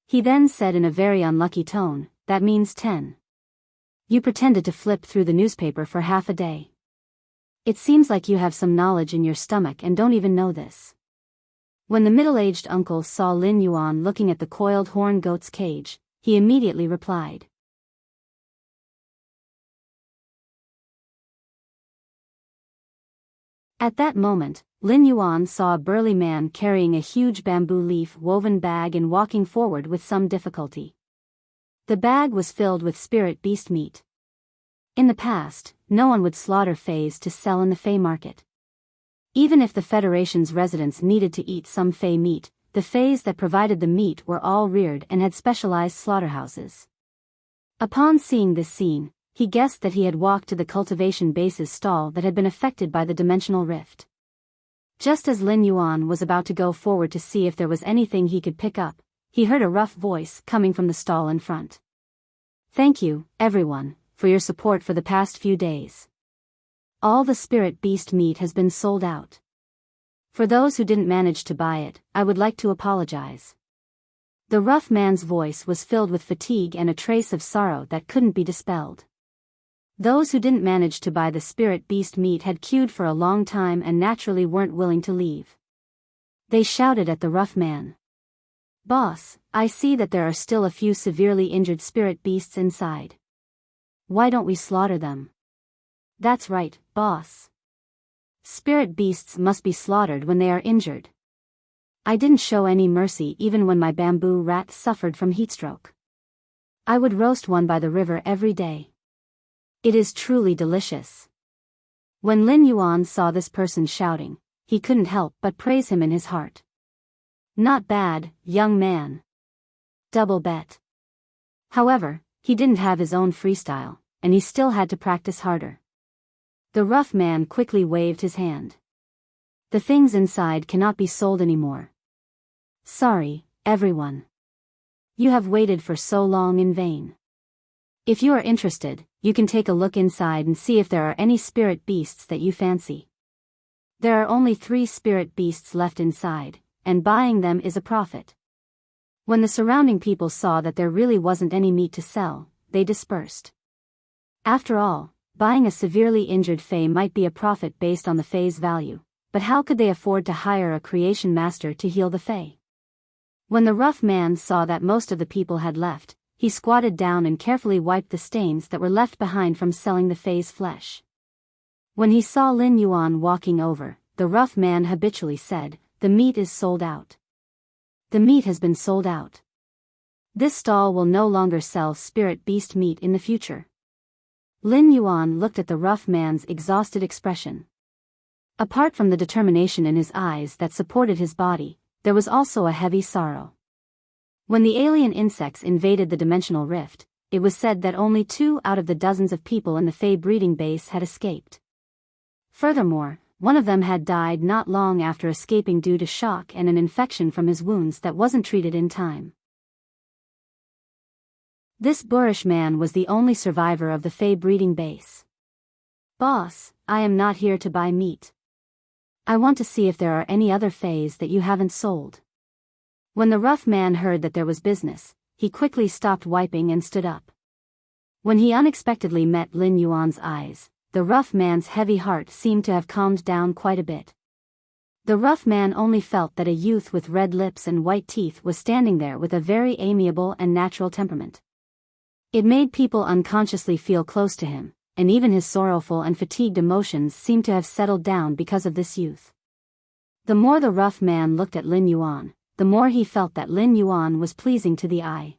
He then said in a very unlucky tone, "That means 10. You pretended to flip through the newspaper for half a day. It seems like you have some knowledge in your stomach and don't even know this." When the middle-aged uncle saw Lin Yuan looking at the coiled horn goat's cage, he immediately replied. At that moment, Lin Yuan saw a burly man carrying a huge bamboo leaf-woven bag and walking forward with some difficulty. The bag was filled with spirit beast meat. In the past, no one would slaughter Faes to sell in the Fae market. Even if the Federation's residents needed to eat some Fae meat, the Faes that provided the meat were all reared and had specialized slaughterhouses. Upon seeing this scene, he guessed that he had walked to the cultivation base's stall that had been affected by the dimensional rift. Just as Lin Yuan was about to go forward to see if there was anything he could pick up, he heard a rough voice coming from the stall in front. "Thank you, everyone, for your support for the past few days. All the spirit beast meat has been sold out. For those who didn't manage to buy it, I would like to apologize." The rough man's voice was filled with fatigue and a trace of sorrow that couldn't be dispelled. Those who didn't manage to buy the spirit beast meat had queued for a long time and naturally weren't willing to leave. They shouted at the rough man. "Boss, I see that there are still a few severely injured spirit beasts inside. Why don't we slaughter them?" "That's right, boss. Spirit beasts must be slaughtered when they are injured. I didn't show any mercy even when my bamboo rat suffered from heatstroke. I would roast one by the river every day. It is truly delicious." When Lin Yuan saw this person shouting, he couldn't help but praise him in his heart. "Not bad, young man. Double bet." However, he didn't have his own freestyle, and he still had to practice harder. The rough man quickly waved his hand. "The things inside cannot be sold anymore. Sorry, everyone. You have waited for so long in vain. If you are interested, you can take a look inside and see if there are any spirit beasts that you fancy. There are only 3 spirit beasts left inside, and buying them is a profit." When the surrounding people saw that there really wasn't any meat to sell, they dispersed. After all, buying a severely injured fae might be a profit based on the fae's value, but how could they afford to hire a creation master to heal the fae? When the rough man saw that most of the people had left, he squatted down and carefully wiped the stains that were left behind from selling the fae's flesh. When he saw Lin Yuan walking over, the rough man habitually said, "The meat is sold out. The meat has been sold out. This stall will no longer sell spirit beast meat in the future." Lin Yuan looked at the rough man's exhausted expression. Apart from the determination in his eyes that supported his body, there was also a heavy sorrow. When the alien insects invaded the dimensional rift, it was said that only 2 out of the dozens of people in the fae breeding base had escaped. Furthermore, one of them had died not long after escaping due to shock and an infection from his wounds that wasn't treated in time. This boorish man was the only survivor of the fae breeding base. "Boss, I am not here to buy meat. I want to see if there are any other faes that you haven't sold." When the rough man heard that there was business, he quickly stopped wiping and stood up. When he unexpectedly met Lin Yuan's eyes, the rough man's heavy heart seemed to have calmed down quite a bit. The rough man only felt that a youth with red lips and white teeth was standing there with a very amiable and natural temperament. It made people unconsciously feel close to him, and even his sorrowful and fatigued emotions seemed to have settled down because of this youth. The more the rough man looked at Lin Yuan, the more he felt that Lin Yuan was pleasing to the eye.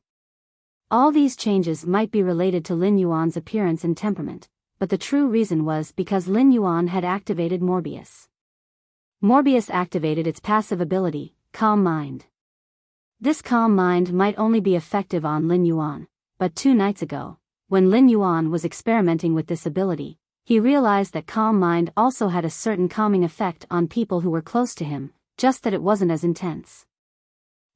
All these changes might be related to Lin Yuan's appearance and temperament, but the true reason was because Lin Yuan had activated Morbius. Morbius activated its passive ability, Calm Mind. This calm mind might only be effective on Lin Yuan, but 2 nights ago, when Lin Yuan was experimenting with this ability, he realized that Calm Mind also had a certain calming effect on people who were close to him, just that it wasn't as intense.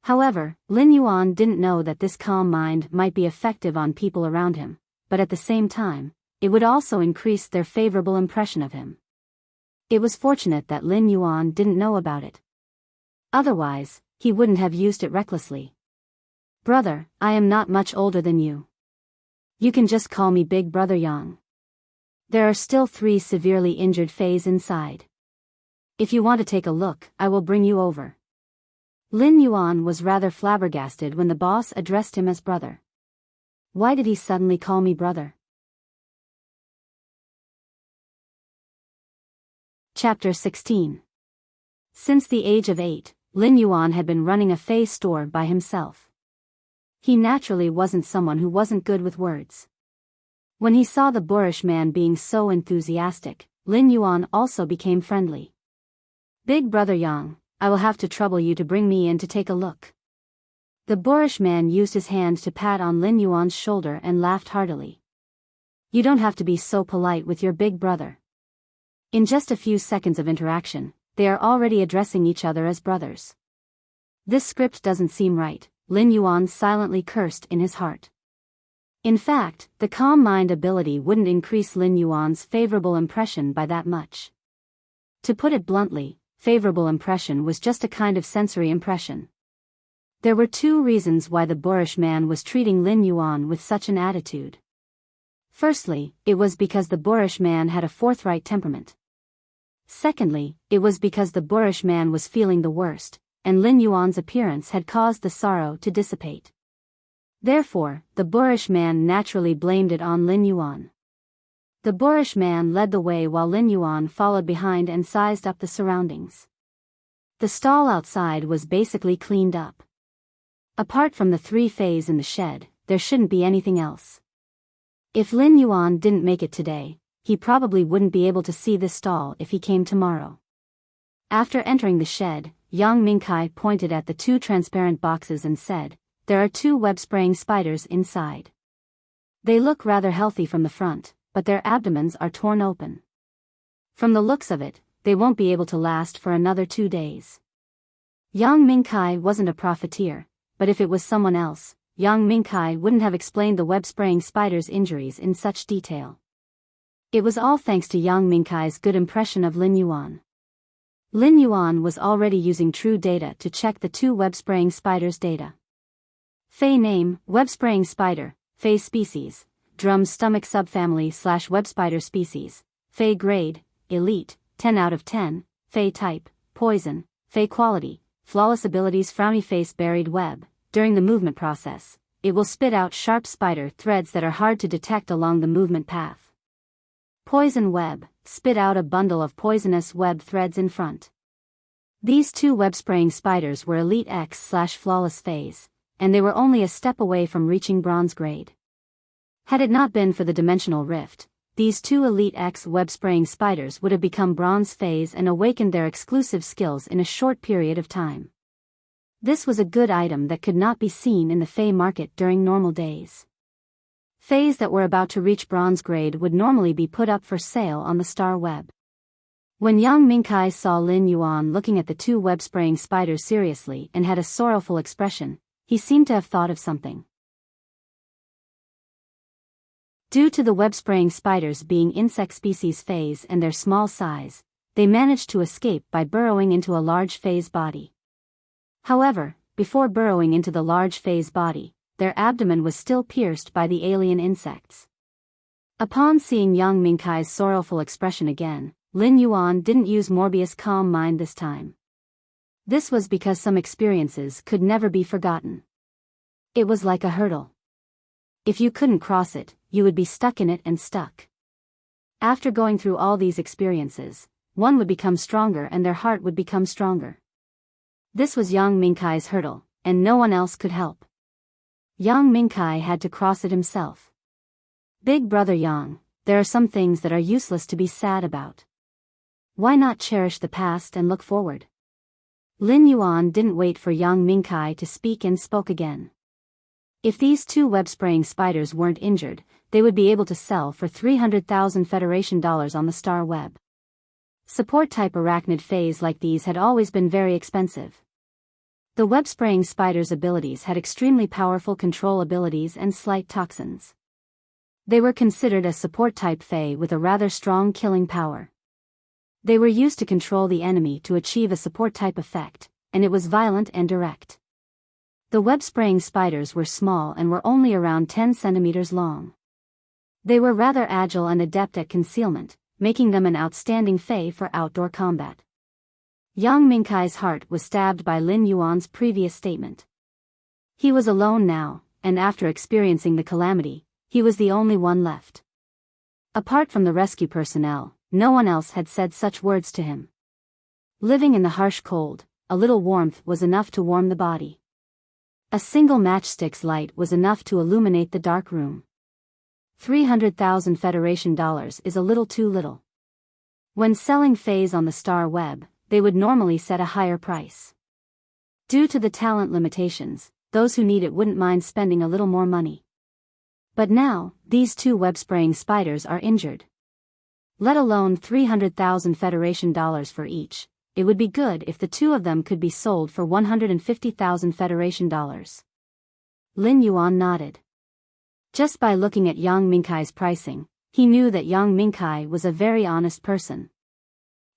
However, Lin Yuan didn't know that this Calm Mind might be effective on people around him, but at the same time, it would also increase their favorable impression of him. It was fortunate that Lin Yuan didn't know about it. Otherwise, he wouldn't have used it recklessly. "Brother, I am not much older than you. You can just call me Big Brother Yang. There are still 3 severely injured faes inside. If you want to take a look, I will bring you over." Lin Yuan was rather flabbergasted when the boss addressed him as brother. Why did he suddenly call me brother? Chapter 16. Since the age of 8, Lin Yuan had been running a fae store by himself. He naturally wasn't someone who wasn't good with words. When he saw the boorish man being so enthusiastic, Lin Yuan also became friendly. "Big Brother Yang, I will have to trouble you to bring me in to take a look." The boorish man used his hand to pat on Lin Yuan's shoulder and laughed heartily. "You don't have to be so polite with your big brother." In just a few seconds of interaction, they are already addressing each other as brothers. This script doesn't seem right, Lin Yuan silently cursed in his heart. In fact, the calm mind ability wouldn't increase Lin Yuan's favorable impression by that much. To put it bluntly, favorable impression was just a kind of sensory impression. There were two reasons why the boorish man was treating Lin Yuan with such an attitude. Firstly, it was because the boorish man had a forthright temperament. Secondly, it was because the boorish man was feeling the worst, and Lin Yuan's appearance had caused the sorrow to dissipate. Therefore, the boorish man naturally blamed it on Lin Yuan. The boorish man led the way while Lin Yuan followed behind and sized up the surroundings. The stall outside was basically cleaned up. Apart from the 3 Feis in the shed, there shouldn't be anything else. If Lin Yuan didn't make it today, he probably wouldn't be able to see this stall if he came tomorrow. After entering the shed, Yang Mingkai pointed at the 2 transparent boxes and said, "There are 2 web-spraying spiders inside. They look rather healthy from the front, but their abdomens are torn open. From the looks of it, they won't be able to last for another 2 days." Yang Mingkai wasn't a profiteer, but if it was someone else, Yang Mingkai wouldn't have explained the web-spraying spider's injuries in such detail. It was all thanks to Yang Mingkai's good impression of Lin Yuan. Lin Yuan was already using true data to check the 2 web-spraying spiders' data. Fei name, web-spraying spider, Fei species, drum stomach subfamily / web spider species, Fei grade, elite, 10 out of 10, Fei type, poison, Fei quality, flawless abilities frowny face buried web. During the movement process, it will spit out sharp spider threads that are hard to detect along the movement path. Poison web, spit out a bundle of poisonous web threads in front. These 2 web-spraying spiders were Elite X / flawless phase, and they were only a step away from reaching bronze grade. Had it not been for the dimensional rift, these 2 Elite X web-spraying spiders would have become bronze phase and awakened their exclusive skills in a short period of time. This was a good item that could not be seen in the Fey market during normal days. Feis that were about to reach bronze grade would normally be put up for sale on the star web. When Yang Mingkai saw Lin Yuan looking at the 2 web-spraying spiders seriously and had a sorrowful expression, he seemed to have thought of something. Due to the web-spraying spiders being insect species Feis and their small size, they managed to escape by burrowing into a large Fei's body. However, before burrowing into the large Fei's body, their abdomen was still pierced by the alien insects. Upon seeing Yang Mingkai's sorrowful expression again, Lin Yuan didn't use Morbius' calm mind this time. This was because some experiences could never be forgotten. It was like a hurdle. If you couldn't cross it, you would be stuck in it and stuck. After going through all these experiences, one would become stronger and their heart would become stronger. This was Yang Mingkai's hurdle, and no one else could help. Yang Mingkai had to cross it himself. Big brother Yang, there are some things that are useless to be sad about. Why not cherish the past and look forward? Lin Yuan didn't wait for Yang Mingkai to speak and spoke again. If these 2 web-spraying spiders weren't injured, they would be able to sell for 300,000 Federation dollars on the star web. Support-type arachnid Feis like these had always been very expensive. The web-spraying spider's abilities had extremely powerful control abilities and slight toxins. They were considered a support-type Fey with a rather strong killing power. They were used to control the enemy to achieve a support-type effect, and it was violent and direct. The web-spraying spiders were small and were only around 10 centimeters long. They were rather agile and adept at concealment, making them an outstanding Fey for outdoor combat. Yang Mingkai's heart was stabbed by Lin Yuan's previous statement. He was alone now, and after experiencing the calamity, he was the only one left. Apart from the rescue personnel, no one else had said such words to him. Living in the harsh cold, a little warmth was enough to warm the body. A single matchstick's light was enough to illuminate the dark room. 300,000 Federation dollars is a little too little. When selling Feis on the star web, they would normally set a higher price. Due to the talent limitations, those who need it wouldn't mind spending a little more money. But now, these 2 web-spraying spiders are injured. Let alone 300,000 Federation dollars for each, it would be good if the 2 of them could be sold for 150,000 Federation dollars. Lin Yuan nodded. Just by looking at Yang Mingkai's pricing, he knew that Yang Mingkai was a very honest person.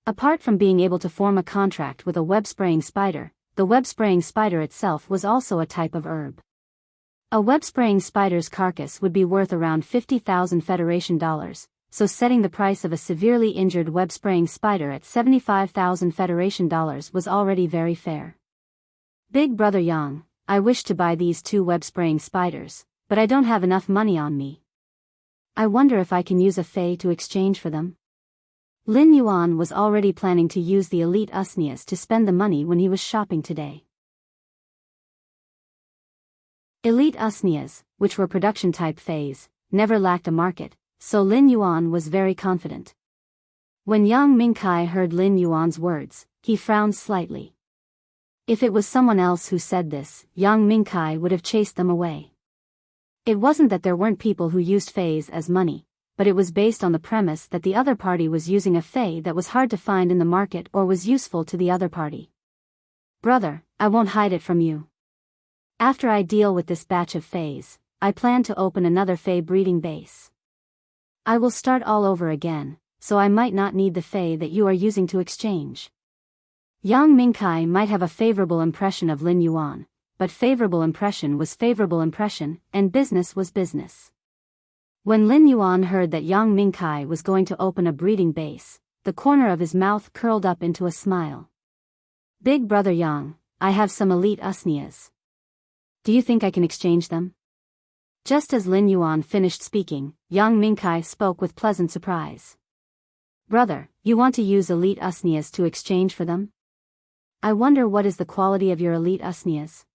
Apart from being able to form a contract with a web-spraying spider, the web-spraying spider itself was also a type of herb. A web-spraying spider's carcass would be worth around 50,000 Federation dollars, so setting the price of a severely injured web-spraying spider at 75,000 Federation dollars was already very fair. Big Brother Yang, I wish to buy these 2 web-spraying spiders, but I don't have enough money on me. I wonder if I can use a fey to exchange for them? Lin Yuan was already planning to use the elite usnias to spend the money when he was shopping today. Elite usnias, which were production-type feys, never lacked a market, so Lin Yuan was very confident. When Yang Mingkai heard Lin Yuan's words, he frowned slightly. If it was someone else who said this, Yang Mingkai would have chased them away. It wasn't that there weren't people who used feys as money, but it was based on the premise that the other party was using a fey that was hard to find in the market or was useful to the other party. Brother, I won't hide it from you. After I deal with this batch of feys, I plan to open another fey breeding base. I will start all over again, so I might not need the fey that you are using to exchange. Yang Mingkai might have a favorable impression of Lin Yuan, but favorable impression was favorable impression, and business was business. When Lin Yuan heard that Yang Mingkai was going to open a breeding base, the corner of his mouth curled up into a smile. Big Brother Yang, I have some elite usnias. Do you think I can exchange them? Just as Lin Yuan finished speaking, Yang Mingkai spoke with pleasant surprise. Brother, you want to use elite usnias to exchange for them? I wonder what is the quality of your elite usnias?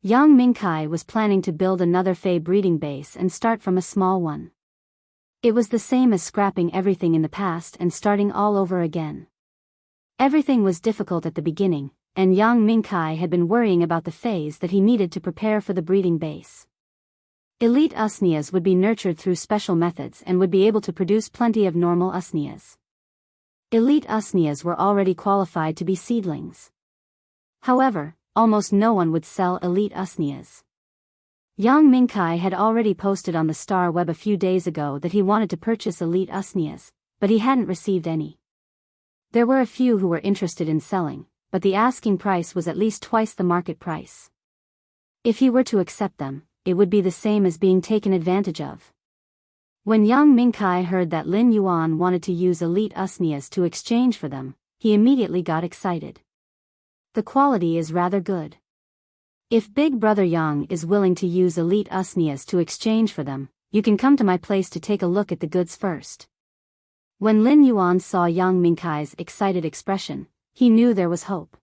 Yang Mingkai was planning to build another fey breeding base and start from a small one. It was the same as scrapping everything in the past and starting all over again. Everything was difficult at the beginning, and Yang Mingkai had been worrying about the feys that he needed to prepare for the breeding base. Elite usnias would be nurtured through special methods and would be able to produce plenty of normal usnias. Elite usnias were already qualified to be seedlings. However, almost no one would sell elite usnias. Yang Mingkai had already posted on the Star Web a few days ago that he wanted to purchase elite usnias, but he hadn't received any. There were a few who were interested in selling, but the asking price was at least twice the market price. If he were to accept them, it would be the same as being taken advantage of. When Yang Mingkai heard that Lin Yuan wanted to use elite usnias to exchange for them, he immediately got excited. The quality is rather good. If Big Brother Yang is willing to use elite usnias to exchange for them, you can come to my place to take a look at the goods first. When Lin Yuan saw Yang Mingkai's excited expression, he knew there was hope.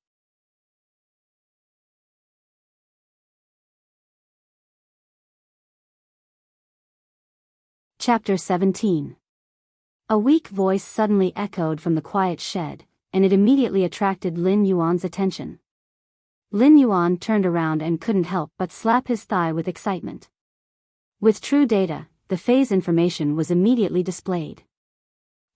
Chapter 17. A weak voice suddenly echoed from the quiet shed, and it immediately attracted Lin Yuan's attention. Lin Yuan turned around and couldn't help but slap his thigh with excitement. With true data, the fey's information was immediately displayed.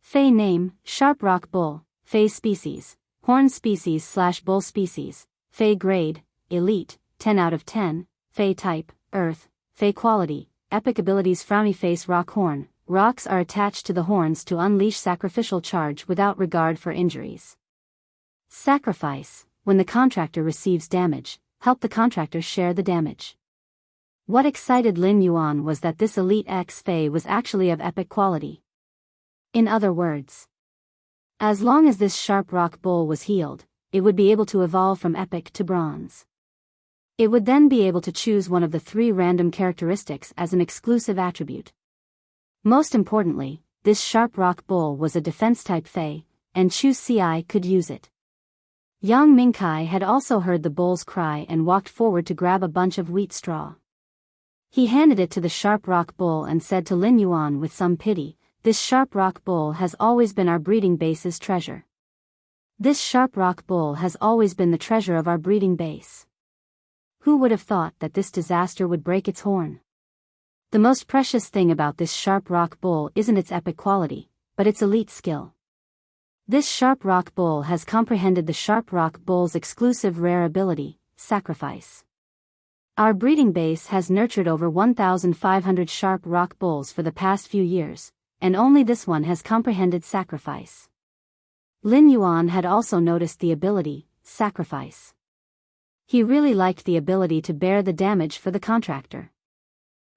Fey name, Sharp Rock Bull, Fey species, Horn species/Bull species, Fey grade, Elite, 10 out of 10, Fey type, Earth, Fey quality, Epic abilities Frowny Face Rock Horn, rocks are attached to the horns to unleash sacrificial charge without regard for injuries. Sacrifice, when the contractor receives damage, help the contractor share the damage. What excited Lin Yuan was that this Elite X Fey was actually of epic quality. In other words, as long as this Sharp Rock Bull was healed, it would be able to evolve from epic to bronze. It would then be able to choose one of the 3 random characteristics as an exclusive attribute. Most importantly, this Sharp Rock Bull was a defense-type Fey, and Chu Ci could use it. Yang Mingkai had also heard the bull's cry and walked forward to grab a bunch of wheat straw. He handed it to the Sharp Rock Bull and said to Lin Yuan with some pity, "This Sharp Rock Bull has always been our breeding base's treasure. This Sharp Rock Bull has always been the treasure of our breeding base. Who would have thought that this disaster would break its horn? The most precious thing about this Sharp Rock Bull isn't its epic quality, but its elite skill. This Sharp Rock Bull has comprehended the Sharp Rock Bull's exclusive rare ability, Sacrifice. Our breeding base has nurtured over 1,500 sharp rock bulls for the past few years, and only this one has comprehended sacrifice. Lin Yuan had also noticed the ability, sacrifice. He really liked the ability to bear the damage for the contractor.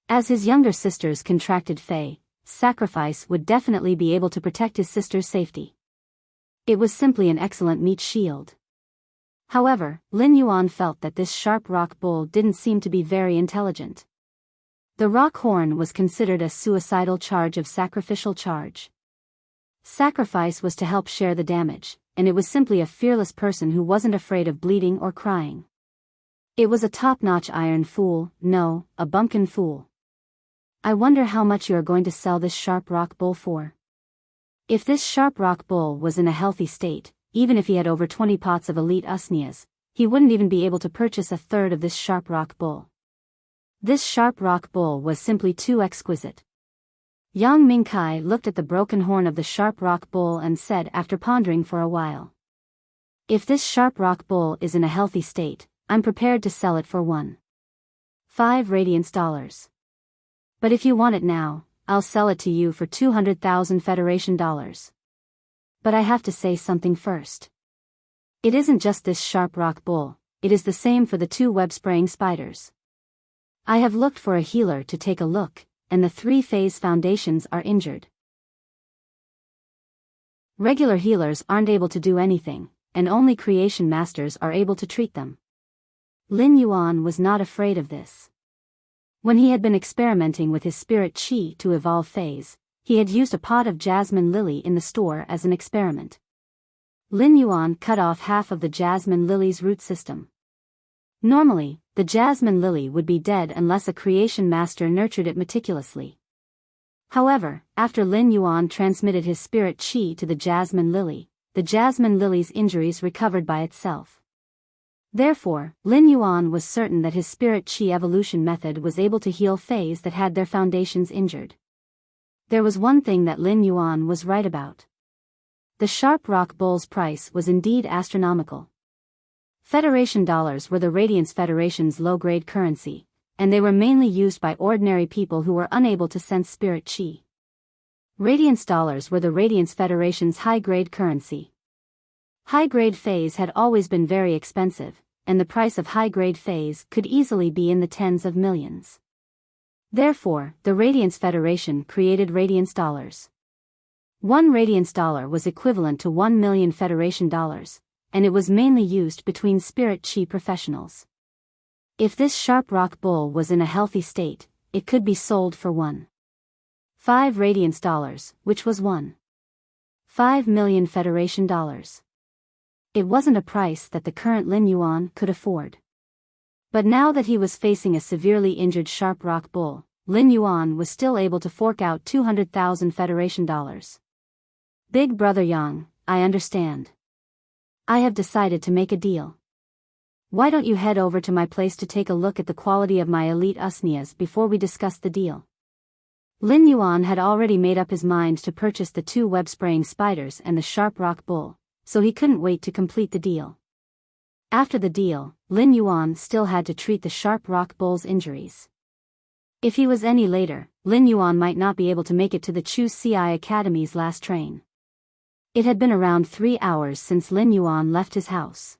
As his younger sisters contracted Fey, sacrifice would definitely be able to protect his sister's safety. It was simply an excellent meat shield. However, Lin Yuan felt that this sharp rock bull didn't seem to be very intelligent. The rock horn was considered a suicidal charge of sacrificial charge. Sacrifice was to help share the damage, and it was simply a fearless person who wasn't afraid of bleeding or crying. It was a top-notch iron fool, no, a bumpkin fool. I wonder how much you are going to sell this sharp rock bull for. If this sharp rock bull was in a healthy state, even if he had over 20 pots of elite usnias, he wouldn't even be able to purchase a third of this sharp rock bull. This sharp rock bull was simply too exquisite. Yang Mingkai looked at the broken horn of the sharp rock bull and said after pondering for a while. If this sharp rock bull is in a healthy state, I'm prepared to sell it for 1.5 radiance dollars. But if you want it now, I'll sell it to you for 200,000 Federation dollars. But I have to say something first. It isn't just this sharp rock bull, it is the same for the 2 web-spraying spiders. I have looked for a healer to take a look, and the 3 phase foundations are injured. Regular healers aren't able to do anything, and only creation masters are able to treat them. Lin Yuan was not afraid of this. When he had been experimenting with his spirit chi to evolve phase, he had used a pot of jasmine lily in the store as an experiment. Lin Yuan cut off half of the jasmine lily's root system. Normally, the jasmine lily would be dead unless a creation master nurtured it meticulously. However, after Lin Yuan transmitted his spirit chi to the jasmine lily's injuries recovered by itself. Therefore, Lin Yuan was certain that his spirit chi evolution method was able to heal phase that had their foundations injured. There was one thing that Lin Yuan was right about. The sharp rock bull's price was indeed astronomical. Federation dollars were the Radiance Federation's low-grade currency, and they were mainly used by ordinary people who were unable to sense spirit chi. Radiance dollars were the Radiance Federation's high-grade currency. High-grade phase had always been very expensive, and the price of high-grade phase could easily be in the tens of millions. Therefore, the Radiance Federation created Radiance dollars. 1 Radiance dollar was equivalent to 1 million Federation dollars, and it was mainly used between spirit chi professionals. If this sharp rock bull was in a healthy state, it could be sold for 1.5 Radiance dollars, which was 1.5 million Federation dollars. It wasn't a price that the current Lin Yuan could afford. But now that he was facing a severely injured sharp rock bull, Lin Yuan was still able to fork out 200,000 Federation dollars. Big Brother Yang, I understand. I have decided to make a deal. Why don't you head over to my place to take a look at the quality of my elite usnias before we discuss the deal? Lin Yuan had already made up his mind to purchase the 2 web-spraying spiders and the sharp rock bull, so he couldn't wait to complete the deal. After the deal, Lin Yuan still had to treat the sharp rock bull's injuries. If he was any later, Lin Yuan might not be able to make it to the Chu CI Academy's last train. It had been around 3 hours since Lin Yuan left his house.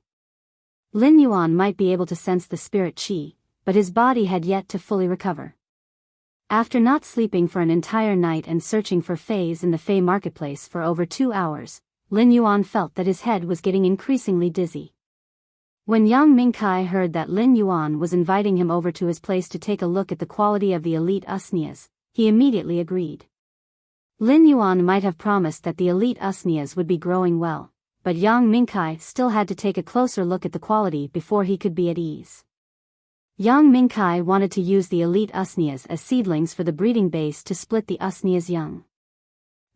Lin Yuan might be able to sense the spirit chi, but his body had yet to fully recover. After not sleeping for an entire night and searching for Feis in the Fey marketplace for over 2 hours, Lin Yuan felt that his head was getting increasingly dizzy. When Yang Mingkai heard that Lin Yuan was inviting him over to his place to take a look at the quality of the elite usnias, he immediately agreed. Lin Yuan might have promised that the elite usnias would be growing well, but Yang Mingkai still had to take a closer look at the quality before he could be at ease. Yang Mingkai wanted to use the elite usnias as seedlings for the breeding base to split the usnias young.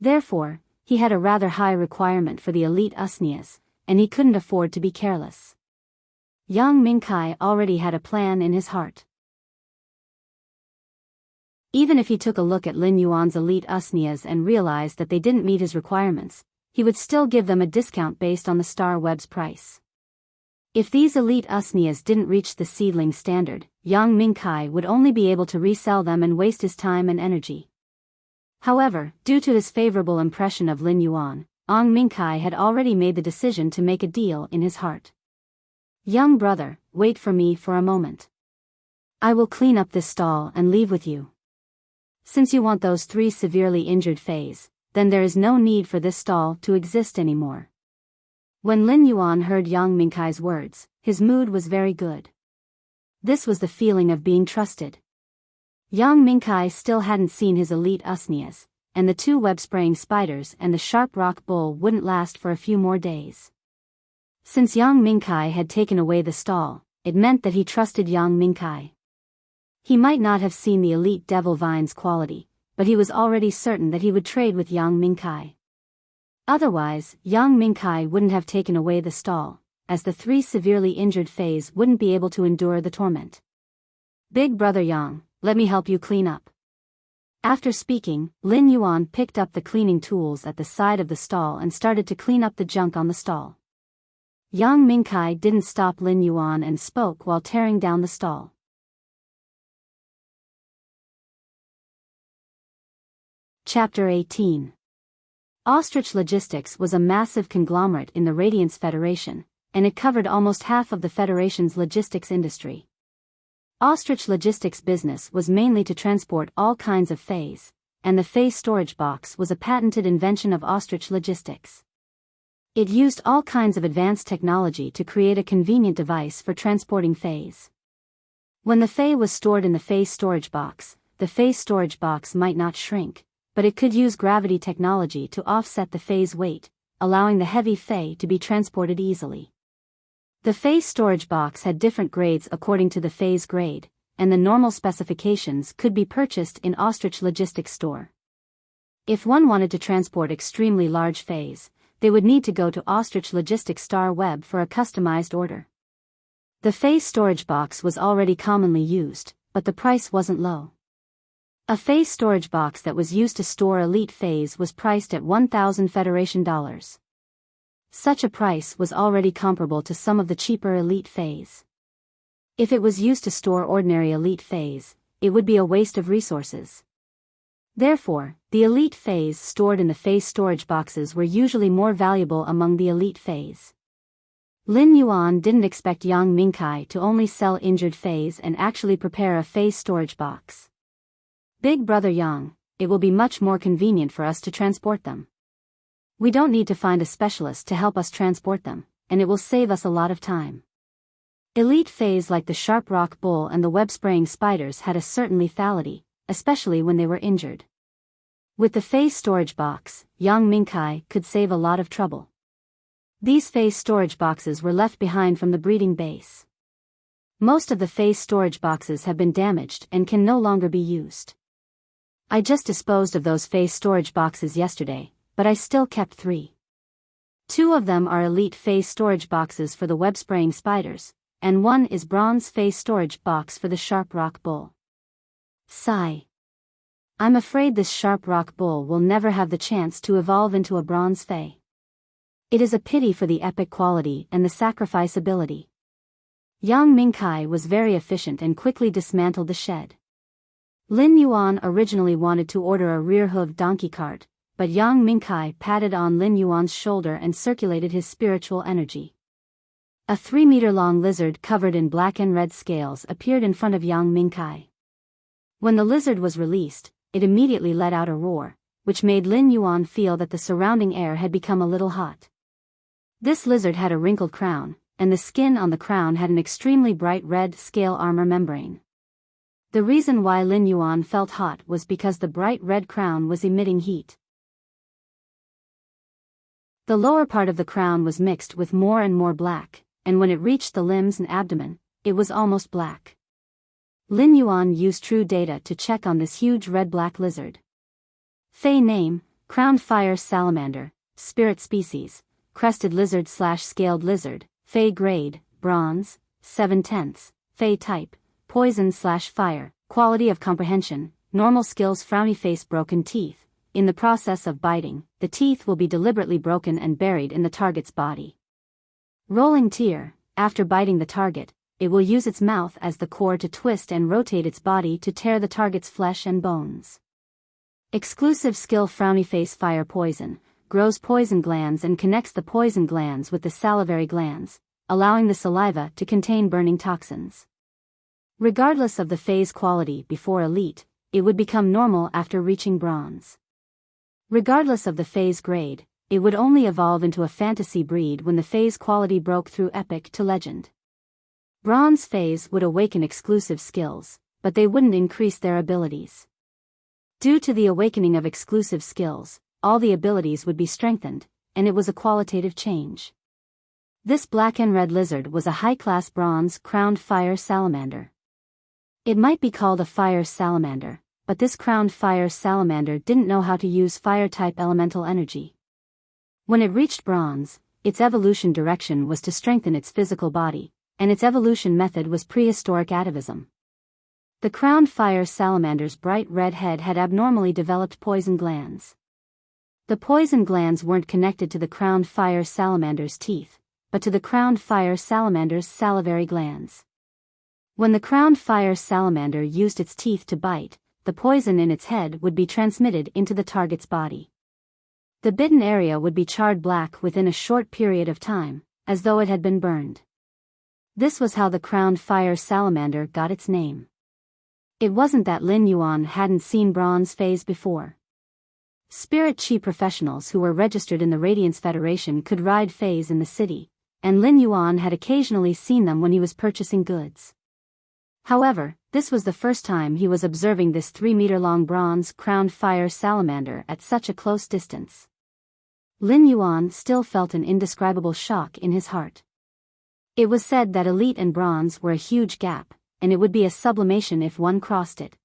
Therefore, he had a rather high requirement for the elite usnias, and he couldn't afford to be careless. Yang Mingkai already had a plan in his heart. Even if he took a look at Lin Yuan's elite usnias and realized that they didn't meet his requirements, he would still give them a discount based on the Star Web's price. If these elite usnias didn't reach the seedling standard, Yang Mingkai would only be able to resell them and waste his time and energy. However, due to his favorable impression of Lin Yuan, Yang Mingkai had already made the decision to make a deal in his heart. Young brother, wait for me for a moment. I will clean up this stall and leave with you. Since you want those 3 severely injured fays, then there is no need for this stall to exist anymore. When Lin Yuan heard Yang Mingkai's words, his mood was very good. This was the feeling of being trusted. Yang Mingkai still hadn't seen his elite usnias, and the 2 web-spraying spiders and the sharp rock bull wouldn't last for a few more days. Since Yang Mingkai had taken away the stall, it meant that he trusted Yang Mingkai. He might not have seen the elite devil vine's quality, but he was already certain that he would trade with Yang Mingkai. Otherwise, Yang Mingkai wouldn't have taken away the stall, as the 3 severely injured fays wouldn't be able to endure the torment. Big brother Yang, let me help you clean up. After speaking, Lin Yuan picked up the cleaning tools at the side of the stall and started to clean up the junk on the stall. Yang Mingkai didn't stop Lin Yuan and spoke while tearing down the stall. Chapter 18. Ostrich Logistics was a massive conglomerate in the Radiance Federation, and it covered almost half of the Federation's logistics industry. Ostrich Logistics' business was mainly to transport all kinds of fays, and the Fey storage box was a patented invention of Ostrich Logistics. It used all kinds of advanced technology to create a convenient device for transporting fays. When the fey was stored in the Fey storage box, the Fey storage box might not shrink, but it could use gravity technology to offset the fey's weight, allowing the heavy fey to be transported easily. The Fey storage box had different grades according to the fey's grade, and the normal specifications could be purchased in Ostrich Logistics store. If one wanted to transport extremely large fays, they would need to go to Ostrich Logistics star web for a customized order. The Fey storage box was already commonly used, but the price wasn't low. A Fey storage box that was used to store elite fays was priced at 1,000 Federation dollars. Such a price was already comparable to some of the cheaper elite fays. If it was used to store ordinary elite fays, it would be a waste of resources. Therefore, the elite fays stored in the Fey storage boxes were usually more valuable among the elite fays. Lin Yuan didn't expect Yang Mingkai to only sell injured fays and actually prepare a Fey storage box. Big brother Yang, it will be much more convenient for us to transport them. We don't need to find a specialist to help us transport them, and it will save us a lot of time. Elite fays like the sharp rock bull and the web-spraying spiders had a certain lethality, especially when they were injured. With the Fey storage box, Yang Mingkai could save a lot of trouble. These Fey storage boxes were left behind from the breeding base. Most of the Fey storage boxes have been damaged and can no longer be used. I just disposed of those Fey storage boxes yesterday, but I still kept 3. 2 of them are elite Fey storage boxes for the web-spraying spiders, and 1 is bronze Fey storage box for the sharp rock bull. Sigh. I'm afraid this sharp rock bull will never have the chance to evolve into a bronze fey. It is a pity for the epic quality and the sacrifice ability. Yang Mingkai was very efficient and quickly dismantled the shed. Lin Yuan originally wanted to order a rear-hooved donkey cart, but Yang Mingkai patted on Lin Yuan's shoulder and circulated his spiritual energy. A 3-meter-long lizard covered in black and red scales appeared in front of Yang Mingkai. When the lizard was released, it immediately let out a roar, which made Lin Yuan feel that the surrounding air had become a little hot. This lizard had a wrinkled crown, and the skin on the crown had an extremely bright red scale armor membrane. The reason why Lin Yuan felt hot was because the bright red crown was emitting heat. The lower part of the crown was mixed with more and more black, and when it reached the limbs and abdomen, it was almost black. Lin Yuan used true data to check on this huge red-black lizard. Fey name, crowned fire salamander, spirit species, crested lizard/scaled lizard, Fey grade, bronze, 7/10, Fey type, poison/fire, quality of comprehension, normal skills, frowny face, broken teeth. In the process of biting, the teeth will be deliberately broken and buried in the target's body. Rolling tear, after biting the target, it will use its mouth as the core to twist and rotate its body to tear the target's flesh and bones. Exclusive skill Frowny Face Fire Poison grows poison glands and connects the poison glands with the salivary glands, allowing the saliva to contain burning toxins. Regardless of the phase quality before elite, it would become normal after reaching bronze. Regardless of the phase grade, it would only evolve into a fantasy breed when the phase quality broke through epic to legend. Bronze phase would awaken exclusive skills, but they wouldn't increase their abilities. Due to the awakening of exclusive skills, all the abilities would be strengthened, and it was a qualitative change. This black and red lizard was a high-class bronze crowned fire salamander. It might be called a fire salamander, but this crowned fire salamander didn't know how to use fire-type elemental energy. When it reached bronze, its evolution direction was to strengthen its physical body, and its evolution method was prehistoric atavism. The crowned fire salamander's bright red head had abnormally developed poison glands. The poison glands weren't connected to the crowned fire salamander's teeth, but to the crowned fire salamander's salivary glands. When the crowned fire salamander used its teeth to bite, the poison in its head would be transmitted into the target's body. The bitten area would be charred black within a short period of time, as though it had been burned. This was how the crowned fire salamander got its name. It wasn't that Lin Yuan hadn't seen bronze phase before. Spirit Chi professionals who were registered in the Radiance Federation could ride phase in the city, and Lin Yuan had occasionally seen them when he was purchasing goods. However, this was the first time he was observing this 3-meter-long bronze crowned fire salamander at such a close distance. Lin Yuan still felt an indescribable shock in his heart. It was said that elite and bronze were a huge gap, and it would be a sublimation if one crossed it.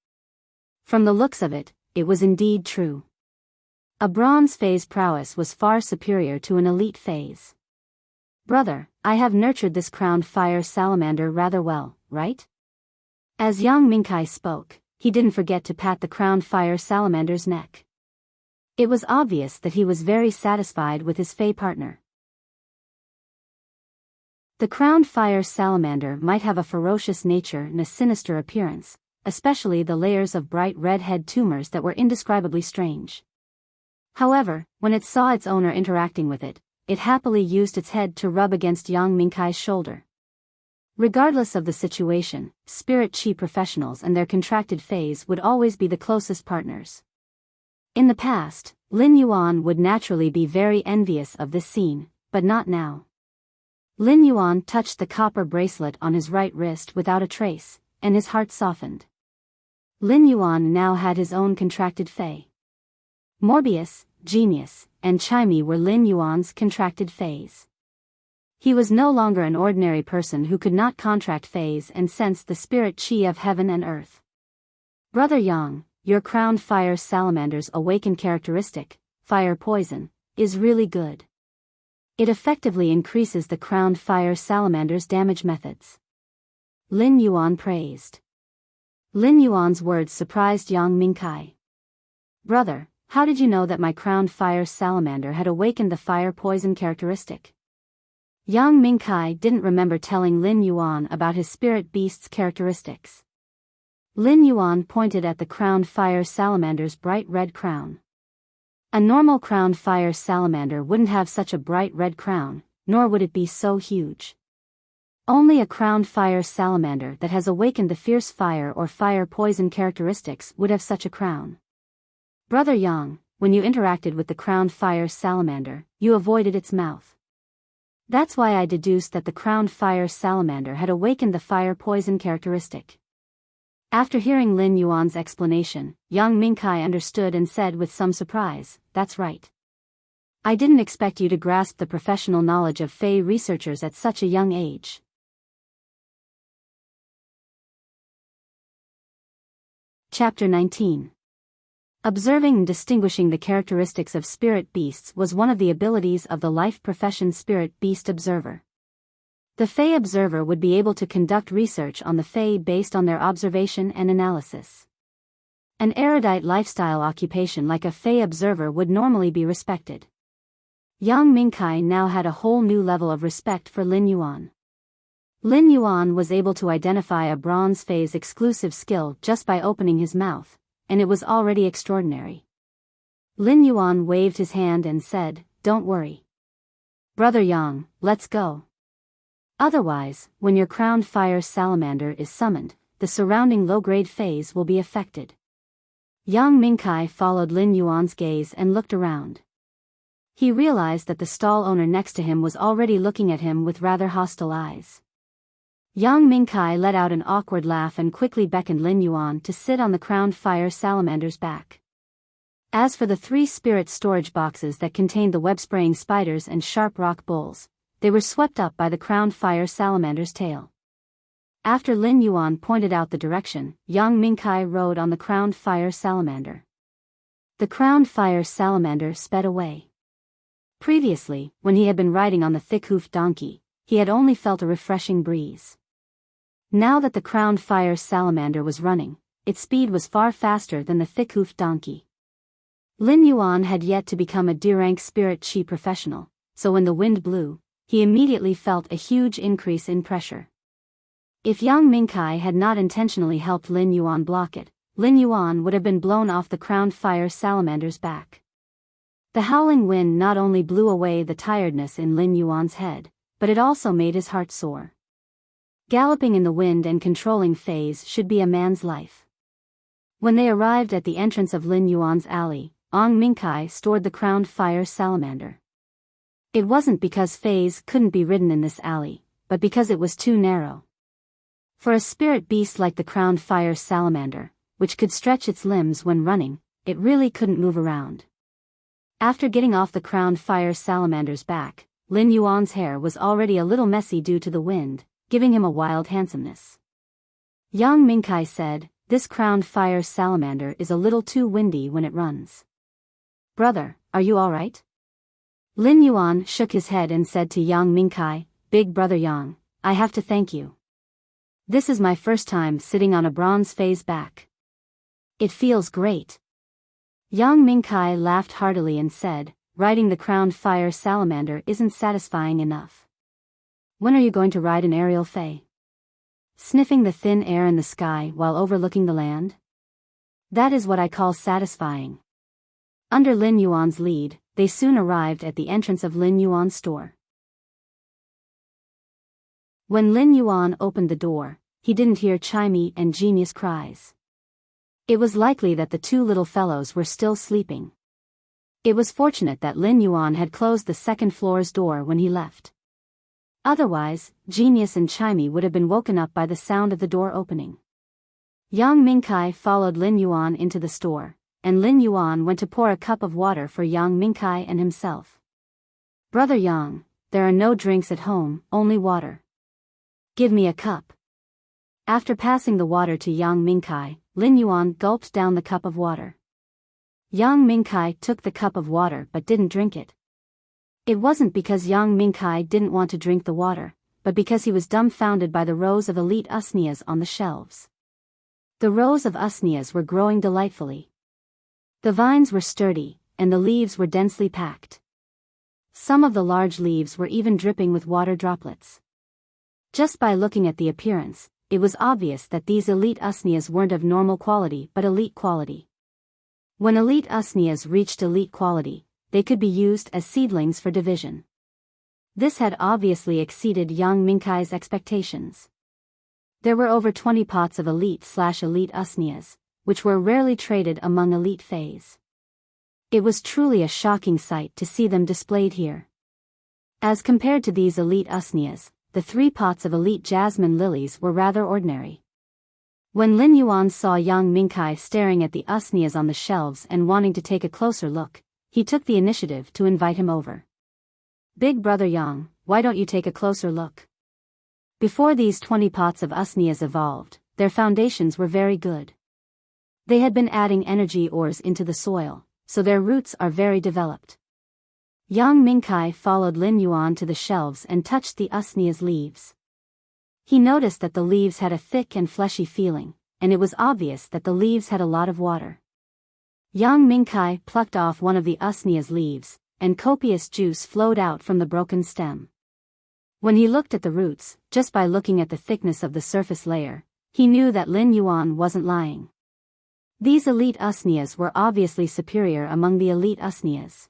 From the looks of it, it was indeed true. A bronze phase prowess was far superior to an elite phase. Brother, I have nurtured this crowned fire salamander rather well, right? As young Minkai spoke, he didn't forget to pat the crowned fire salamander's neck. It was obvious that he was very satisfied with his fey partner. The crowned fire salamander might have a ferocious nature and a sinister appearance, especially the layers of bright red head tumors that were indescribably strange. However, when it saw its owner interacting with it, it happily used its head to rub against Yang Minkai's shoulder. Regardless of the situation, Spirit Chi professionals and their contracted phase would always be the closest partners. In the past, Lin Yuan would naturally be very envious of this scene, but not now. Lin Yuan touched the copper bracelet on his right wrist without a trace, and his heart softened. Lin Yuan now had his own contracted fae. Morbius, Genius, and Chimey were Lin Yuan's contracted faes. He was no longer an ordinary person who could not contract faes and sense the spirit chi of heaven and earth. Brother Yang, your crowned fire salamander's awakened characteristic, fire poison, is really good. It effectively increases the crowned fire salamander's damage methods. Lin Yuan praised. Lin Yuan's words surprised Yang Minkai. Brother, how did you know that my crowned fire salamander had awakened the fire poison characteristic? Yang Minkai didn't remember telling Lin Yuan about his spirit beast's characteristics. Lin Yuan pointed at the crowned fire salamander's bright red crown. A normal crowned fire salamander wouldn't have such a bright red crown, nor would it be so huge. Only a crowned fire salamander that has awakened the fierce fire or fire poison characteristics would have such a crown. Brother Yang, when you interacted with the crowned fire salamander, you avoided its mouth. That's why I deduced that the crowned fire salamander had awakened the fire poison characteristic. After hearing Lin Yuan's explanation, Yang Minkai understood and said with some surprise, "That's right. I didn't expect you to grasp the professional knowledge of Fey researchers at such a young age." Chapter 19. Observing and distinguishing the characteristics of spirit beasts was one of the abilities of the life profession Spirit Beast Observer. The Fey Observer would be able to conduct research on the Fey based on their observation and analysis. An erudite lifestyle occupation like a Fey Observer would normally be respected. Yang Minkai now had a whole new level of respect for Lin Yuan. Lin Yuan was able to identify a bronze phase exclusive skill just by opening his mouth, and it was already extraordinary. Lin Yuan waved his hand and said, "Don't worry. Brother Yang, let's go. Otherwise, when your crowned fire salamander is summoned, the surrounding low-grade phase will be affected." Yang Mingkai followed Lin Yuan's gaze and looked around. He realized that the stall owner next to him was already looking at him with rather hostile eyes. Yang Mingkai let out an awkward laugh and quickly beckoned Lin Yuan to sit on the crowned fire salamander's back. As for the 3 spirit storage boxes that contained the web-spraying spiders and sharp rock bowls, they were swept up by the crowned fire salamander's tail. After Lin Yuan pointed out the direction, Yang Mingkai rode on the crowned fire salamander. The crowned fire salamander sped away. Previously, when he had been riding on the thick-hoofed donkey, he had only felt a refreshing breeze. Now that the crowned fire salamander was running, its speed was far faster than the thick-hoofed donkey. Lin Yuan had yet to become a D-rank spirit chi professional, so when the wind blew, he immediately felt a huge increase in pressure. If Yang Mingkai had not intentionally helped Lin Yuan block it, Lin Yuan would have been blown off the crowned fire salamander's back. The howling wind not only blew away the tiredness in Lin Yuan's head, but it also made his heart soar. Galloping in the wind and controlling phase should be a man's life. When they arrived at the entrance of Lin Yuan's alley, Yang Mingkai stored the crowned fire salamander. It wasn't because phase couldn't be ridden in this alley, but because it was too narrow. For a spirit beast like the crowned fire salamander, which could stretch its limbs when running, it really couldn't move around. After getting off the crowned fire salamander's back, Lin Yuan's hair was already a little messy due to the wind, giving him a wild handsomeness. Yang Mingkai said, "This crowned fire salamander is a little too windy when it runs. Brother, are you alright?" Lin Yuan shook his head and said to Yang Mingkai, "Big brother Yang, I have to thank you. This is my first time sitting on a bronze phase back. It feels great." Yang Mingkai laughed heartily and said, "Riding the crowned fire salamander isn't satisfying enough. When are you going to ride an aerial fae? Sniffing the thin air in the sky while overlooking the land? That is what I call satisfying." Under Lin Yuan's lead, they soon arrived at the entrance of Lin Yuan's store. When Lin Yuan opened the door, he didn't hear Chimey and Genius cries. It was likely that the 2 little fellows were still sleeping. It was fortunate that Lin Yuan had closed the second floor's door when he left. Otherwise, Genius and Chimey would have been woken up by the sound of the door opening. Yang Mingkai followed Lin Yuan into the store, and Lin Yuan went to pour a cup of water for Yang Mingkai and himself. "Brother Yang, there are no drinks at home, only water. Give me a cup." After passing the water to Yang Mingkai, Lin Yuan gulped down the cup of water. Yang Mingkai took the cup of water but didn't drink it. It wasn't because Yang Mingkai didn't want to drink the water, but because he was dumbfounded by the rows of elite usneas on the shelves. The rows of usneas were growing delightfully. The vines were sturdy, and the leaves were densely packed. Some of the large leaves were even dripping with water droplets. Just by looking at the appearance, it was obvious that these elite usneas weren't of normal quality but elite quality. When elite usneas reached elite quality, they could be used as seedlings for division. This had obviously exceeded Yang Mingkai's expectations. There were over 20 pots of elite/elite usneas, which were rarely traded among elite fays. It was truly a shocking sight to see them displayed here. As compared to these elite usneas, the 3 pots of elite jasmine lilies were rather ordinary. When Lin Yuan saw Yang Mingkai staring at the usneas on the shelves and wanting to take a closer look, he took the initiative to invite him over. "Big brother Yang, why don't you take a closer look?" Before these 20 pots of usneas evolved, their foundations were very good. They had been adding energy ores into the soil, so their roots are very developed. Yang Mingkai followed Lin Yuan to the shelves and touched the usnea's leaves. He noticed that the leaves had a thick and fleshy feeling, and it was obvious that the leaves had a lot of water. Yang Mingkai plucked off one of the usnea's leaves, and copious juice flowed out from the broken stem. When he looked at the roots, just by looking at the thickness of the surface layer, he knew that Lin Yuan wasn't lying. These elite usneas were obviously superior among the elite usneas.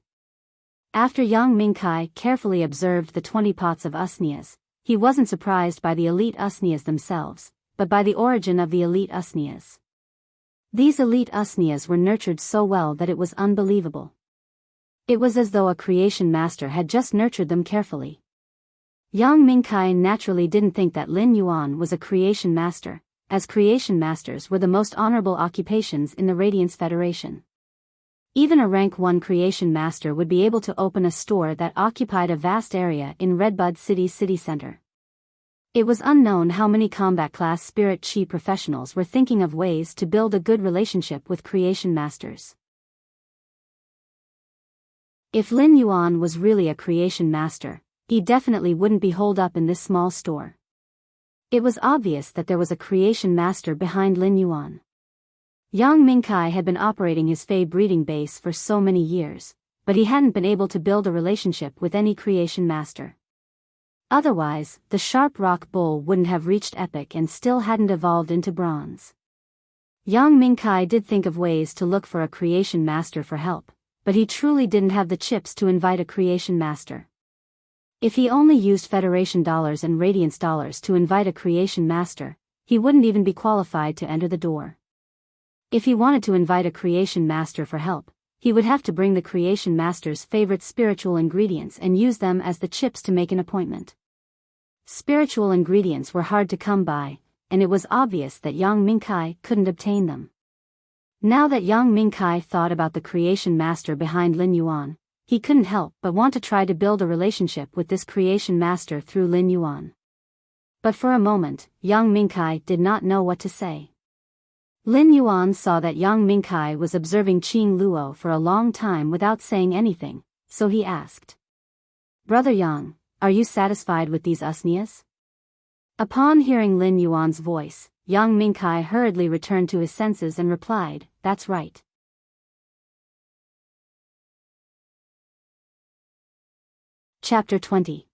After young Mingkai carefully observed the 20 pots of usneas, he wasn't surprised by the elite usneas themselves, but by the origin of the elite usneas. These elite usneas were nurtured so well that it was unbelievable. It was as though a creation master had just nurtured them carefully. Young Mingkai naturally didn't think that Lin Yuan was a creation master, as creation masters were the most honorable occupations in the Radiance Federation. Even a rank 1 creation master would be able to open a store that occupied a vast area in Redbud City's city center. It was unknown how many combat class spirit chi professionals were thinking of ways to build a good relationship with creation masters. If Lin Yuan was really a creation master, he definitely wouldn't be holed up in this small store. It was obvious that there was a creation master behind Lin Yuan. Young Mingkai had been operating his Fey breeding base for so many years, but he hadn't been able to build a relationship with any creation master. Otherwise, the sharp rock bull wouldn't have reached epic and still hadn't evolved into bronze. Young Mingkai did think of ways to look for a creation master for help, but he truly didn't have the chips to invite a creation master. If he only used Federation dollars and Radiance dollars to invite a creation master, he wouldn't even be qualified to enter the door. If he wanted to invite a creation master for help, he would have to bring the creation master's favorite spiritual ingredients and use them as the chips to make an appointment. Spiritual ingredients were hard to come by, and it was obvious that young Mingkai couldn't obtain them. Now that young Mingkai thought about the creation master behind Lin Yuan, he couldn't help but want to try to build a relationship with this creation master through Lin Yuan. But for a moment, young Mingkai did not know what to say. Lin Yuan saw that young Mingkai was observing Qing Luo for a long time without saying anything, so he asked, "Brother Yang, are you satisfied with these usneas?" Upon hearing Lin Yuan's voice, young Mingkai hurriedly returned to his senses and replied, "That's right." Chapter 20.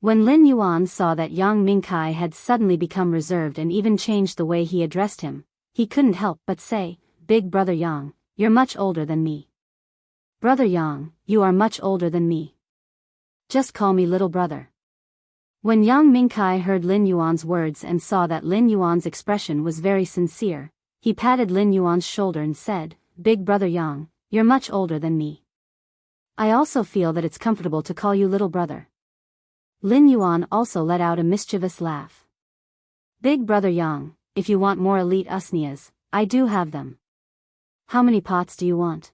When Lin Yuan saw that young Mingkai had suddenly become reserved and even changed the way he addressed him, he couldn't help but say, "Big brother Yang, you're much older than me." "Brother Yang, you are much older than me. Just call me little brother." When young Mingkai heard Lin Yuan's words and saw that Lin Yuan's expression was very sincere, he patted Lin Yuan's shoulder and said, "Big brother Yang, you're much older than me. I also feel that it's comfortable to call you little brother." Lin Yuan also let out a mischievous laugh. "Big brother Yang, if you want more elite usneas, I do have them. How many pots do you want?"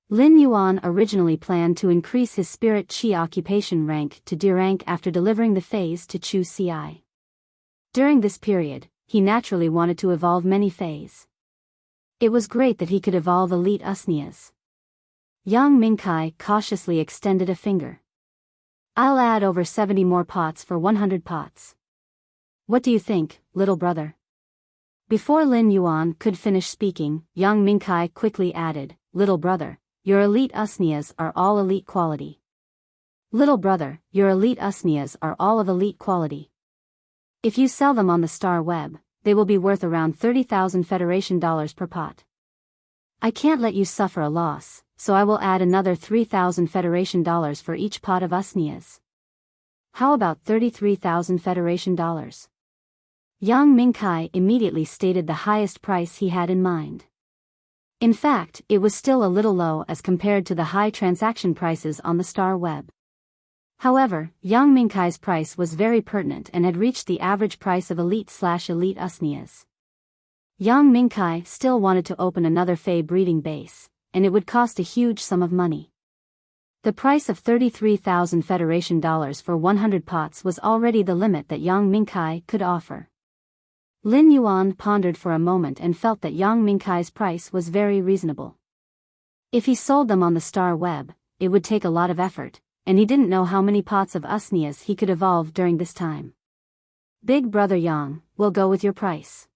Lin Yuan originally planned to increase his spirit chi occupation rank to D rank after delivering the phase to Chu Ci. During this period, he naturally wanted to evolve many phases. It was great that he could evolve elite usneas. Young Mingkai cautiously extended a finger. "I'll add over 70 more pots for 100 pots. What do you think, little brother?" Before Lin Yuan could finish speaking, young Mingkai quickly added, "Little brother, your elite usneas are all elite quality. Little brother, your elite usneas are all of elite quality. If you sell them on the Star Web, they will be worth around 30,000 Federation dollars per pot. I can't let you suffer a loss, so I will add another 3,000 Federation dollars for each pot of usneas. How about 33,000 Federation dollars? Young Mingkai immediately stated the highest price he had in mind. In fact, it was still a little low as compared to the high transaction prices on the Star Web. However, young Mingkai's price was very pertinent and had reached the average price of elite/elite usneas. Young Mingkai still wanted to open another Fey breeding base, and it would cost a huge sum of money. The price of 33,000 Federation dollars for 100 pots was already the limit that young Mingkai could offer. Lin Yuan pondered for a moment and felt that young Mingkai's price was very reasonable. If he sold them on the Star Web, it would take a lot of effort, and he didn't know how many pots of usneas he could evolve during this time. "Big brother Yang, we'll go with your price.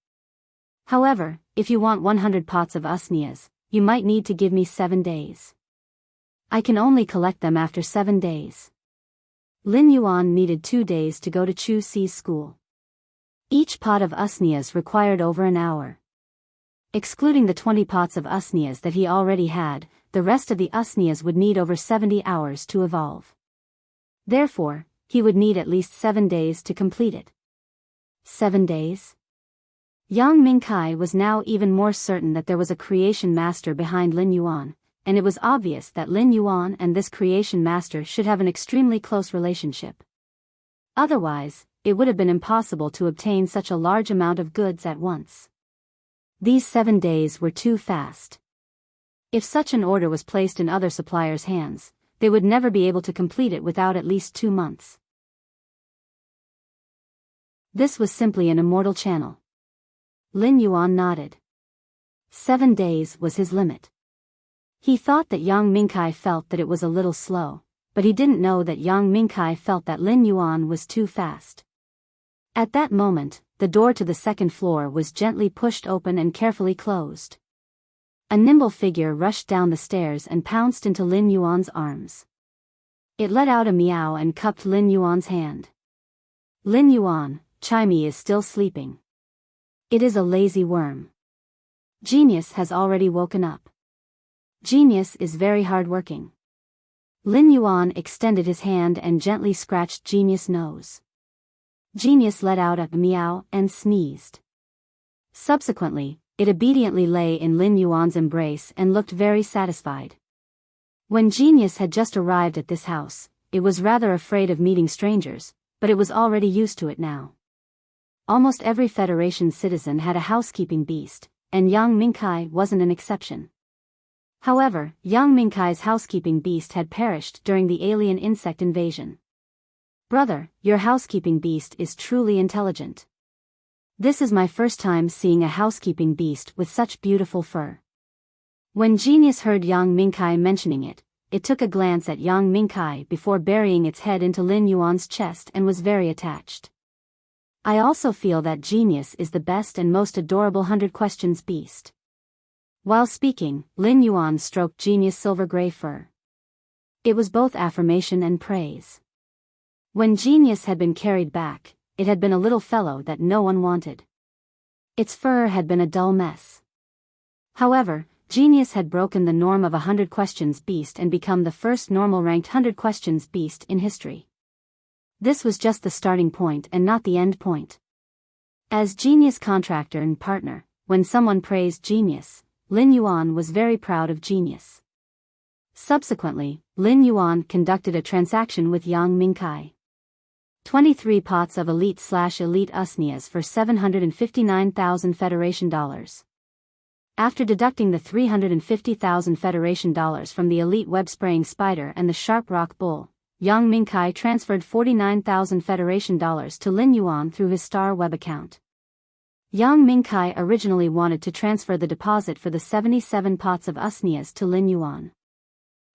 However, if you want 100 pots of usneas, you might need to give me 7 days. I can only collect them after 7 days." Lin Yuan needed 2 days to go to Chu Si's school. Each pot of usnias required over an hour. Excluding the 20 pots of usnias that he already had, the rest of the usnias would need over 70 hours to evolve. Therefore, he would need at least 7 days to complete it. 7 days? Yang Mingkai was now even more certain that there was a creation master behind Lin Yuan, and it was obvious that Lin Yuan and this creation master should have an extremely close relationship. Otherwise, it would have been impossible to obtain such a large amount of goods at once. These 7 days were too fast. If such an order was placed in other suppliers' hands, they would never be able to complete it without at least 2 months. This was simply an immortal channel. Lin Yuan nodded. 7 days was his limit. He thought that Yang Mingkai felt that it was a little slow, but he didn't know that Yang Mingkai felt that Lin Yuan was too fast. At that moment, the door to the second floor was gently pushed open and carefully closed. A nimble figure rushed down the stairs and pounced into Lin Yuan's arms. It let out a meow and cupped Lin Yuan's hand. Lin Yuan, Chimey is still sleeping. It is a lazy worm. Genius has already woken up. Genius is very hard-working. Lin Yuan extended his hand and gently scratched Genius' nose. Genius let out a meow and sneezed. Subsequently, it obediently lay in Lin Yuan's embrace and looked very satisfied. When Genius had just arrived at this house, it was rather afraid of meeting strangers, but it was already used to it now. Almost every Federation citizen had a housekeeping beast, and Yang Mingkai wasn't an exception. However, Yang Mingkai's housekeeping beast had perished during the alien insect invasion. Brother, your housekeeping beast is truly intelligent. This is my first time seeing a housekeeping beast with such beautiful fur. When Genius heard Yang Mingkai mentioning it, it took a glance at Yang Mingkai before burying its head into Lin Yuan's chest and was very attached. I also feel that Genius is the best and most adorable 100 questions beast. While speaking, Lin Yuan stroked Genius' silver-gray fur. It was both affirmation and praise. When Genius had been carried back, it had been a little fellow that no one wanted. Its fur had been a dull mess. However, Genius had broken the norm of a 100 questions beast and become the first normal-ranked 100 questions beast in history. This was just the starting point and not the end point. As Genius' contractor and partner, when someone praised Genius, Lin Yuan was very proud of Genius. Subsequently, Lin Yuan conducted a transaction with Yang Mingkai. 23 pots of elite/elite usnias for 759,000 Federation dollars. After deducting the 350,000 Federation dollars from the elite web-spraying spider and the sharp rock bull, Yang Mingkai transferred 49,000 Federation dollars to Lin Yuan through his Star Web account. Yang Mingkai originally wanted to transfer the deposit for the 77 pots of usnias to Lin Yuan.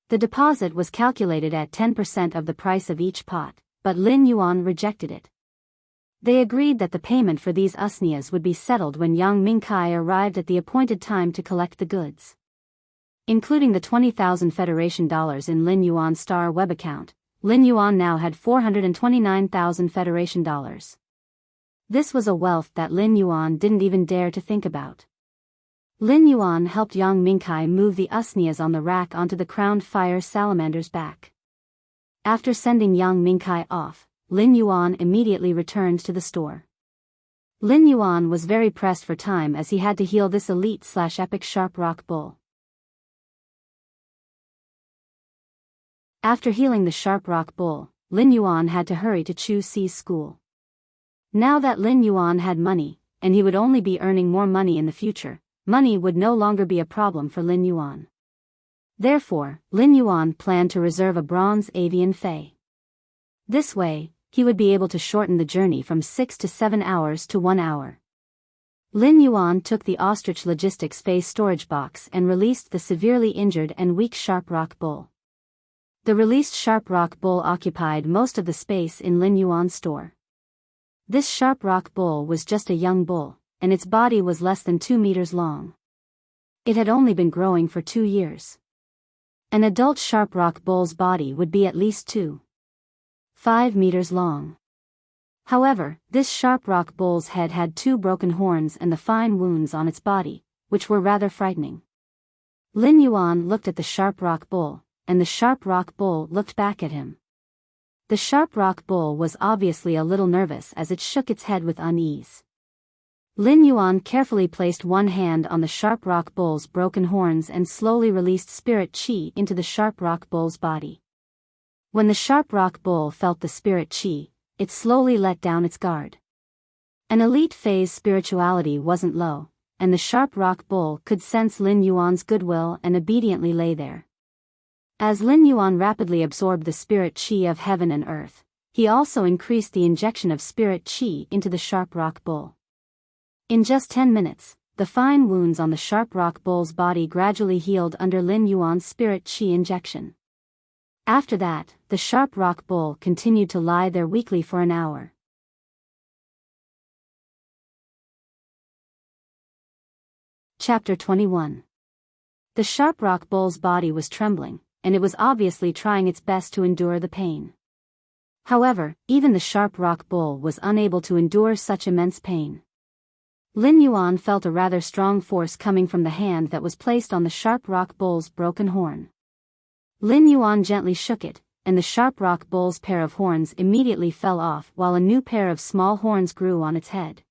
The deposit was calculated at 10% of the price of each pot, but Lin Yuan rejected it. They agreed that the payment for these usnias would be settled when Yang Mingkai arrived at the appointed time to collect the goods. Including the 20,000 Federation dollars in Lin Yuan's Star Web account, Lin Yuan now had 429,000 Federation dollars. This was a wealth that Lin Yuan didn't even dare to think about. Lin Yuan helped Yang Mingkai move the usnias on the rack onto the crowned fire salamander's back. After sending Yang Mingkai off, Lin Yuan immediately returned to the store. Lin Yuan was very pressed for time as he had to heal this elite/epic sharp rock bull. After healing the sharp rock bull, Lin Yuan had to hurry to Chu Si's school. Now that Lin Yuan had money, and he would only be earning more money in the future, money would no longer be a problem for Lin Yuan. Therefore, Lin Yuan planned to reserve a bronze avian fei. This way, he would be able to shorten the journey from 6 to 7 hours to 1 hour. Lin Yuan took the ostrich logistics fei storage box and released the severely injured and weak sharp rock bull. The released sharp rock bull occupied most of the space in Lin Yuan's store. This sharp rock bull was just a young bull, and its body was less than 2 meters long. It had only been growing for 2 years. An adult sharp rock bull's body would be at least 2. 5 meters long. However, this sharp rock bull's head had 2 broken horns and the fine wounds on its body, which were rather frightening. Lin Yuan looked at the sharp rock bull, and the sharp rock bull looked back at him. The sharp rock bull was obviously a little nervous as it shook its head with unease. Lin Yuan carefully placed one hand on the sharp rock bull's broken horns and slowly released spirit qi into the sharp rock bull's body. When the sharp rock bull felt the spirit qi, it slowly let down its guard. An elite phase spirituality wasn't low, and the sharp rock bull could sense Lin Yuan's goodwill and obediently lay there. As Lin Yuan rapidly absorbed the spirit qi of heaven and earth, he also increased the injection of spirit qi into the sharp rock bull. In just 10 minutes, the fine wounds on the sharp rock bull's body gradually healed under Lin Yuan's spirit qi injection. After that, the sharp rock bull continued to lie there weakly for an hour. Chapter 21. The sharp rock bull's body was trembling, and it was obviously trying its best to endure the pain. However, even the sharp rock bull was unable to endure such immense pain. Lin Yuan felt a rather strong force coming from the hand that was placed on the sharp rock bull's broken horn. Lin Yuan gently shook it, and the sharp rock bull's pair of horns immediately fell off while a new pair of small horns grew on its head.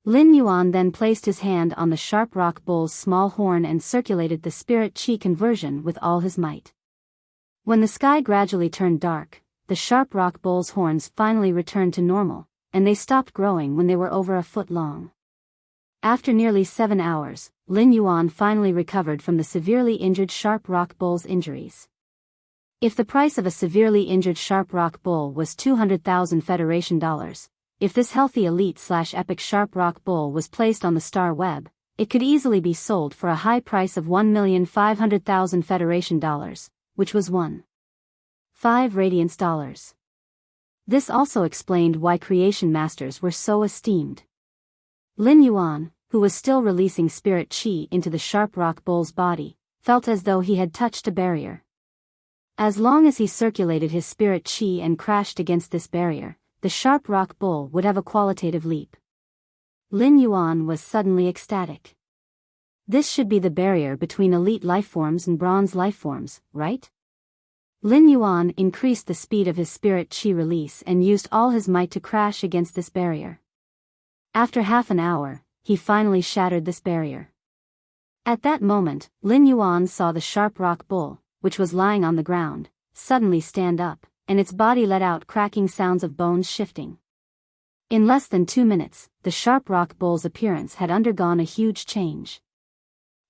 Lin Yuan then placed his hand on the sharp rock bull's small horn and circulated the spirit qi conversion with all his might. When the sky gradually turned dark, the sharp rock bull's horns finally returned to normal, and they stopped growing when they were over a foot long. After nearly 7 hours, Lin Yuan finally recovered from the severely injured sharp rock bull's injuries. If the price of a severely injured sharp rock bull was 200,000 Federation dollars, if this healthy elite/epic sharp rock bull was placed on the star web, it could easily be sold for a high price of 1,500,000 Federation dollars, which was 1.5 radiance dollars. This also explained why creation masters were so esteemed. Lin Yuan, who was still releasing spirit qi into the sharp rock bull's body, felt as though he had touched a barrier. As long as he circulated his spirit qi and crashed against this barrier, the sharp rock bull would have a qualitative leap. Lin Yuan was suddenly ecstatic. This should be the barrier between elite lifeforms and bronze lifeforms, right? Lin Yuan increased the speed of his spirit qi release and used all his might to crash against this barrier. After half an hour, he finally shattered this barrier. At that moment, Lin Yuan saw the sharp rock bull, which was lying on the ground, suddenly stand up, and its body let out cracking sounds of bones shifting. In less than 2 minutes, the sharp rock bull's appearance had undergone a huge change.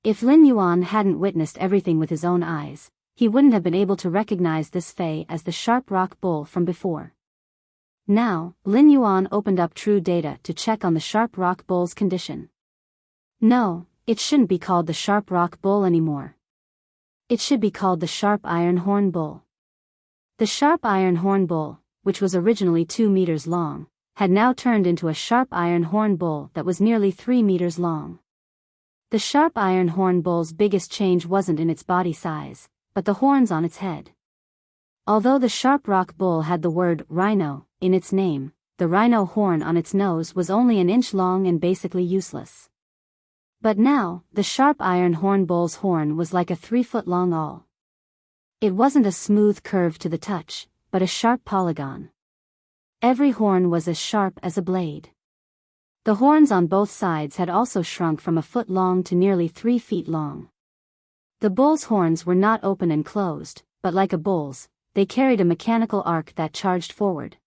If Lin Yuan hadn't witnessed everything with his own eyes, he wouldn't have been able to recognize this Fei as the sharp rock bull from before. Now, Lin Yuan opened up True Data to check on the sharp rock bull's condition. No, it shouldn't be called the sharp rock bull anymore. It should be called the sharp iron horn bull. The sharp iron horn bull, which was originally 2 meters long, had now turned into a sharp iron horn bull that was nearly 3 meters long. The sharp iron horn bull's biggest change wasn't in its body size, but the horns on its head. Although the sharp rock bull had the word rhino in its name, the rhino horn on its nose was only an inch long and basically useless. But now, the sharp iron horn bull's horn was like a 3-foot-long awl. It wasn't a smooth curve to the touch, but a sharp polygon. Every horn was as sharp as a blade. The horns on both sides had also shrunk from a foot long to nearly 3 feet long. The bull's horns were not open and closed, but like a bull's, they carried a mechanical arc that charged forward.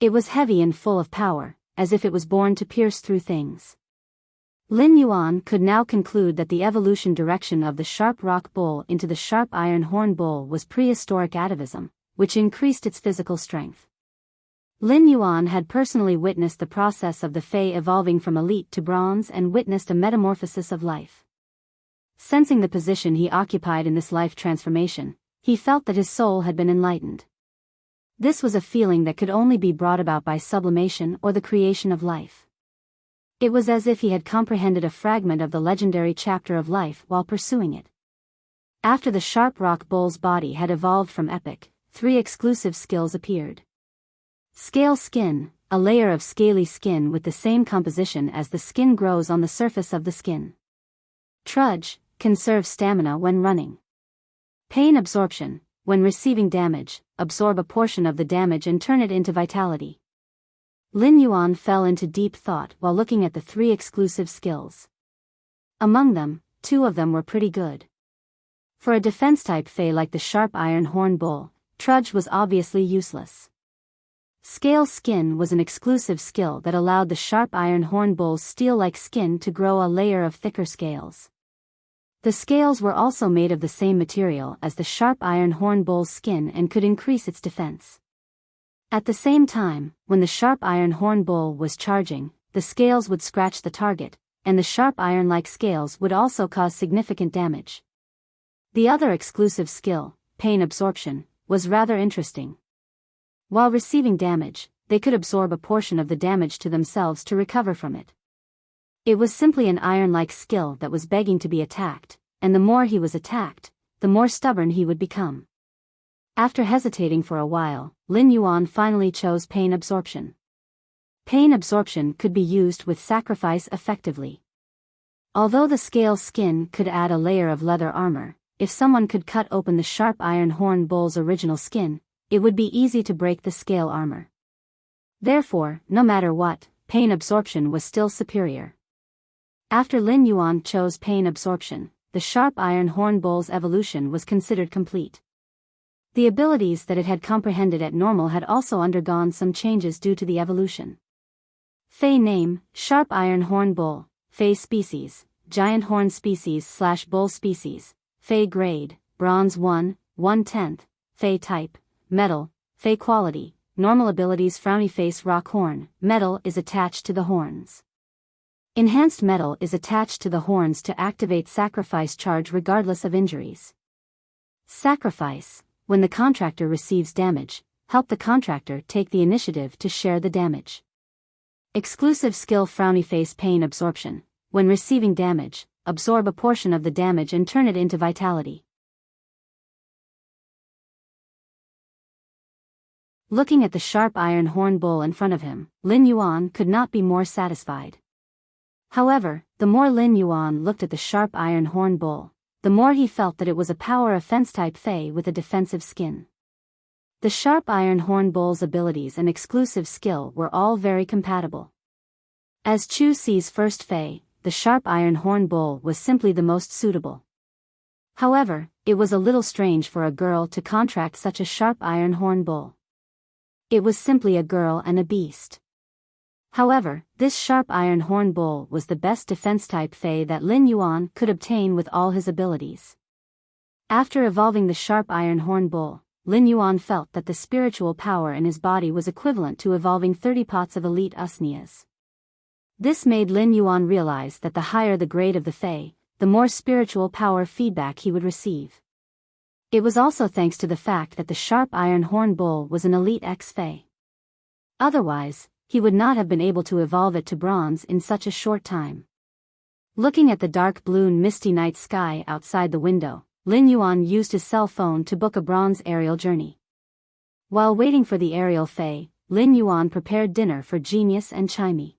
It was heavy and full of power, as if it was born to pierce through things. Lin Yuan could now conclude that the evolution direction of the sharp rock bull into the sharp iron horn bull was prehistoric atavism, which increased its physical strength. Lin Yuan had personally witnessed the process of the Fei evolving from elite to bronze and witnessed a metamorphosis of life. Sensing the position he occupied in this life transformation, he felt that his soul had been enlightened. This was a feeling that could only be brought about by sublimation or the creation of life. It was as if he had comprehended a fragment of the legendary chapter of life while pursuing it. After the sharp rock bull's body had evolved from epic, 3 exclusive skills appeared. Scale skin, a layer of scaly skin with the same composition as the skin grows on the surface of the skin. Trudge, conserve stamina when running. Pain absorption, when receiving damage, absorb a portion of the damage and turn it into vitality. Lin Yuan fell into deep thought while looking at the 3 exclusive skills. Among them, 2 of them were pretty good. For a defense-type Fey like the Sharp Iron Horn Bull, Trudge was obviously useless. Scale Skin was an exclusive skill that allowed the Sharp Iron Horn Bull's steel-like skin to grow a layer of thicker scales. The scales were also made of the same material as the Sharp Iron Horn Bull's skin and could increase its defense. At the same time, when the Sharp Iron Horn Bull was charging, the scales would scratch the target, and the sharp iron-like scales would also cause significant damage. The other exclusive skill, Pain Absorption, was rather interesting. While receiving damage, they could absorb a portion of the damage to themselves to recover from it. It was simply an iron-like skill that was begging to be attacked, and the more he was attacked, the more stubborn he would become. After hesitating for a while, Lin Yuan finally chose Pain Absorption. Pain Absorption could be used with sacrifice effectively. Although the scale skin could add a layer of leather armor, if someone could cut open the Sharp Iron Horn Bull's original skin, it would be easy to break the scale armor. Therefore, no matter what, Pain Absorption was still superior. After Lin Yuan chose Pain Absorption, the Sharp Iron Horn Bull's evolution was considered complete. The abilities that it had comprehended at normal had also undergone some changes due to the evolution. Fey name, Sharp Iron Horn Bull, Fey species, Giant Horn species/Bull species, Fey grade, Bronze 1, 1/10, Fey type, Metal, Fey quality, normal abilities Frowny Face Rock Horn, Metal is attached to the horns. Enhanced Metal is attached to the horns to activate Sacrifice charge regardless of injuries. Sacrifice, when the contractor receives damage, help the contractor take the initiative to share the damage. Exclusive skill Frowny Face Pain Absorption, when receiving damage, absorb a portion of the damage and turn it into vitality. Looking at the Sharp Iron Horn Bull in front of him, Lin Yuan could not be more satisfied. However, the more Lin Yuan looked at the Sharp Iron Horn Bull, the more he felt that it was a power offense-type Fey with a defensive skin. The Sharp Iron Horn Bull's abilities and exclusive skill were all very compatible. As Chu Si's first Fey, the Sharp Iron Horn Bull was simply the most suitable. However, it was a little strange for a girl to contract such a Sharp Iron Horn Bull. It was simply a girl and a beast. However, this Sharp Iron Horn Bull was the best defense-type Fey that Lin Yuan could obtain with all his abilities. After evolving the Sharp Iron Horn Bull, Lin Yuan felt that the spiritual power in his body was equivalent to evolving 30 pots of elite Usnias. This made Lin Yuan realize that the higher the grade of the Fey, the more spiritual power feedback he would receive. It was also thanks to the fact that the Sharp Iron Horn Bull was an elite X-Fey. Otherwise, he would not have been able to evolve it to bronze in such a short time. Looking at the dark blue misty night sky outside the window, Lin Yuan used his cell phone to book a bronze aerial journey. While waiting for the aerial Fey, Lin Yuan prepared dinner for Genius and Chimey.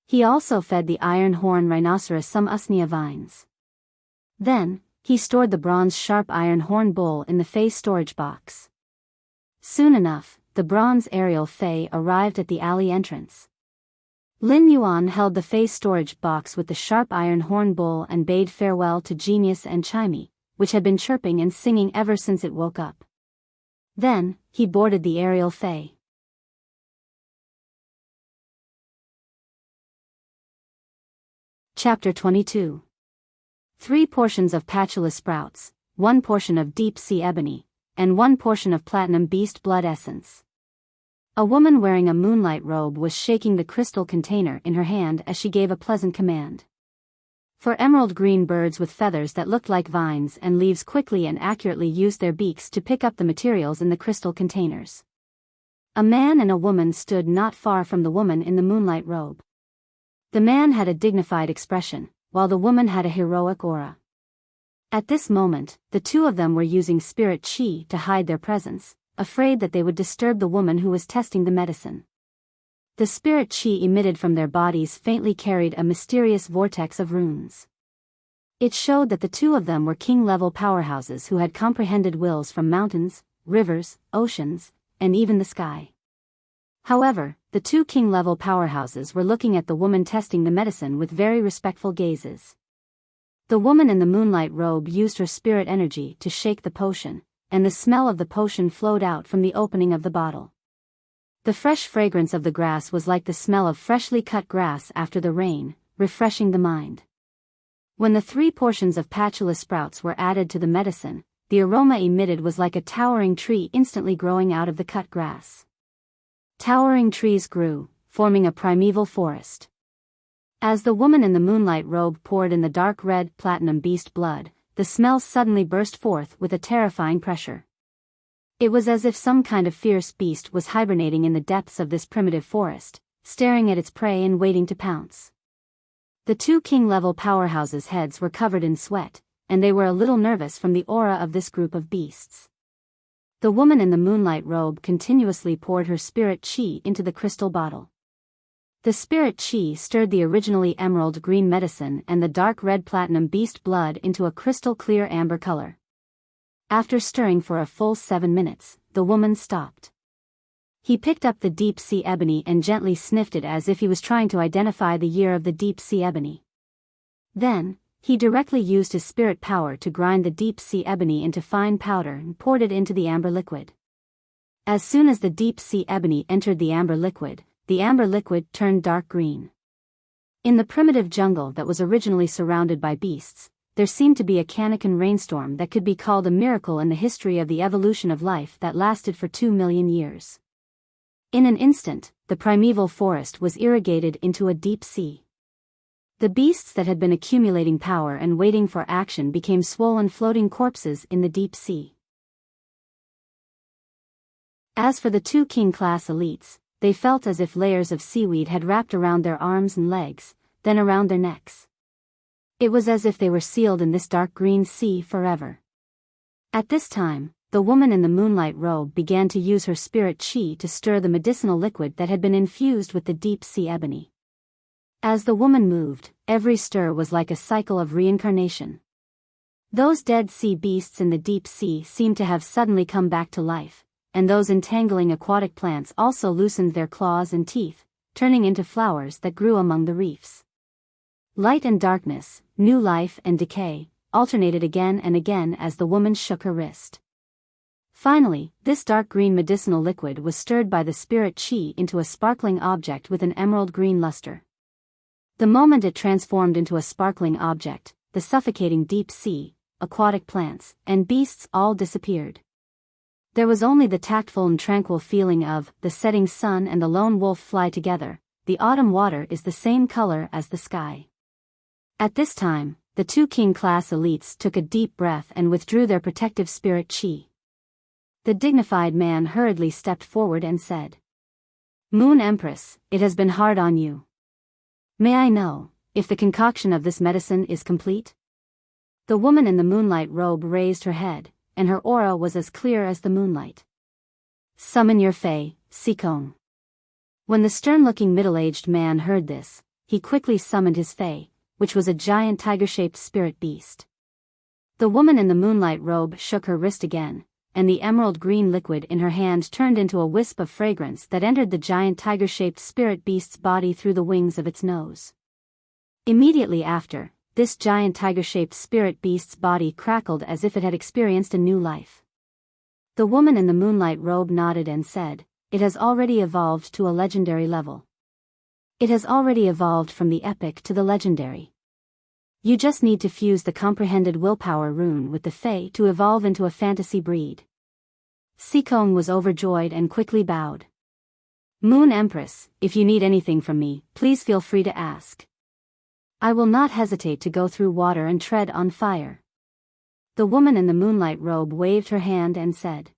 He also fed the Iron Horn Rhinoceros some Usnia vines. Then, he stored the bronze Sharp Iron Horn Bull in the Fey storage box. Soon enough, the bronze aerial Fey arrived at the alley entrance. Lin Yuan held the Fey storage box with the Sharp Iron Horn Bull and bade farewell to Genius and Chimey, which had been chirping and singing ever since it woke up. Then, he boarded the aerial Fey. Chapter 22. 3 portions of patula sprouts, 1 portion of deep sea ebony, and 1 portion of platinum beast blood essence. A woman wearing a moonlight robe was shaking the crystal container in her hand as she gave a pleasant command. For emerald green birds with feathers that looked like vines and leaves quickly and accurately used their beaks to pick up the materials in the crystal containers. A man and a woman stood not far from the woman in the moonlight robe. The man had a dignified expression, while the woman had a heroic aura. At this moment, the 2 of them were using spirit chi to hide their presence, afraid that they would disturb the woman who was testing the medicine. The spirit chi emitted from their bodies faintly carried a mysterious vortex of runes. It showed that the two of them were king-level powerhouses who had comprehended wills from mountains, rivers, oceans, and even the sky. However, the two king-level powerhouses were looking at the woman testing the medicine with very respectful gazes. The woman in the moonlight robe used her spirit energy to shake the potion, and the smell of the potion flowed out from the opening of the bottle. The fresh fragrance of the grass was like the smell of freshly cut grass after the rain, refreshing the mind. When the 3 portions of patula sprouts were added to the medicine, the aroma emitted was like a towering tree instantly growing out of the cut grass. Towering trees grew, forming a primeval forest. As the woman in the moonlight robe poured in the dark red platinum beast blood, the smell suddenly burst forth with a terrifying pressure. It was as if some kind of fierce beast was hibernating in the depths of this primitive forest, staring at its prey and waiting to pounce. The two king-level powerhouses' heads were covered in sweat, and they were a little nervous from the aura of this group of beasts. The woman in the moonlight robe continuously poured her spirit chi into the crystal bottle. The spirit chi stirred the originally emerald green medicine and the dark red platinum beast blood into a crystal clear amber color. After stirring for a full 7 minutes, the woman stopped. He picked up the deep sea ebony and gently sniffed it as if he was trying to identify the year of the deep sea ebony. Then, he directly used his spirit power to grind the deep sea ebony into fine powder and poured it into the amber liquid. As soon as the deep sea ebony entered the amber liquid turned dark green. In the primitive jungle that was originally surrounded by beasts, there seemed to be a Kaneken rainstorm that could be called a miracle in the history of the evolution of life that lasted for 2 million years. In an instant, the primeval forest was irrigated into a deep sea. The beasts that had been accumulating power and waiting for action became swollen floating corpses in the deep sea. As for the two king-class elites, they felt as if layers of seaweed had wrapped around their arms and legs, then around their necks. It was as if they were sealed in this dark green sea forever. At this time, the woman in the moonlight robe began to use her spirit chi to stir the medicinal liquid that had been infused with the deep sea ebony. As the woman moved, every stir was like a cycle of reincarnation. Those dead sea beasts in the deep sea seemed to have suddenly come back to life, and those entangling aquatic plants also loosened their claws and teeth, turning into flowers that grew among the reefs. Light and darkness, new life and decay, alternated again and again as the woman shook her wrist. Finally, this dark green medicinal liquid was stirred by the spirit chi into a sparkling object with an emerald green luster. The moment it transformed into a sparkling object, the suffocating deep sea, aquatic plants, and beasts all disappeared. There was only the tactful and tranquil feeling of the setting sun and the lone wolf fly together. The autumn water is the same color as the sky. At this time, the two king-class elites took a deep breath and withdrew their protective spirit chi. The dignified man hurriedly stepped forward and said, "Moon Empress, it has been hard on you. May I know if the concoction of this medicine is complete?" The woman in the moonlight robe raised her head, and her aura was as clear as the moonlight. "Summon your fae, Sikong." When the stern-looking middle-aged man heard this, he quickly summoned his fae, which was a giant tiger-shaped spirit beast. The woman in the moonlight robe shook her wrist again, and the emerald green liquid in her hand turned into a wisp of fragrance that entered the giant tiger-shaped spirit beast's body through the wings of its nose. Immediately after, this giant tiger-shaped spirit beast's body crackled as if it had experienced a new life. The woman in the moonlight robe nodded and said, "It has already evolved to a legendary level. It has already evolved from the epic to the legendary. You just need to fuse the comprehended willpower rune with the fae to evolve into a fantasy breed." Sikong was overjoyed and quickly bowed. "Moon Empress, if you need anything from me, please feel free to ask. I will not hesitate to go through water and tread on fire." The woman in the moonlight robe waved her hand and said,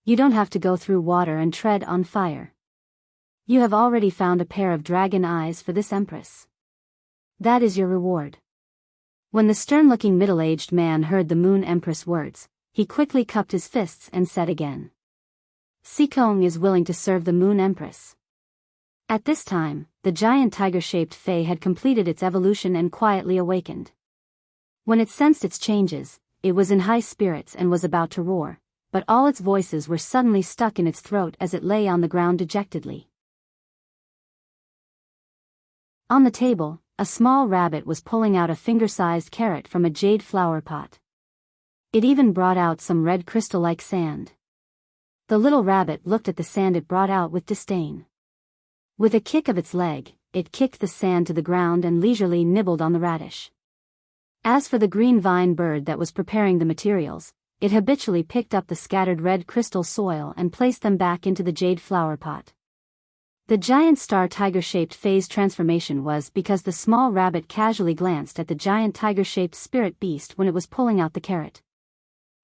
"You don't have to go through water and tread on fire. You have already found a pair of dragon eyes for this empress. That is your reward." When the stern-looking middle-aged man heard the Moon Empress words, he quickly cupped his fists and said again, Sikong is willing to serve the Moon Empress. At this time, the giant tiger-shaped Fae had completed its evolution and quietly awakened. When it sensed its changes, it was in high spirits and was about to roar, but all its voices were suddenly stuck in its throat as it lay on the ground dejectedly. On the table, a small rabbit was pulling out a finger-sized carrot from a jade flower pot. It even brought out some red crystal-like sand. The little rabbit looked at the sand it brought out with disdain. With a kick of its leg, it kicked the sand to the ground and leisurely nibbled on the radish. As for the green vine bird that was preparing the materials, it habitually picked up the scattered red crystal soil and placed them back into the jade flower pot. The giant star tiger-shaped Fae's transformation was because the small rabbit casually glanced at the giant tiger-shaped spirit beast when it was pulling out the carrot.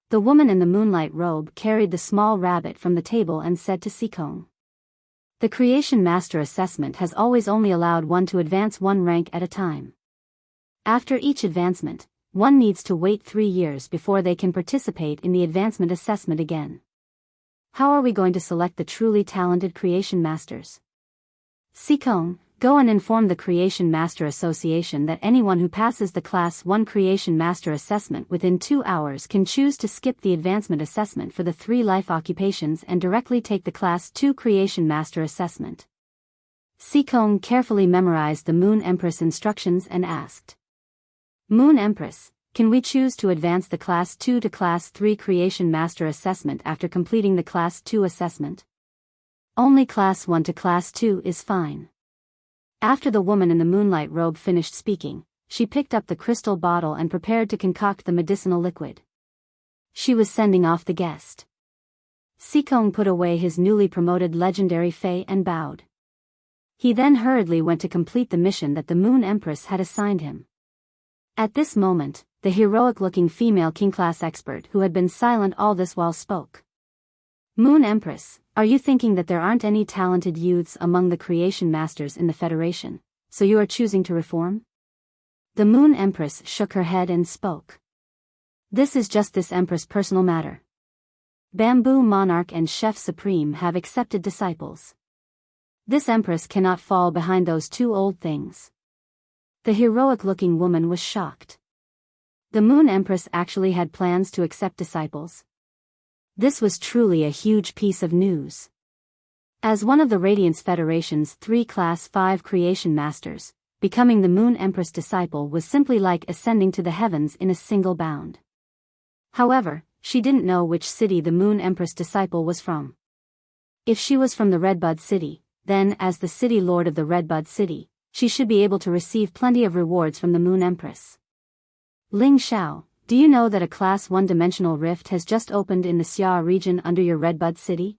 The woman in the moonlight robe carried the small rabbit from the table and said to Sikong, "The Creation Master assessment has always only allowed one to advance one rank at a time. After each advancement, one needs to wait 3 years before they can participate in the advancement assessment again. How are we going to select the truly talented Creation Masters? Sikong, go and inform the Creation Master Association that anyone who passes the Class 1 Creation Master assessment within 2 hours can choose to skip the advancement assessment for the 3 life occupations and directly take the Class 2 Creation Master assessment." Sikong carefully memorized the Moon Empress instructions and asked, "Moon Empress, can we choose to advance the Class 2 to Class 3 Creation Master assessment after completing the Class 2 assessment?" "Only Class 1 to Class 2 is fine." After the woman in the moonlight robe finished speaking, she picked up the crystal bottle and prepared to concoct the medicinal liquid. She was sending off the guest. Sikong put away his newly promoted legendary Fae and bowed. He then hurriedly went to complete the mission that the Moon Empress had assigned him. At this moment, the heroic-looking female king-class expert who had been silent all this while spoke. "Moon Empress, are you thinking that there aren't any talented youths among the Creation Masters in the Federation, so you are choosing to reform?" The Moon Empress shook her head and spoke. "This is just this Empress' personal matter. Bamboo Monarch and Chef Supreme have accepted disciples. This Empress cannot fall behind those 2 old things." The heroic-looking woman was shocked. The Moon Empress actually had plans to accept disciples. This was truly a huge piece of news. As one of the Radiance Federation's 3 Class 5 Creation Masters, becoming the Moon Empress disciple was simply like ascending to the heavens in a single bound. However, she didn't know which city the Moon Empress disciple was from. If she was from the Redbud City, then as the City Lord of the Redbud City, she should be able to receive plenty of rewards from the Moon Empress. "Ling Xiao, do you know that a Class 1 dimensional rift has just opened in the Xia region under your Redbud City?"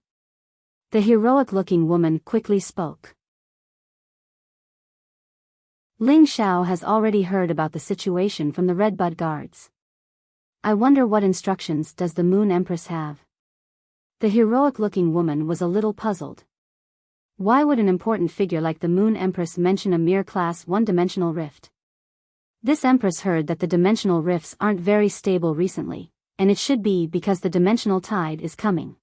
The heroic-looking woman quickly spoke. Ling Xiao has already heard about the situation from the Redbud guards. "I wonder what instructions does the Moon Empress have?" The heroic-looking woman was a little puzzled. Why would an important figure like the Moon Empress mention a mere Class 1 dimensional rift? This Empress heard that the dimensional rifts aren't very stable recently, and it should be because the dimensional tide is coming.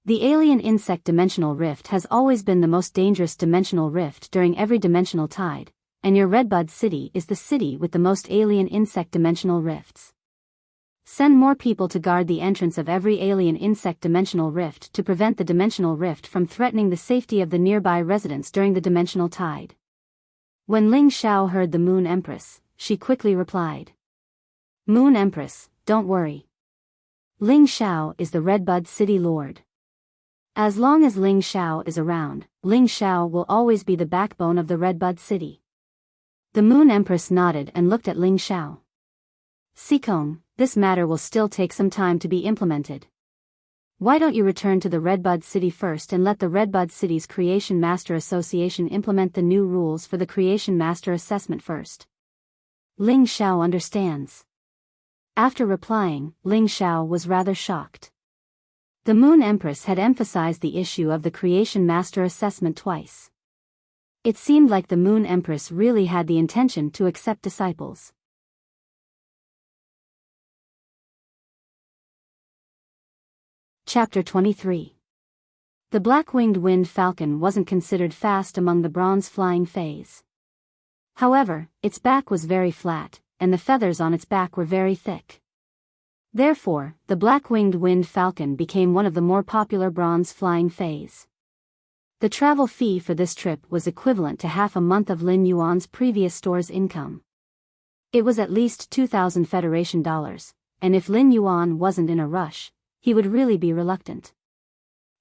The alien insect dimensional rift has always been the most dangerous dimensional rift during every dimensional tide, and your Redbud City is the city with the most alien insect dimensional rifts. Send more people to guard the entrance of every alien insect dimensional rift to prevent the dimensional rift from threatening the safety of the nearby residents during the dimensional tide. When Ling Xiao heard the Moon Empress, she quickly replied. "Moon Empress, don't worry. Ling Xiao is the Redbud City Lord. As long as Ling Xiao is around, Ling Xiao will always be the backbone of the Redbud City." The Moon Empress nodded and looked at Ling Xiao. "Sikong, this matter will still take some time to be implemented. Why don't you return to the Redbud City first and let the Redbud City's Creation Master Association implement the new rules for the Creation Master assessment first?" Ling Xiao understands. After replying, Ling Xiao was rather shocked. The Moon Empress had emphasized the issue of the Creation Master assessment twice. It seemed like the Moon Empress really had the intention to accept disciples. Chapter 23. The black-winged wind falcon wasn't considered fast among the bronze-flying fays. However, its back was very flat, and the feathers on its back were very thick. Therefore, the black-winged wind falcon became one of the more popular bronze-flying fays. The travel fee for this trip was equivalent to half a month of Lin Yuan's previous store's income. It was at least 2,000 Federation dollars, and if Lin Yuan wasn't in a rush, he would really be reluctant.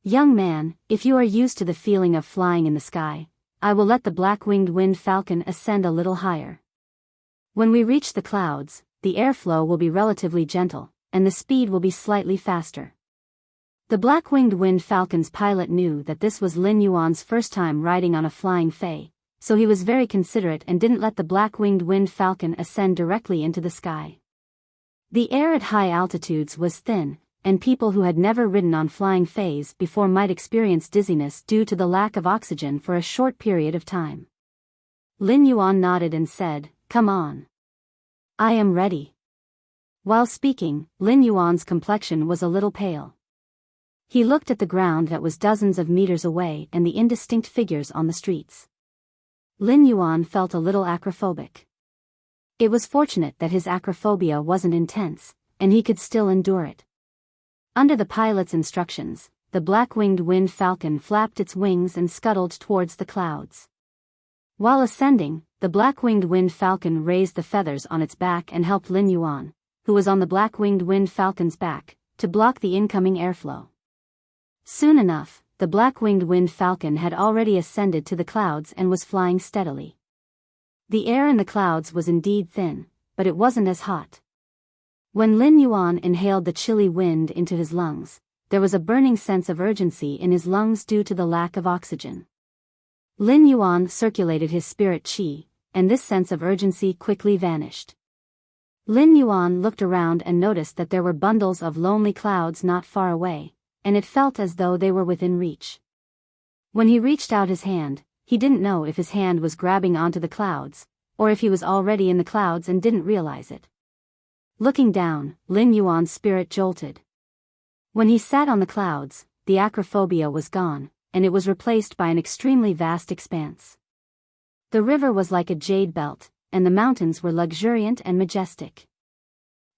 Young man, if you are used to the feeling of flying in the sky, I will let the black-winged wind falcon ascend a little higher. When we reach the clouds, the airflow will be relatively gentle, and the speed will be slightly faster. The black-winged wind falcon's pilot knew that this was Lin Yuan's first time riding on a flying fei, so he was very considerate and didn't let the black-winged wind falcon ascend directly into the sky. The air at high altitudes was thin, and people who had never ridden on flying feis before might experience dizziness due to the lack of oxygen for a short period of time. Lin Yuan nodded and said, "Come on. I am ready." While speaking, Lin Yuan's complexion was a little pale. He looked at the ground that was dozens of meters away and the indistinct figures on the streets. Lin Yuan felt a little acrophobic. It was fortunate that his acrophobia wasn't intense, and he could still endure it. Under the pilot's instructions, the black-winged wind falcon flapped its wings and scuttled towards the clouds. While ascending, the black-winged wind falcon raised the feathers on its back and helped Lin Yuan, who was on the black-winged wind falcon's back, to block the incoming airflow. Soon enough, the black-winged wind falcon had already ascended to the clouds and was flying steadily. The air in the clouds was indeed thin, but it wasn't as hot. When Lin Yuan inhaled the chilly wind into his lungs, there was a burning sense of urgency in his lungs due to the lack of oxygen. Lin Yuan circulated his spirit qi, and this sense of urgency quickly vanished. Lin Yuan looked around and noticed that there were bundles of lonely clouds not far away, and it felt as though they were within reach. When he reached out his hand, he didn't know if his hand was grabbing onto the clouds, or if he was already in the clouds and didn't realize it. Looking down, Lin Yuan's spirit jolted. When he sat on the clouds, the acrophobia was gone, and it was replaced by an extremely vast expanse. The river was like a jade belt, and the mountains were luxuriant and majestic.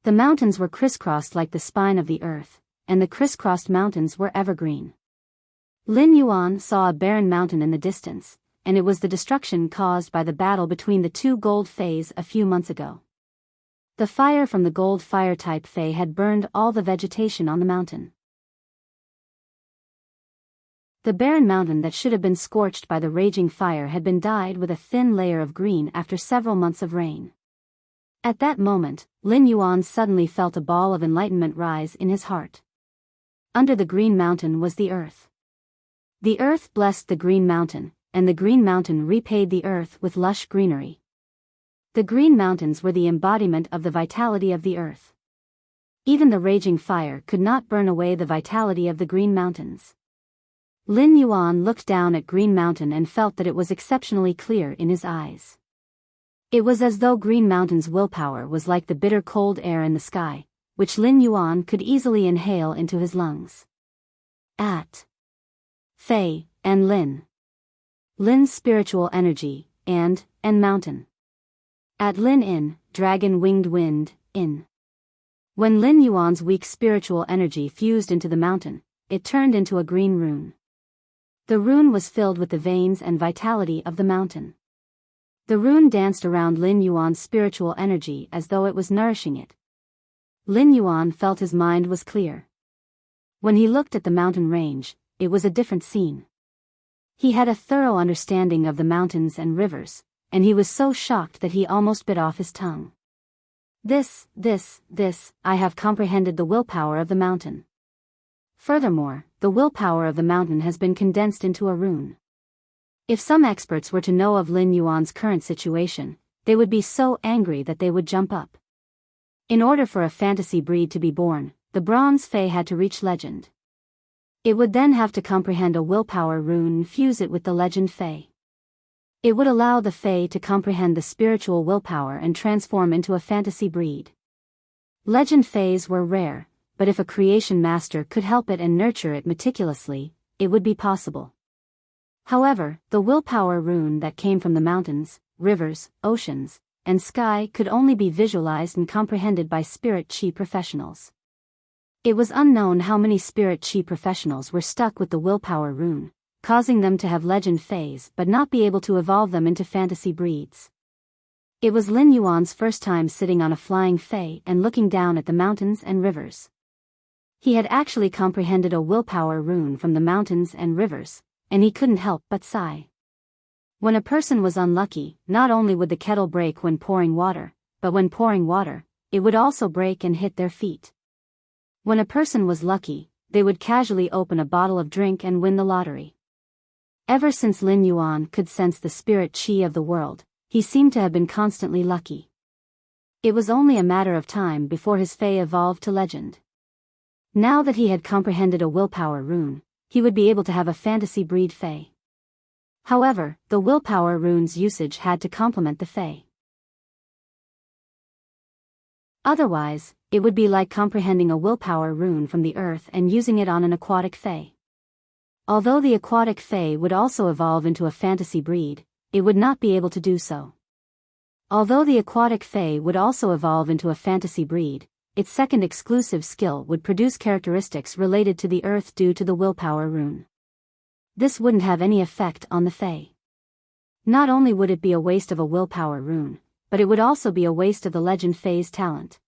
The mountains were crisscrossed like the spine of the earth, and the crisscrossed mountains were evergreen. Lin Yuan saw a barren mountain in the distance, and it was the destruction caused by the battle between the two gold feis a few months ago. The fire from the gold fire-type fei had burned all the vegetation on the mountain. The barren mountain that should have been scorched by the raging fire had been dyed with a thin layer of green after several months of rain. At that moment, Lin Yuan suddenly felt a ball of enlightenment rise in his heart. Under the green mountain was the earth. The earth blessed the green mountain, and the green mountain repaid the earth with lush greenery. The green mountains were the embodiment of the vitality of the earth. Even the raging fire could not burn away the vitality of the green mountains. Lin Yuan looked down at Green Mountain and felt that it was exceptionally clear in his eyes. It was as though Green Mountain's willpower was like the bitter cold air in the sky, which Lin Yuan could easily inhale into his lungs. At Fei, and Lin. Lin's spiritual energy, and Mountain. At Lin in, Dragon Winged Wind, in. When Lin Yuan's weak spiritual energy fused into the mountain, it turned into a green rune. The rune was filled with the veins and vitality of the mountain. The rune danced around Lin Yuan's spiritual energy as though it was nourishing it. Lin Yuan felt his mind was clear. When he looked at the mountain range, it was a different scene. He had a thorough understanding of the mountains and rivers, and he was so shocked that he almost bit off his tongue. I have comprehended the willpower of the mountain. Furthermore, the willpower of the mountain has been condensed into a rune. If some experts were to know of Lin Yuan's current situation, they would be so angry that they would jump up. In order for a fantasy breed to be born, the bronze fei had to reach legend. It would then have to comprehend a willpower rune and fuse it with the legend fei. It would allow the fei to comprehend the spiritual willpower and transform into a fantasy breed. Legend feis were rare, but if a creation master could help it and nurture it meticulously, it would be possible. However, the willpower rune that came from the mountains, rivers, oceans, and sky could only be visualized and comprehended by spirit chi professionals. It was unknown how many spirit chi professionals were stuck with the willpower rune, causing them to have legend phase but not be able to evolve them into fantasy breeds. It was Lin Yuan's first time sitting on a flying fae and looking down at the mountains and rivers. He had actually comprehended a willpower rune from the mountains and rivers, and he couldn't help but sigh. When a person was unlucky, not only would the kettle break when pouring water, but when pouring water, it would also break and hit their feet. When a person was lucky, they would casually open a bottle of drink and win the lottery. Ever since Lin Yuan could sense the spirit chi of the world, he seemed to have been constantly lucky. It was only a matter of time before his fae evolved to legend. Now that he had comprehended a willpower rune, he would be able to have a fantasy breed fae. However, the willpower rune's usage had to complement the fae. Otherwise, it would be like comprehending a willpower rune from the earth and using it on an aquatic fae. Although the aquatic fae would also evolve into a fantasy breed, it would not be able to do so. Although the aquatic fae would also evolve into a fantasy breed, its second exclusive skill would produce characteristics related to the earth due to the willpower rune. This wouldn't have any effect on the fae. Not only would it be a waste of a willpower rune, but it would also be a waste of the legend fae's talent.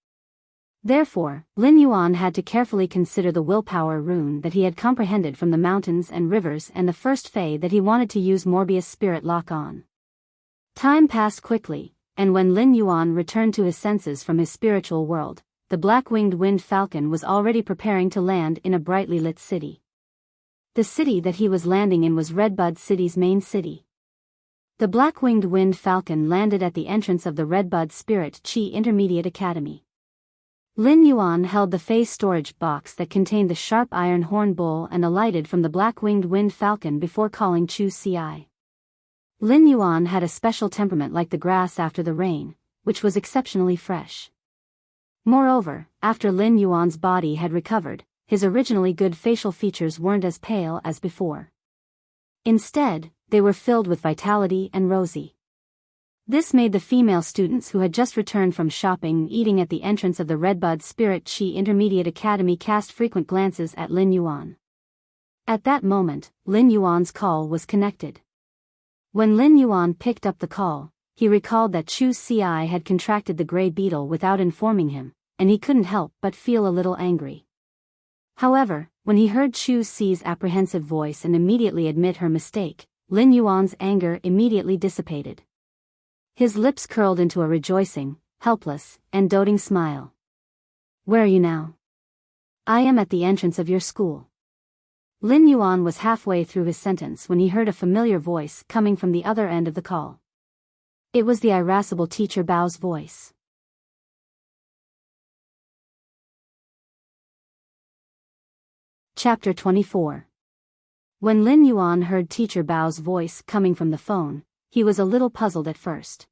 Therefore, Lin Yuan had to carefully consider the willpower rune that he had comprehended from the mountains and rivers and the first fae that he wanted to use Morbius Spirit Lock on. Time passed quickly, and when Lin Yuan returned to his senses from his spiritual world, the black-winged wind falcon was already preparing to land in a brightly lit city. The city that he was landing in was Redbud City's main city. The black-winged wind falcon landed at the entrance of the Redbud Spirit Chi Intermediate Academy. Lin Yuan held the fae storage box that contained the sharp iron horn bowl and alighted from the black-winged wind falcon before calling Chu Ci. Lin Yuan had a special temperament like the grass after the rain, which was exceptionally fresh. Moreover, after Lin Yuan's body had recovered, his originally good facial features weren't as pale as before. Instead, they were filled with vitality and rosy. This made the female students who had just returned from shopping and eating at the entrance of the Redbud Spirit Chi Intermediate Academy cast frequent glances at Lin Yuan. At that moment, Lin Yuan's call was connected. When Lin Yuan picked up the call, he recalled that Chu Ci had contracted the gray beetle without informing him, and he couldn't help but feel a little angry. However, when he heard Chu Ci's apprehensive voice and immediately admit her mistake, Lin Yuan's anger immediately dissipated. His lips curled into a rejoicing, helpless, and doting smile. "Where are you now?" "I am at the entrance of your school." Lin Yuan was halfway through his sentence when he heard a familiar voice coming from the other end of the call. It was the irascible teacher Bao's voice. Chapter 24. When Lin Yuan heard teacher Bao's voice coming from the phone, he was a little puzzled at first.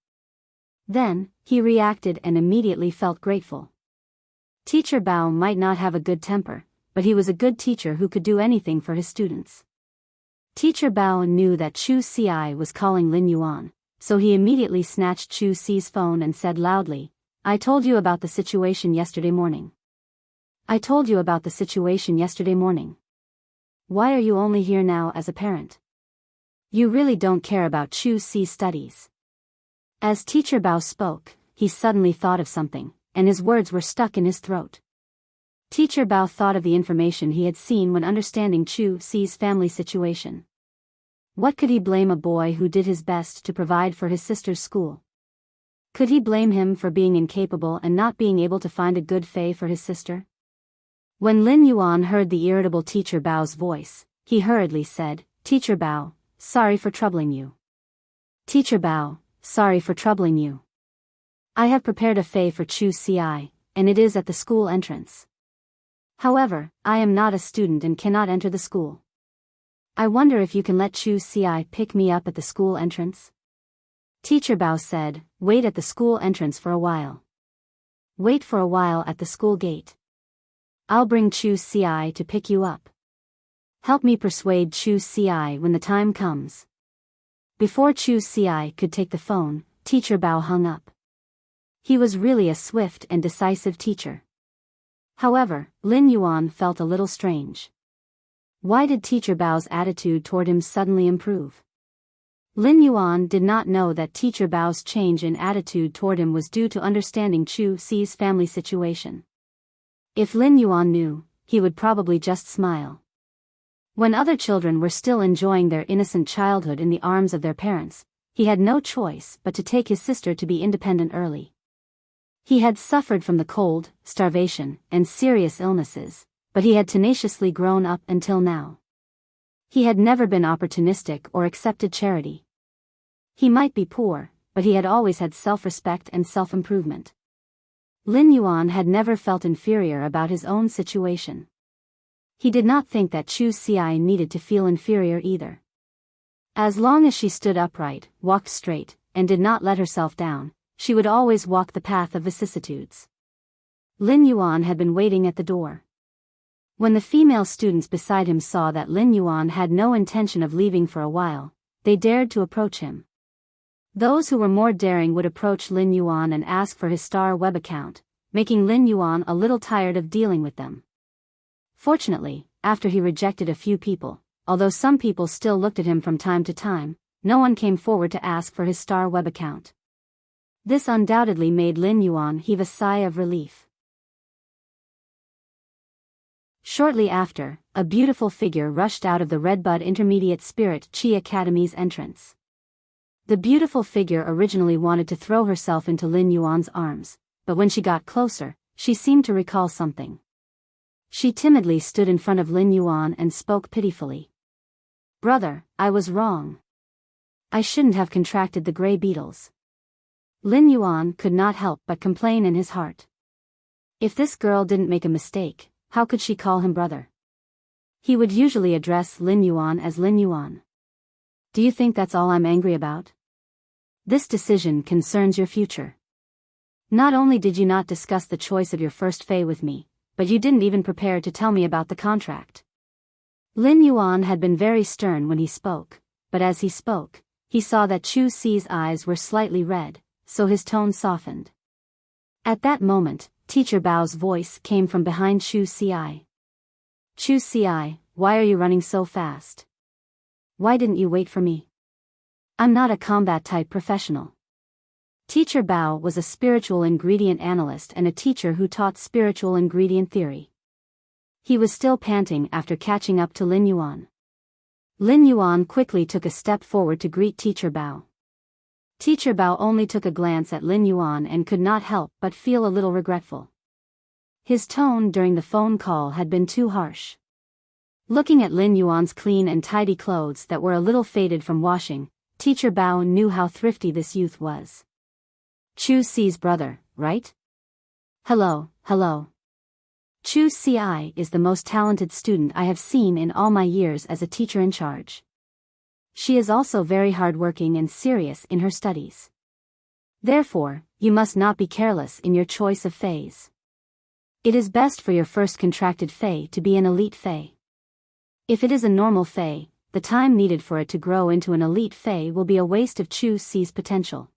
Then, he reacted and immediately felt grateful. Teacher Bao might not have a good temper, but he was a good teacher who could do anything for his students. Teacher Bao knew that Chu Ci was calling Lin Yuan, so he immediately snatched Chu Ci's phone and said loudly, "I told you about the situation yesterday morning. I told you about the situation yesterday morning. Why are you only here now as a parent? You really don't care about Chu Ci's studies." As teacher Bao spoke, he suddenly thought of something, and his words were stuck in his throat. Teacher Bao thought of the information he had seen when understanding Chu Ci's family situation. What could he blame a boy who did his best to provide for his sister's school? Could he blame him for being incapable and not being able to find a good fae for his sister? When Lin Yuan heard the irritable teacher Bao's voice, he hurriedly said, "Teacher Bao, sorry for troubling you." "Teacher Bao, sorry for troubling you. I have prepared a fae for Chu Ci, and it is at the school entrance. However, I am not a student and cannot enter the school. I wonder if you can let Chu Ci pick me up at the school entrance?" Teacher Bao said, "Wait at the school entrance for a while. Wait for a while at the school gate. I'll bring Chu Ci to pick you up." Help me persuade Chu Ci when the time comes. Before Chu Ci could take the phone, Teacher Bao hung up. He was really a swift and decisive teacher. However, Lin Yuan felt a little strange. Why did Teacher Bao's attitude toward him suddenly improve? Lin Yuan did not know that Teacher Bao's change in attitude toward him was due to understanding Chu Ci's family situation. If Lin Yuan knew, he would probably just smile. When other children were still enjoying their innocent childhood in the arms of their parents, he had no choice but to take his sister to be independent early. He had suffered from the cold, starvation, and serious illnesses, but he had tenaciously grown up until now. He had never been opportunistic or accepted charity. He might be poor, but he had always had self-respect and self-improvement. Lin Yuan had never felt inferior about his own situation. He did not think that Chu Ci needed to feel inferior either. As long as she stood upright, walked straight, and did not let herself down, she would always walk the path of vicissitudes. Lin Yuan had been waiting at the door. When the female students beside him saw that Lin Yuan had no intention of leaving for a while, they dared to approach him. Those who were more daring would approach Lin Yuan and ask for his star web account, making Lin Yuan a little tired of dealing with them. Fortunately, after he rejected a few people, although some people still looked at him from time to time, no one came forward to ask for his star web account. This undoubtedly made Lin Yuan heave a sigh of relief. Shortly after, a beautiful figure rushed out of the Redbud Intermediate Spirit Chi Academy's entrance. The beautiful figure originally wanted to throw herself into Lin Yuan's arms, but when she got closer, she seemed to recall something. She timidly stood in front of Lin Yuan and spoke pitifully. "Brother, I was wrong. I shouldn't have contracted the gray beetles." Lin Yuan could not help but complain in his heart. If this girl didn't make a mistake, how could she call him brother? He would usually address Lin Yuan as Lin Yuan. "Do you think that's all I'm angry about? This decision concerns your future. Not only did you not discuss the choice of your first Fae with me, but you didn't even prepare to tell me about the contract." Lin Yuan had been very stern when he spoke, but as he spoke, he saw that Chu Ci's eyes were slightly red, so his tone softened. At that moment, Teacher Bao's voice came from behind Chu Ci. "Chu Ci, why are you running so fast? Why didn't you wait for me? I'm not a combat-type professional." Teacher Bao was a spiritual ingredient analyst and a teacher who taught spiritual ingredient theory. He was still panting after catching up to Lin Yuan. Lin Yuan quickly took a step forward to greet Teacher Bao. Teacher Bao only took a glance at Lin Yuan and could not help but feel a little regretful. His tone during the phone call had been too harsh. Looking at Lin Yuan's clean and tidy clothes that were a little faded from washing, Teacher Bao knew how thrifty this youth was. "Chu Ci's brother, right? Hello. Chu Ci is the most talented student I have seen in all my years as a teacher in charge. She is also very hardworking and serious in her studies. Therefore, you must not be careless in your choice of Faes. It is best for your first contracted Fae to be an elite Fae. If it is a normal Fae, the time needed for it to grow into an elite Fae will be a waste of Chu Ci's potential."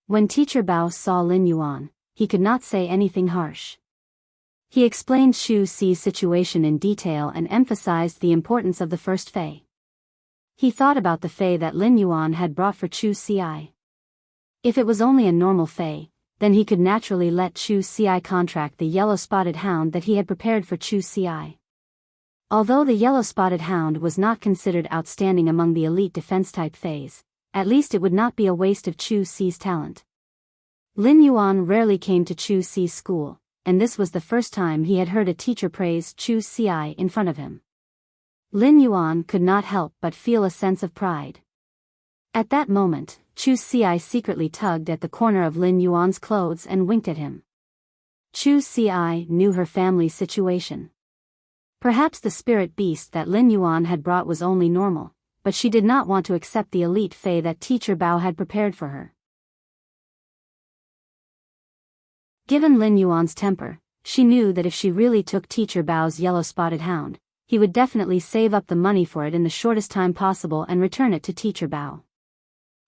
When Teacher Bao saw Lin Yuan, he could not say anything harsh. He explained Chu Ci's situation in detail and emphasized the importance of the first Fae. He thought about the Fae that Lin Yuan had brought for Chu Ci. If it was only a normal Fae, then he could naturally let Chu Ci contract the yellow-spotted hound that he had prepared for Chu Ci. Although the yellow-spotted hound was not considered outstanding among the elite defense-type Faes, at least it would not be a waste of Chu Ci's talent. Lin Yuan rarely came to Chu Ci's school, and this was the first time he had heard a teacher praise Chu Ci in front of him. Lin Yuan could not help but feel a sense of pride. At that moment, Chu Ci secretly tugged at the corner of Lin Yuan's clothes and winked at him. Chu Ci knew her family's situation. Perhaps the spirit beast that Lin Yuan had brought was only normal, but she did not want to accept the elite Fae that Teacher Bao had prepared for her. Given Lin Yuan's temper, she knew that if she really took Teacher Bao's yellow-spotted hound, he would definitely save up the money for it in the shortest time possible and return it to Teacher Bao.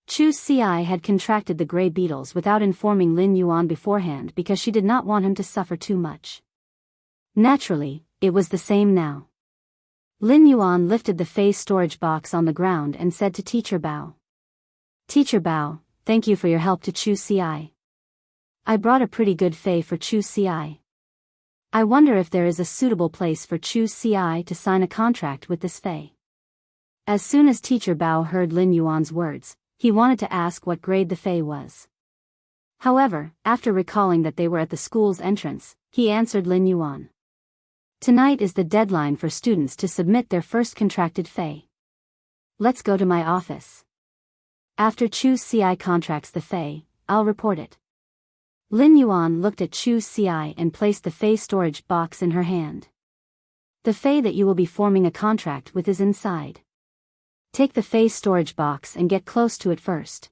Chu Ci had contracted the gray beetles without informing Lin Yuan beforehand because she did not want him to suffer too much. Naturally, it was the same now. Lin Yuan lifted the Fey storage box on the ground and said to Teacher Bao. Teacher Bao, thank you for your help to Chu Ci. I brought a pretty good Fey for Chu Ci. I wonder if there is a suitable place for Chu Ci to sign a contract with this Fey. As soon as Teacher Bao heard Lin Yuan's words, he wanted to ask what grade the Fey was. However, after recalling that they were at the school's entrance, he answered Lin Yuan. Tonight is the deadline for students to submit their first contracted Fey. Let's go to my office. After Chu Ci contracts the Fey, I'll report it. Lin Yuan looked at Chu Ci and placed the Fey storage box in her hand. The Fey that you will be forming a contract with is inside. Take the Fey storage box and get close to it first.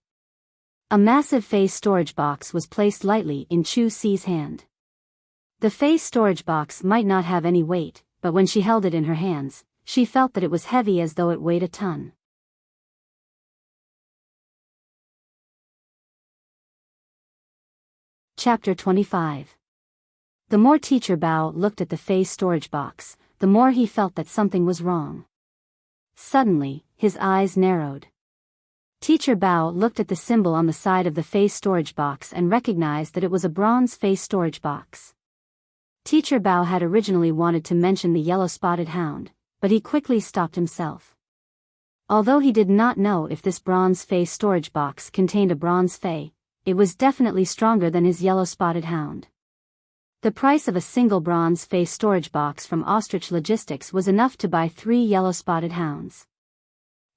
A massive Fey storage box was placed lightly in Chu Ci's hand. The Fey storage box might not have any weight, but when she held it in her hands, she felt that it was heavy as though it weighed a ton. Chapter 25. The more Teacher Bao looked at the Fey storage box, the more he felt that something was wrong. Suddenly, his eyes narrowed. Teacher Bao looked at the symbol on the side of the Fey storage box and recognized that it was a bronze Fey storage box. Teacher Bao had originally wanted to mention the yellow-spotted hound, but he quickly stopped himself. Although he did not know if this bronze Fey storage box contained a bronze Fey, it was definitely stronger than his yellow-spotted hound. The price of a single bronze Fey storage box from Ostrich Logistics was enough to buy 3 yellow-spotted hounds.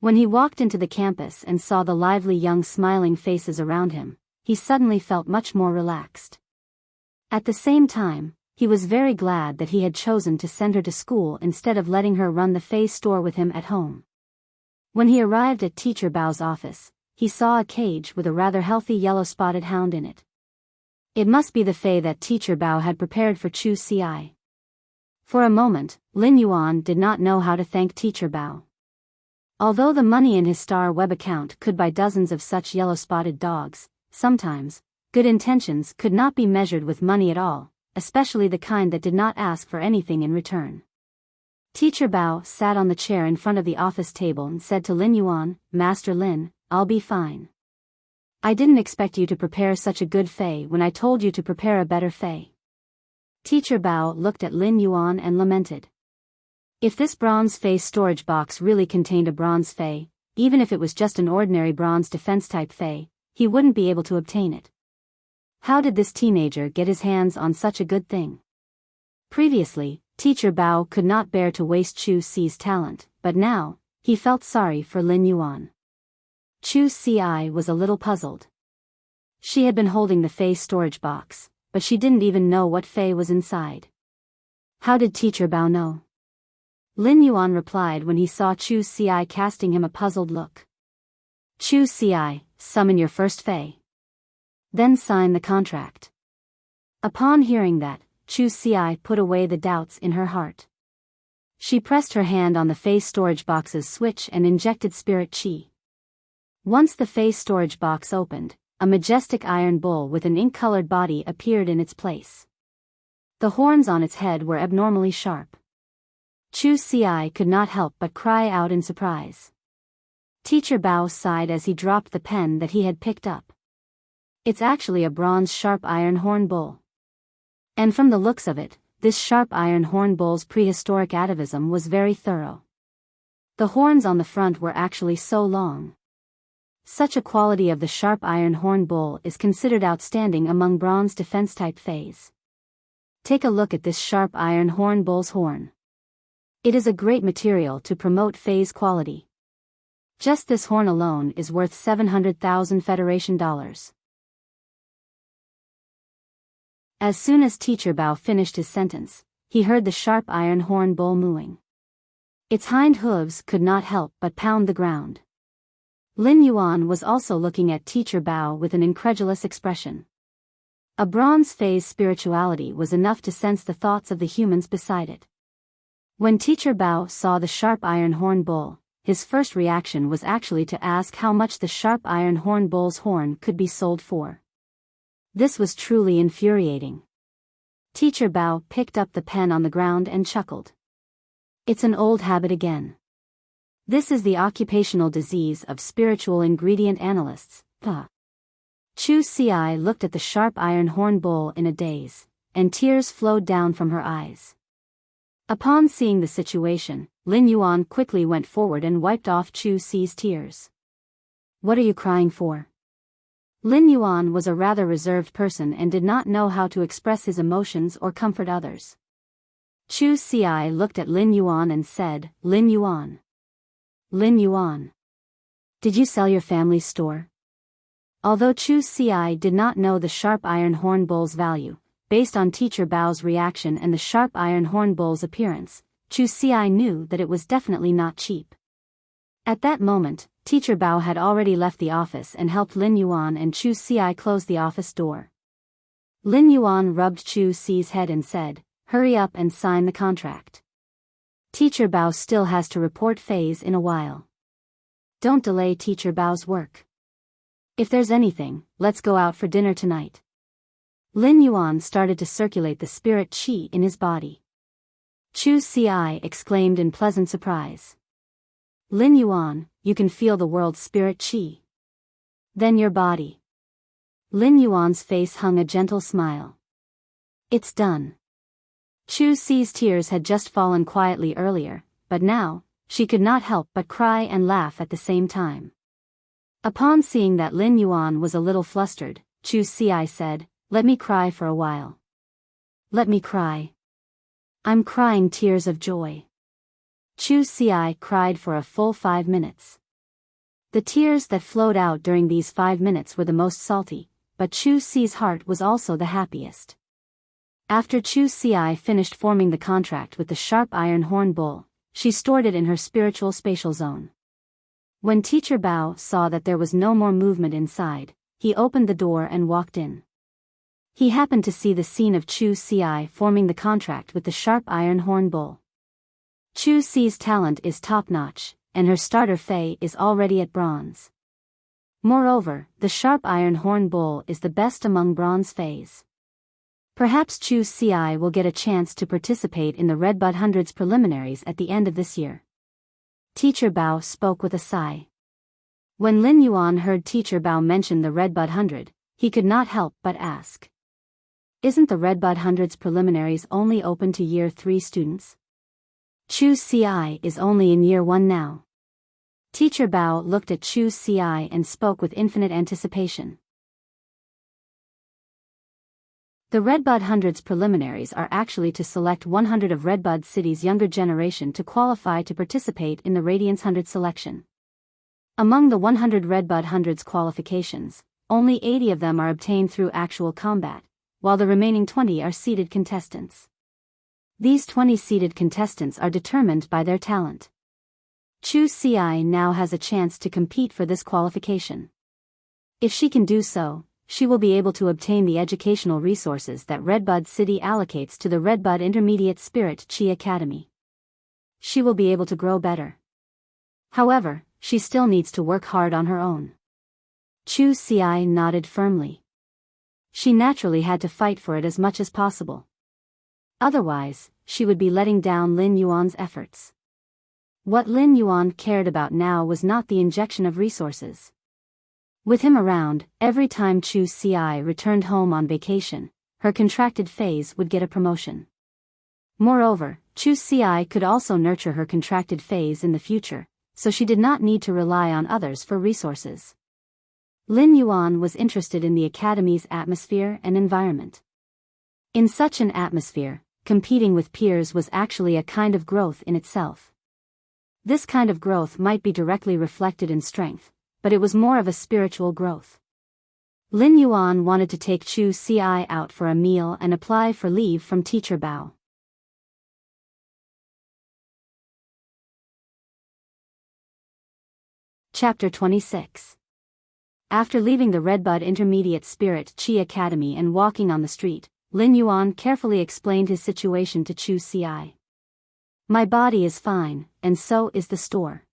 When he walked into the campus and saw the lively young smiling faces around him, he suddenly felt much more relaxed. At the same time, he was very glad that he had chosen to send her to school instead of letting her run the Fey store with him at home. When he arrived at Teacher Bao's office, he saw a cage with a rather healthy yellow-spotted hound in it. It must be the Fey that Teacher Bao had prepared for Chu Ci. For a moment, Lin Yuan did not know how to thank Teacher Bao. Although the money in his Star Web account could buy dozens of such yellow-spotted dogs, sometimes, good intentions could not be measured with money at all, especially the kind that did not ask for anything in return. Teacher Bao sat on the chair in front of the office table and said to Lin Yuan, Master Lin, I'll be fine. I didn't expect you to prepare such a good Fey when I told you to prepare a better Fey. Teacher Bao looked at Lin Yuan and lamented. If this bronze Fey storage box really contained a bronze Fey, even if it was just an ordinary bronze defense-type Fey, he wouldn't be able to obtain it. How did this teenager get his hands on such a good thing? Previously, Teacher Bao could not bear to waste Chu Ci's talent, but now, he felt sorry for Lin Yuan. Chu Ci was a little puzzled. She had been holding the Fey storage box, but she didn't even know what Fey was inside. How did Teacher Bao know? Lin Yuan replied when he saw Chu Ci casting him a puzzled look. Chu Ci, summon your first Fey. Then sign the contract. Upon hearing that, Chu Ci put away the doubts in her heart. She pressed her hand on the Fey storage box's switch and injected spirit chi. Once the Fey storage box opened, a majestic iron bull with an ink-colored body appeared in its place. The horns on its head were abnormally sharp. Chu Ci could not help but cry out in surprise. Teacher Bao sighed as he dropped the pen that he had picked up. It's actually a bronze sharp iron horn bull. And from the looks of it, this sharp iron horn bull's prehistoric atavism was very thorough. The horns on the front were actually so long. Such a quality of the sharp iron horn bull is considered outstanding among bronze defense-type Feys. Take a look at this sharp iron horn bull's horn. It is a great material to promote Fey's quality. Just this horn alone is worth 700,000 Federation dollars. As soon as Teacher Bao finished his sentence, he heard the sharp iron horn bull mooing. Its hind hooves could not help but pound the ground. Lin Yuan was also looking at Teacher Bao with an incredulous expression. A bronze Fey's spirituality was enough to sense the thoughts of the humans beside it. When Teacher Bao saw the sharp iron horn bull, his first reaction was actually to ask how much the sharp iron horn bull's horn could be sold for. This was truly infuriating. Teacher Bao picked up the pen on the ground and chuckled. It's an old habit again. This is the occupational disease of spiritual ingredient analysts. Chu Ci looked at the sharp iron horn bull in a daze, and tears flowed down from her eyes. Upon seeing the situation, Lin Yuan quickly went forward and wiped off Chu Ci's tears. What are you crying for? Lin Yuan was a rather reserved person and did not know how to express his emotions or comfort others. Chu Ci looked at Lin Yuan and said, Lin Yuan. Lin Yuan. Did you sell your family's store? Although Chu Ci did not know the sharp iron horn bull's value, based on Teacher Bao's reaction and the sharp iron horn bull's appearance, Chu Ci knew that it was definitely not cheap. At that moment, Teacher Bao had already left the office and helped Lin Yuan and Chu Ci close the office door. Lin Yuan rubbed Chu Ci's head and said, hurry up and sign the contract. Teacher Bao still has to report phase in a while. Don't delay Teacher Bao's work. If there's anything, let's go out for dinner tonight. Lin Yuan started to circulate the spirit qi in his body. Chu Ci exclaimed in pleasant surprise. Lin Yuan, you can feel the world's spirit qi. Then your body. Lin Yuan's face hung a gentle smile. It's done. Chu Ci's tears had just fallen quietly earlier, but now, she could not help but cry and laugh at the same time. Upon seeing that Lin Yuan was a little flustered, Chu Ci said, let me cry for a while. Let me cry. I'm crying tears of joy. Chu Ci cried for a full 5 minutes. The tears that flowed out during these 5 minutes were the most salty, but Chu Ci's heart was also the happiest. After Chu Ci finished forming the contract with the sharp iron horn bull, she stored it in her spiritual spatial zone. When Teacher Bao saw that there was no more movement inside, he opened the door and walked in. He happened to see the scene of Chu Ci forming the contract with the sharp iron horn bull. Chu Ci's talent is top-notch, and her starter Fei is already at bronze. Moreover, the sharp iron horn bull is the best among bronze Feis. Perhaps Chu Ci will get a chance to participate in the Redbud Hundreds preliminaries at the end of this year. Teacher Bao spoke with a sigh. When Lin Yuan heard Teacher Bao mention the Redbud 100, he could not help but ask. Isn't the Redbud Hundreds preliminaries only open to Year 3 students? Chu Ci is only in Year 1 now. Teacher Bao looked at Chu Ci and spoke with infinite anticipation. The Redbud Hundreds preliminaries are actually to select 100 of Redbud City's younger generation to qualify to participate in the Radiance 100 selection. Among the 100 Redbud Hundreds qualifications, only 80 of them are obtained through actual combat, while the remaining 20 are seeded contestants. These 20 seeded contestants are determined by their talent. Chu Ci now has a chance to compete for this qualification. If she can do so, she will be able to obtain the educational resources that Redbud City allocates to the Redbud Intermediate Spirit Chi Academy. She will be able to grow better. However, she still needs to work hard on her own. Chu Ci nodded firmly. She naturally had to fight for it as much as possible. Otherwise, she would be letting down Lin Yuan's efforts. What Lin Yuan cared about now was not the injection of resources. With him around, every time Chu Ci returned home on vacation, her contracted phase would get a promotion. Moreover, Chu Ci could also nurture her contracted phase in the future, so she did not need to rely on others for resources. Lin Yuan was interested in the academy's atmosphere and environment. In such an atmosphere, competing with peers was actually a kind of growth in itself. This kind of growth might be directly reflected in strength, but it was more of a spiritual growth. Lin Yuan wanted to take Chu Ci out for a meal and apply for leave from Teacher Bao. Chapter 26. After leaving the Redbud Intermediate Spirit Chi Academy and walking on the street, Lin Yuan carefully explained his situation to Chu Ci. My body is fine, and so is the store.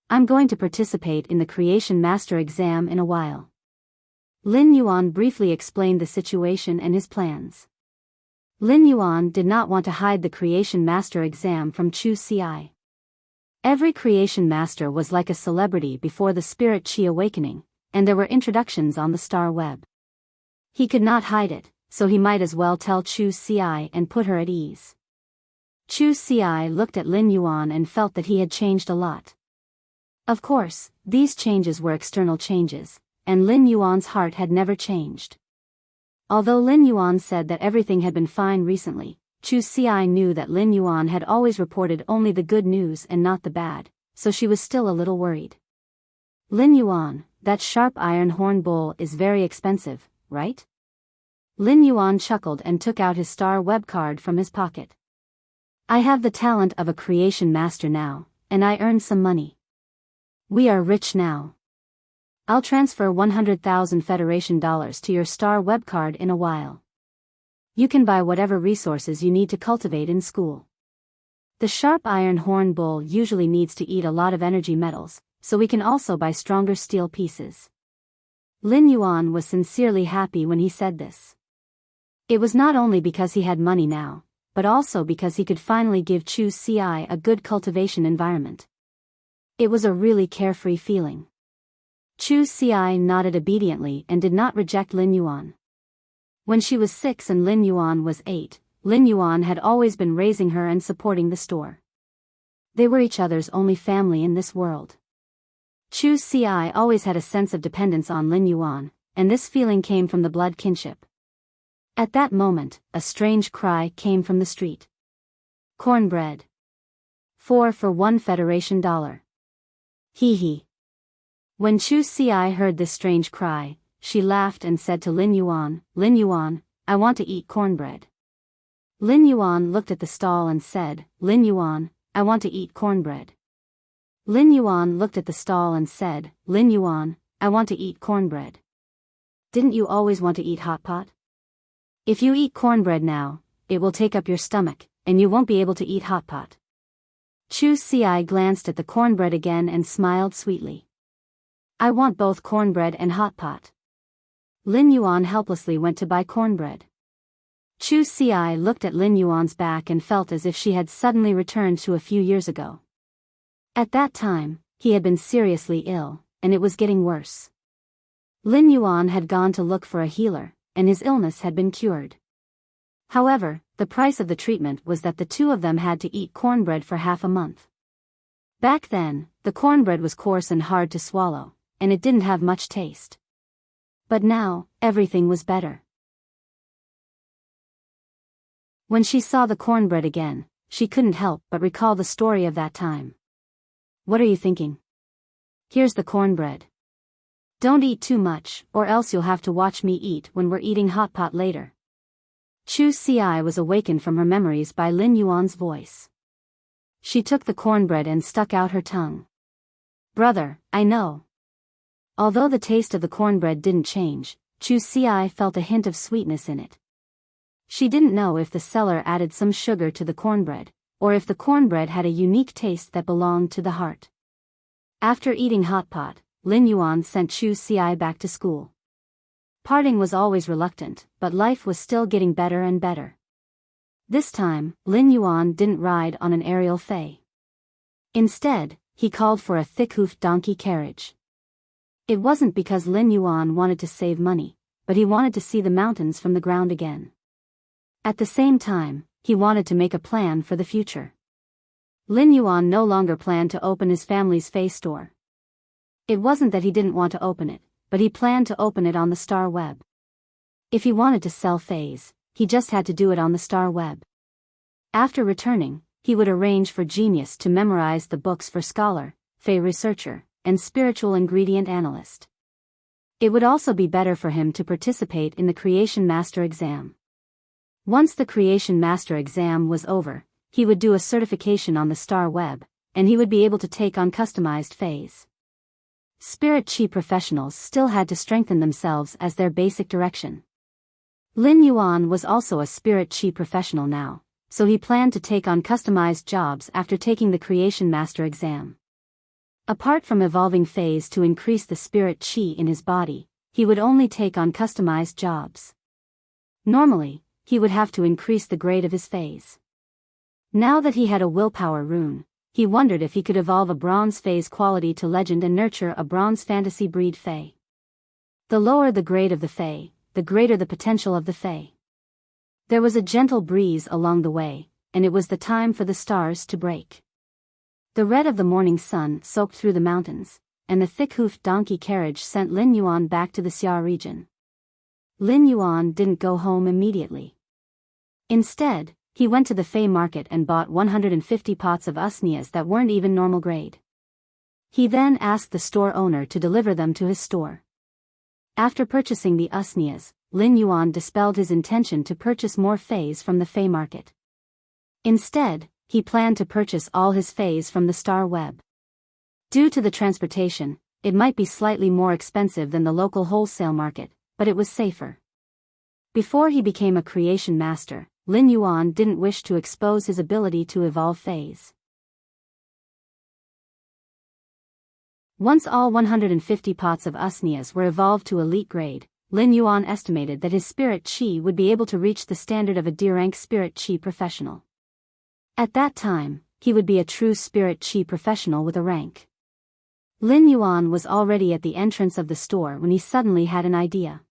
I'm going to participate in the Creation Master exam in a while. Lin Yuan briefly explained the situation and his plans. Lin Yuan did not want to hide the Creation Master exam from Chu Ci. Every Creation Master was like a celebrity before the Spirit Chi awakening, and there were introductions on the star web. He could not hide it, so he might as well tell Chu Ci and put her at ease. Chu Ci looked at Lin Yuan and felt that he had changed a lot. Of course, these changes were external changes, and Lin Yuan's heart had never changed. Although Lin Yuan said that everything had been fine recently, Chu Ci knew that Lin Yuan had always reported only the good news and not the bad, so she was still a little worried. Lin Yuan, that sharp iron horn bowl is very expensive, right? Lin Yuan chuckled and took out his star web card from his pocket. I have the talent of a creation master now, and I earned some money. We are rich now. I'll transfer 100,000 Federation dollars to your star web card in a while. You can buy whatever resources you need to cultivate in school. The sharp iron horn bull usually needs to eat a lot of energy metals, so we can also buy stronger steel pieces. Lin Yuan was sincerely happy when he said this. It was not only because he had money now, but also because he could finally give Chu Ci a good cultivation environment. It was a really carefree feeling. Chu Ci nodded obediently and did not reject Lin Yuan. When she was 6 and Lin Yuan was 8, Lin Yuan had always been raising her and supporting the store. They were each other's only family in this world. Chu Ci always had a sense of dependence on Lin Yuan, and this feeling came from the blood kinship. At that moment, a strange cry came from the street. Cornbread. 4 for 1 Federation dollar. Hee hee. When Chu Ci heard this strange cry, she laughed and said to Lin Yuan, I want to eat cornbread. Lin Yuan looked at the stall and said, Lin Yuan, I want to eat cornbread. Lin Yuan looked at the stall and said, Lin Yuan, I want to eat cornbread. Didn't you always want to eat hot pot? If you eat cornbread now, it will take up your stomach, and you won't be able to eat hot pot. Chu Ci glanced at the cornbread again and smiled sweetly. I want both cornbread and hot pot. Lin Yuan helplessly went to buy cornbread. Chu Ci looked at Lin Yuan's back and felt as if she had suddenly returned to a few years ago. At that time, he had been seriously ill, and it was getting worse. Lin Yuan had gone to look for a healer, and his illness had been cured. However, the price of the treatment was that the two of them had to eat cornbread for half a month. Back then, the cornbread was coarse and hard to swallow, and it didn't have much taste. But now, everything was better. When she saw the cornbread again, she couldn't help but recall the story of that time. What are you thinking? Here's the cornbread. Don't eat too much, or else you'll have to watch me eat when we're eating hot pot later. Chu Ci was awakened from her memories by Lin Yuan's voice. She took the cornbread and stuck out her tongue. Brother, I know. Although the taste of the cornbread didn't change, Chu Ci felt a hint of sweetness in it. She didn't know if the seller added some sugar to the cornbread, or if the cornbread had a unique taste that belonged to the heart. After eating hot pot, Lin Yuan sent Chu Ci back to school. Parting was always reluctant, but life was still getting better and better. This time, Lin Yuan didn't ride on an aerial fei. Instead, he called for a thick-hoofed donkey carriage. It wasn't because Lin Yuan wanted to save money, but he wanted to see the mountains from the ground again. At the same time, he wanted to make a plan for the future. Lin Yuan no longer planned to open his family's fei store. It wasn't that he didn't want to open it, but he planned to open it on the star web. If he wanted to sell feis, he just had to do it on the star web. After returning, he would arrange for Genius to memorize the books for scholar, fei researcher, and spiritual ingredient analyst. It would also be better for him to participate in the Creation Master exam. Once the Creation Master exam was over, he would do a certification on the star web, and he would be able to take on customized feis. Spirit Chi professionals still had to strengthen themselves as their basic direction. Lin Yuan was also a Spirit Chi professional now, so he planned to take on customized jobs after taking the Creation Master exam. Apart from evolving phase to increase the spirit chi in his body, he would only take on customized jobs. Normally, he would have to increase the grade of his phase. Now that he had a willpower rune, he wondered if he could evolve a bronze phase quality to legend and nurture a bronze fantasy breed fae. The lower the grade of the fae, the greater the potential of the fae. There was a gentle breeze along the way, and it was the time for the stars to break. The red of the morning sun soaked through the mountains, and the thick-hoofed donkey carriage sent Lin Yuan back to the Xia region. Lin Yuan didn't go home immediately. Instead, he went to the Fae market and bought 150 pots of usnias that weren't even normal grade. He then asked the store owner to deliver them to his store. After purchasing the usnias, Lin Yuan dispelled his intention to purchase more faes from the Fae market. Instead, he planned to purchase all his faes from the Star Web. Due to the transportation, it might be slightly more expensive than the local wholesale market, but it was safer. Before he became a creation master, Lin Yuan didn't wish to expose his ability to evolve phase. Once all 150 pots of usnias were evolved to elite grade, Lin Yuan estimated that his spirit chi would be able to reach the standard of a D-rank spirit chi professional. At that time, he would be a true spirit chi professional with a rank. Lin Yuan was already at the entrance of the store when he suddenly had an idea.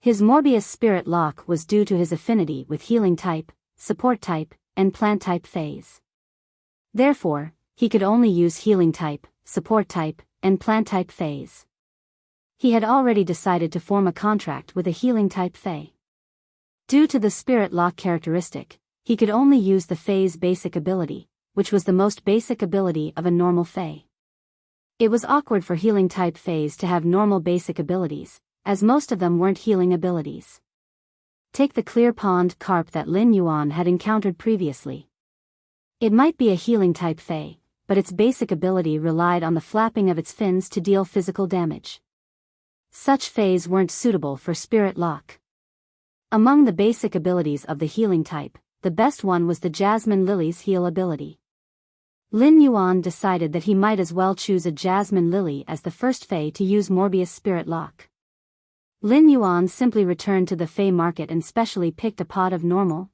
His Morbius spirit lock was due to his affinity with healing type, support type, and plant type phase. Therefore, he could only use healing type, support type, and plant type phase. He had already decided to form a contract with a healing type fae. Due to the spirit lock characteristic, he could only use the fae's basic ability, which was the most basic ability of a normal fae. It was awkward for healing type faes to have normal basic abilities, as most of them weren't healing abilities. Take the clear pond carp that Lin Yuan had encountered previously. It might be a healing type fae, but its basic ability relied on the flapping of its fins to deal physical damage. Such faes weren't suitable for spirit lock. Among the basic abilities of the healing type, the best one was the Jasmine Lily's heal ability. Lin Yuan decided that he might as well choose a Jasmine Lily as the first fae to use Morbius spirit lock. Lin Yuan simply returned to the fae market and specially picked a pot of normal,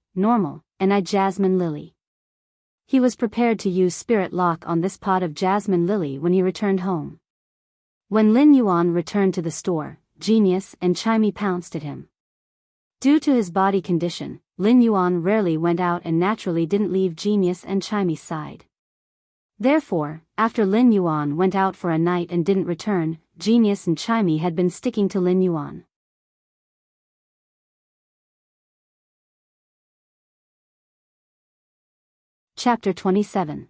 and a Jasmine Lily. He was prepared to use spirit lock on this pot of Jasmine Lily when he returned home. When Lin Yuan returned to the store, Genius and Chimey pounced at him. Due to his body condition, Lin Yuan rarely went out and naturally didn't leave Genius and Chimey's side. Therefore, after Lin Yuan went out for a night and didn't return, Genius and Chimey had been sticking to Lin Yuan. Chapter 27.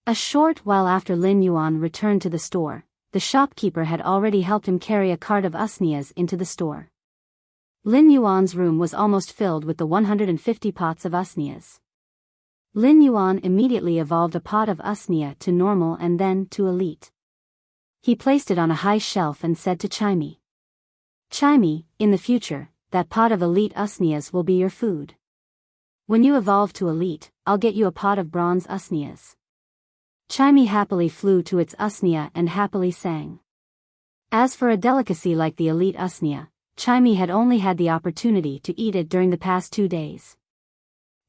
A short while after Lin Yuan returned to the store, the shopkeeper had already helped him carry a cart of usnias into the store. Lin Yuan's room was almost filled with the 150 pots of usnias. Lin Yuan immediately evolved a pot of usnia to normal and then to elite. He placed it on a high shelf and said to Chimey, "Chimey, in the future, that pot of elite usnias will be your food. When you evolve to elite, I'll get you a pot of bronze usnias." Chimey happily flew to its usnia and happily sang. As for a delicacy like the elite usnia, Chimey had only had the opportunity to eat it during the past 2 days.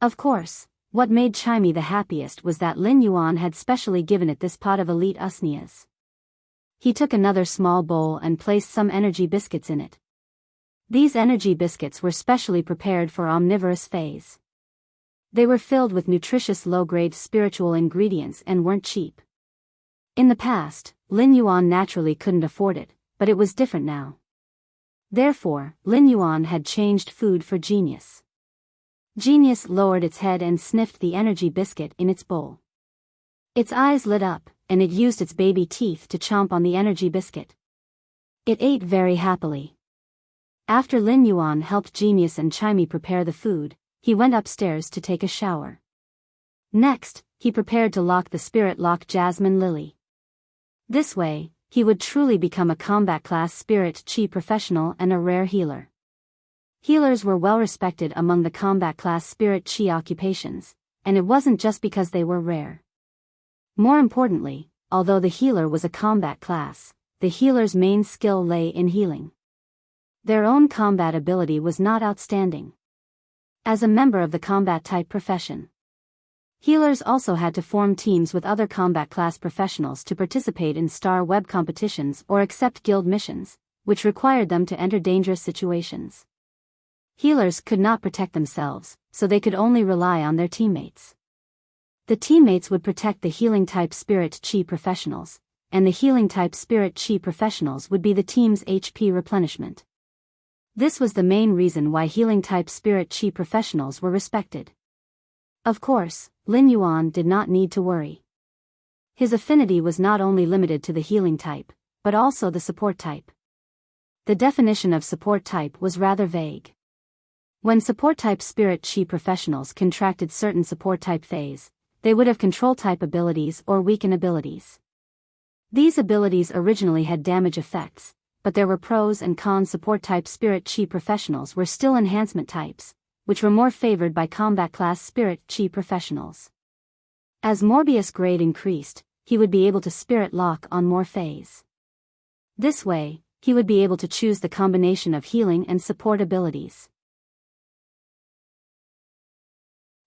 Of course, what made Chimey the happiest was that Lin Yuan had specially given it this pot of elite usnias. He took another small bowl and placed some energy biscuits in it. These energy biscuits were specially prepared for omnivorous phase. They were filled with nutritious low-grade spiritual ingredients and weren't cheap. In the past, Lin Yuan naturally couldn't afford it, but it was different now. Therefore, Lin Yuan had changed food for Genius. Genius lowered its head and sniffed the energy biscuit in its bowl. Its eyes lit up, and it used its baby teeth to chomp on the energy biscuit. It ate very happily. After Lin Yuan helped Genius and Chimey prepare the food, he went upstairs to take a shower. Next, he prepared to lock the spirit lock Jasmine Lily. This way, he would truly become a combat class spirit chi professional and a rare healer. Healers were well respected among the combat class spirit chi occupations, and it wasn't just because they were rare. More importantly, although the healer was a combat class, the healer's main skill lay in healing. Their own combat ability was not outstanding. As a member of the combat-type profession, healers also had to form teams with other combat class professionals to participate in star web competitions or accept guild missions, which required them to enter dangerous situations. Healers could not protect themselves, so they could only rely on their teammates. The teammates would protect the healing-type spirit chi professionals, and the healing-type spirit chi professionals would be the team's HP replenishment. This was the main reason why healing-type spirit chi professionals were respected. Of course, Lin Yuan did not need to worry. His affinity was not only limited to the healing type, but also the support type. The definition of support type was rather vague. When support-type spirit chi professionals contracted certain support-type phase, they would have control-type abilities or weaken abilities. These abilities originally had damage effects, but there were pros and cons. Support-type spirit chi professionals were still enhancement types, which were more favored by combat-class spirit chi professionals. As Morbius' grade increased, he would be able to spirit lock on more phase. This way, he would be able to choose the combination of healing and support abilities.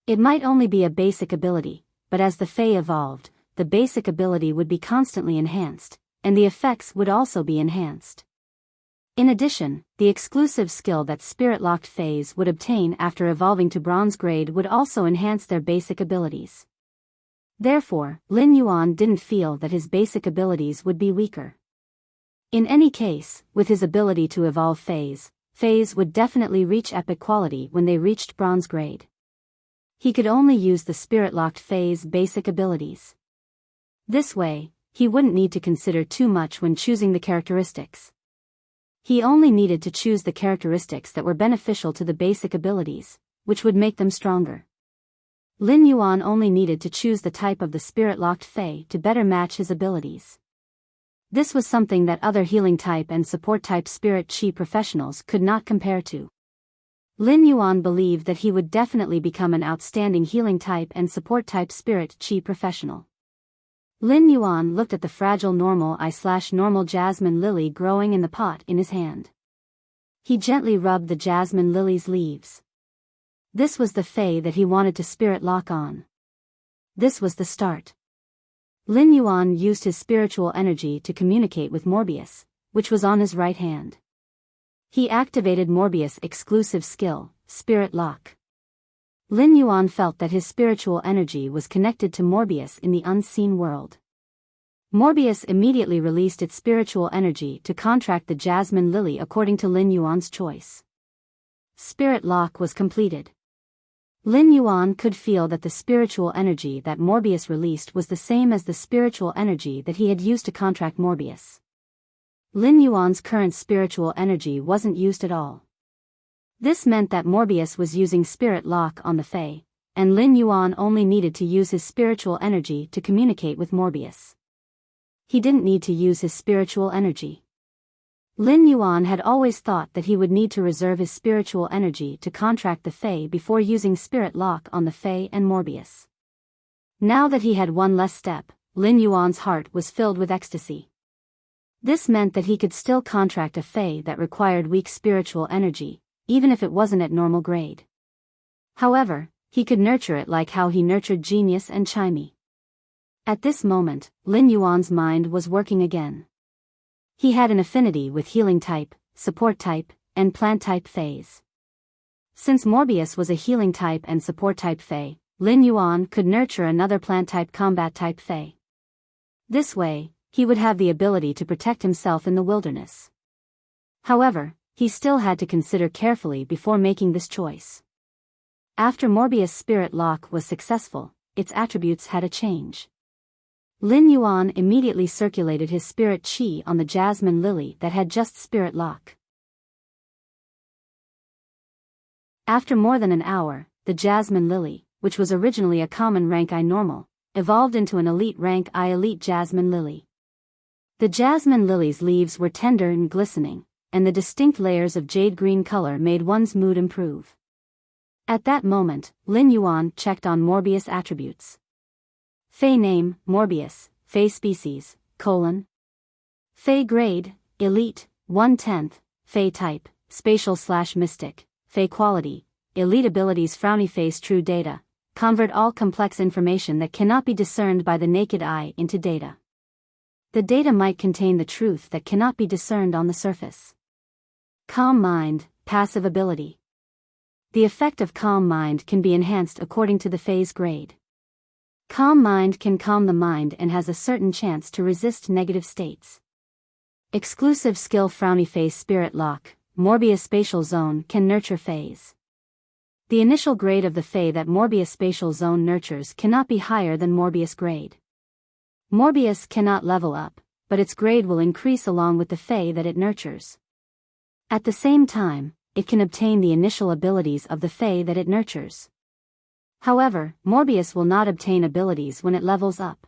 It might only be a basic ability, but as the Fae evolved, the basic ability would be constantly enhanced, and the effects would also be enhanced. In addition, the exclusive skill that Spirit-Locked Faes would obtain after evolving to Bronze grade would also enhance their basic abilities. Therefore, Lin Yuan didn't feel that his basic abilities would be weaker. In any case, with his ability to evolve Faes would definitely reach epic quality when they reached Bronze grade. He could only use the Spirit-Locked Fae's basic abilities. This way, he wouldn't need to consider too much when choosing the characteristics. He only needed to choose the characteristics that were beneficial to the basic abilities, which would make them stronger. Lin Yuan only needed to choose the type of the Spirit-Locked Fae to better match his abilities. This was something that other healing type and support type spirit chi professionals could not compare to. Lin Yuan believed that he would definitely become an outstanding healing type and support type spirit chi professional. Lin Yuan looked at the fragile normal jasmine lily growing in the pot in his hand. He gently rubbed the jasmine lily's leaves. This was the Fae that he wanted to spirit lock on. This was the start. Lin Yuan used his spiritual energy to communicate with Morbius, which was on his right hand. He activated Morbius' exclusive skill, Spirit Lock. Lin Yuan felt that his spiritual energy was connected to Morbius in the unseen world. Morbius immediately released its spiritual energy to contract the Jasmine Lily according to Lin Yuan's choice. Spirit Lock was completed. Lin Yuan could feel that the spiritual energy that Morbius released was the same as the spiritual energy that he had used to contract Morbius. Lin Yuan's current spiritual energy wasn't used at all. This meant that Morbius was using Spirit Lock on the Fae, and Lin Yuan only needed to use his spiritual energy to communicate with Morbius. He didn't need to use his spiritual energy. Lin Yuan had always thought that he would need to reserve his spiritual energy to contract the Fae before using Spirit Lock on the Fae and Morbius. Now that he had one less step, Lin Yuan's heart was filled with ecstasy. This meant that he could still contract a Fae that required weak spiritual energy, even if it wasn't at normal grade. However, he could nurture it like how he nurtured Genius and Chimey. At this moment, Lin Yuan's mind was working again. He had an affinity with healing type, support type, and plant type Faes. Since Morbius was a healing type and support type Fae, Lin Yuan could nurture another plant type combat type Fae. This way, he would have the ability to protect himself in the wilderness. However, he still had to consider carefully before making this choice. After Morbius' Spirit Lock was successful, its attributes had a change. Lin Yuan immediately circulated his spirit chi on the Jasmine Lily that had just Spirit Lock. After more than an hour, the Jasmine Lily, which was originally a common rank I normal, evolved into an elite rank I elite Jasmine Lily. The Jasmine Lily's leaves were tender and glistening, and the distinct layers of jade green color made one's mood improve. At that moment, Lin Yuan checked on Morbius attributes. Fey name, Morbius, Fey species, : Fey grade, Elite, 1/10, Fey type, Spatial/Mystic, Fey quality, Elite abilities Frowny face true data, convert all complex information that cannot be discerned by the naked eye into data. The data might contain the truth that cannot be discerned on the surface. Calm mind, passive ability. The effect of calm mind can be enhanced according to the Fey's grade. Calm mind can calm the mind and has a certain chance to resist negative states. Exclusive skill Frowny face spirit lock, Morbius spatial zone can nurture Feys. The initial grade of the Fey that Morbius spatial zone nurtures cannot be higher than Morbius grade. Morbius cannot level up, but its grade will increase along with the Fey that it nurtures. At the same time, it can obtain the initial abilities of the Fey that it nurtures. However, Morbius will not obtain abilities when it levels up.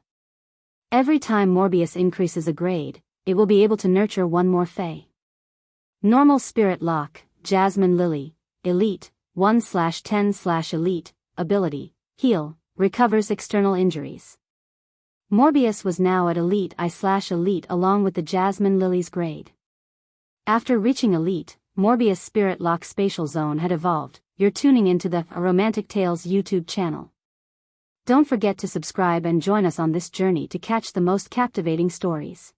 Every time Morbius increases a grade, it will be able to nurture one more Fey. Normal spirit lock, Jasmine Lily, Elite, 1/10/Elite, ability, heal, recovers external injuries. Morbius was now at Elite I/Elite along with the Jasmine Lily's grade. After reaching Elite, Morbius Spirit Lock Spatial Zone had evolved. You're tuning into the Romantic Tales YouTube channel. Don't forget to subscribe and join us on this journey to catch the most captivating stories.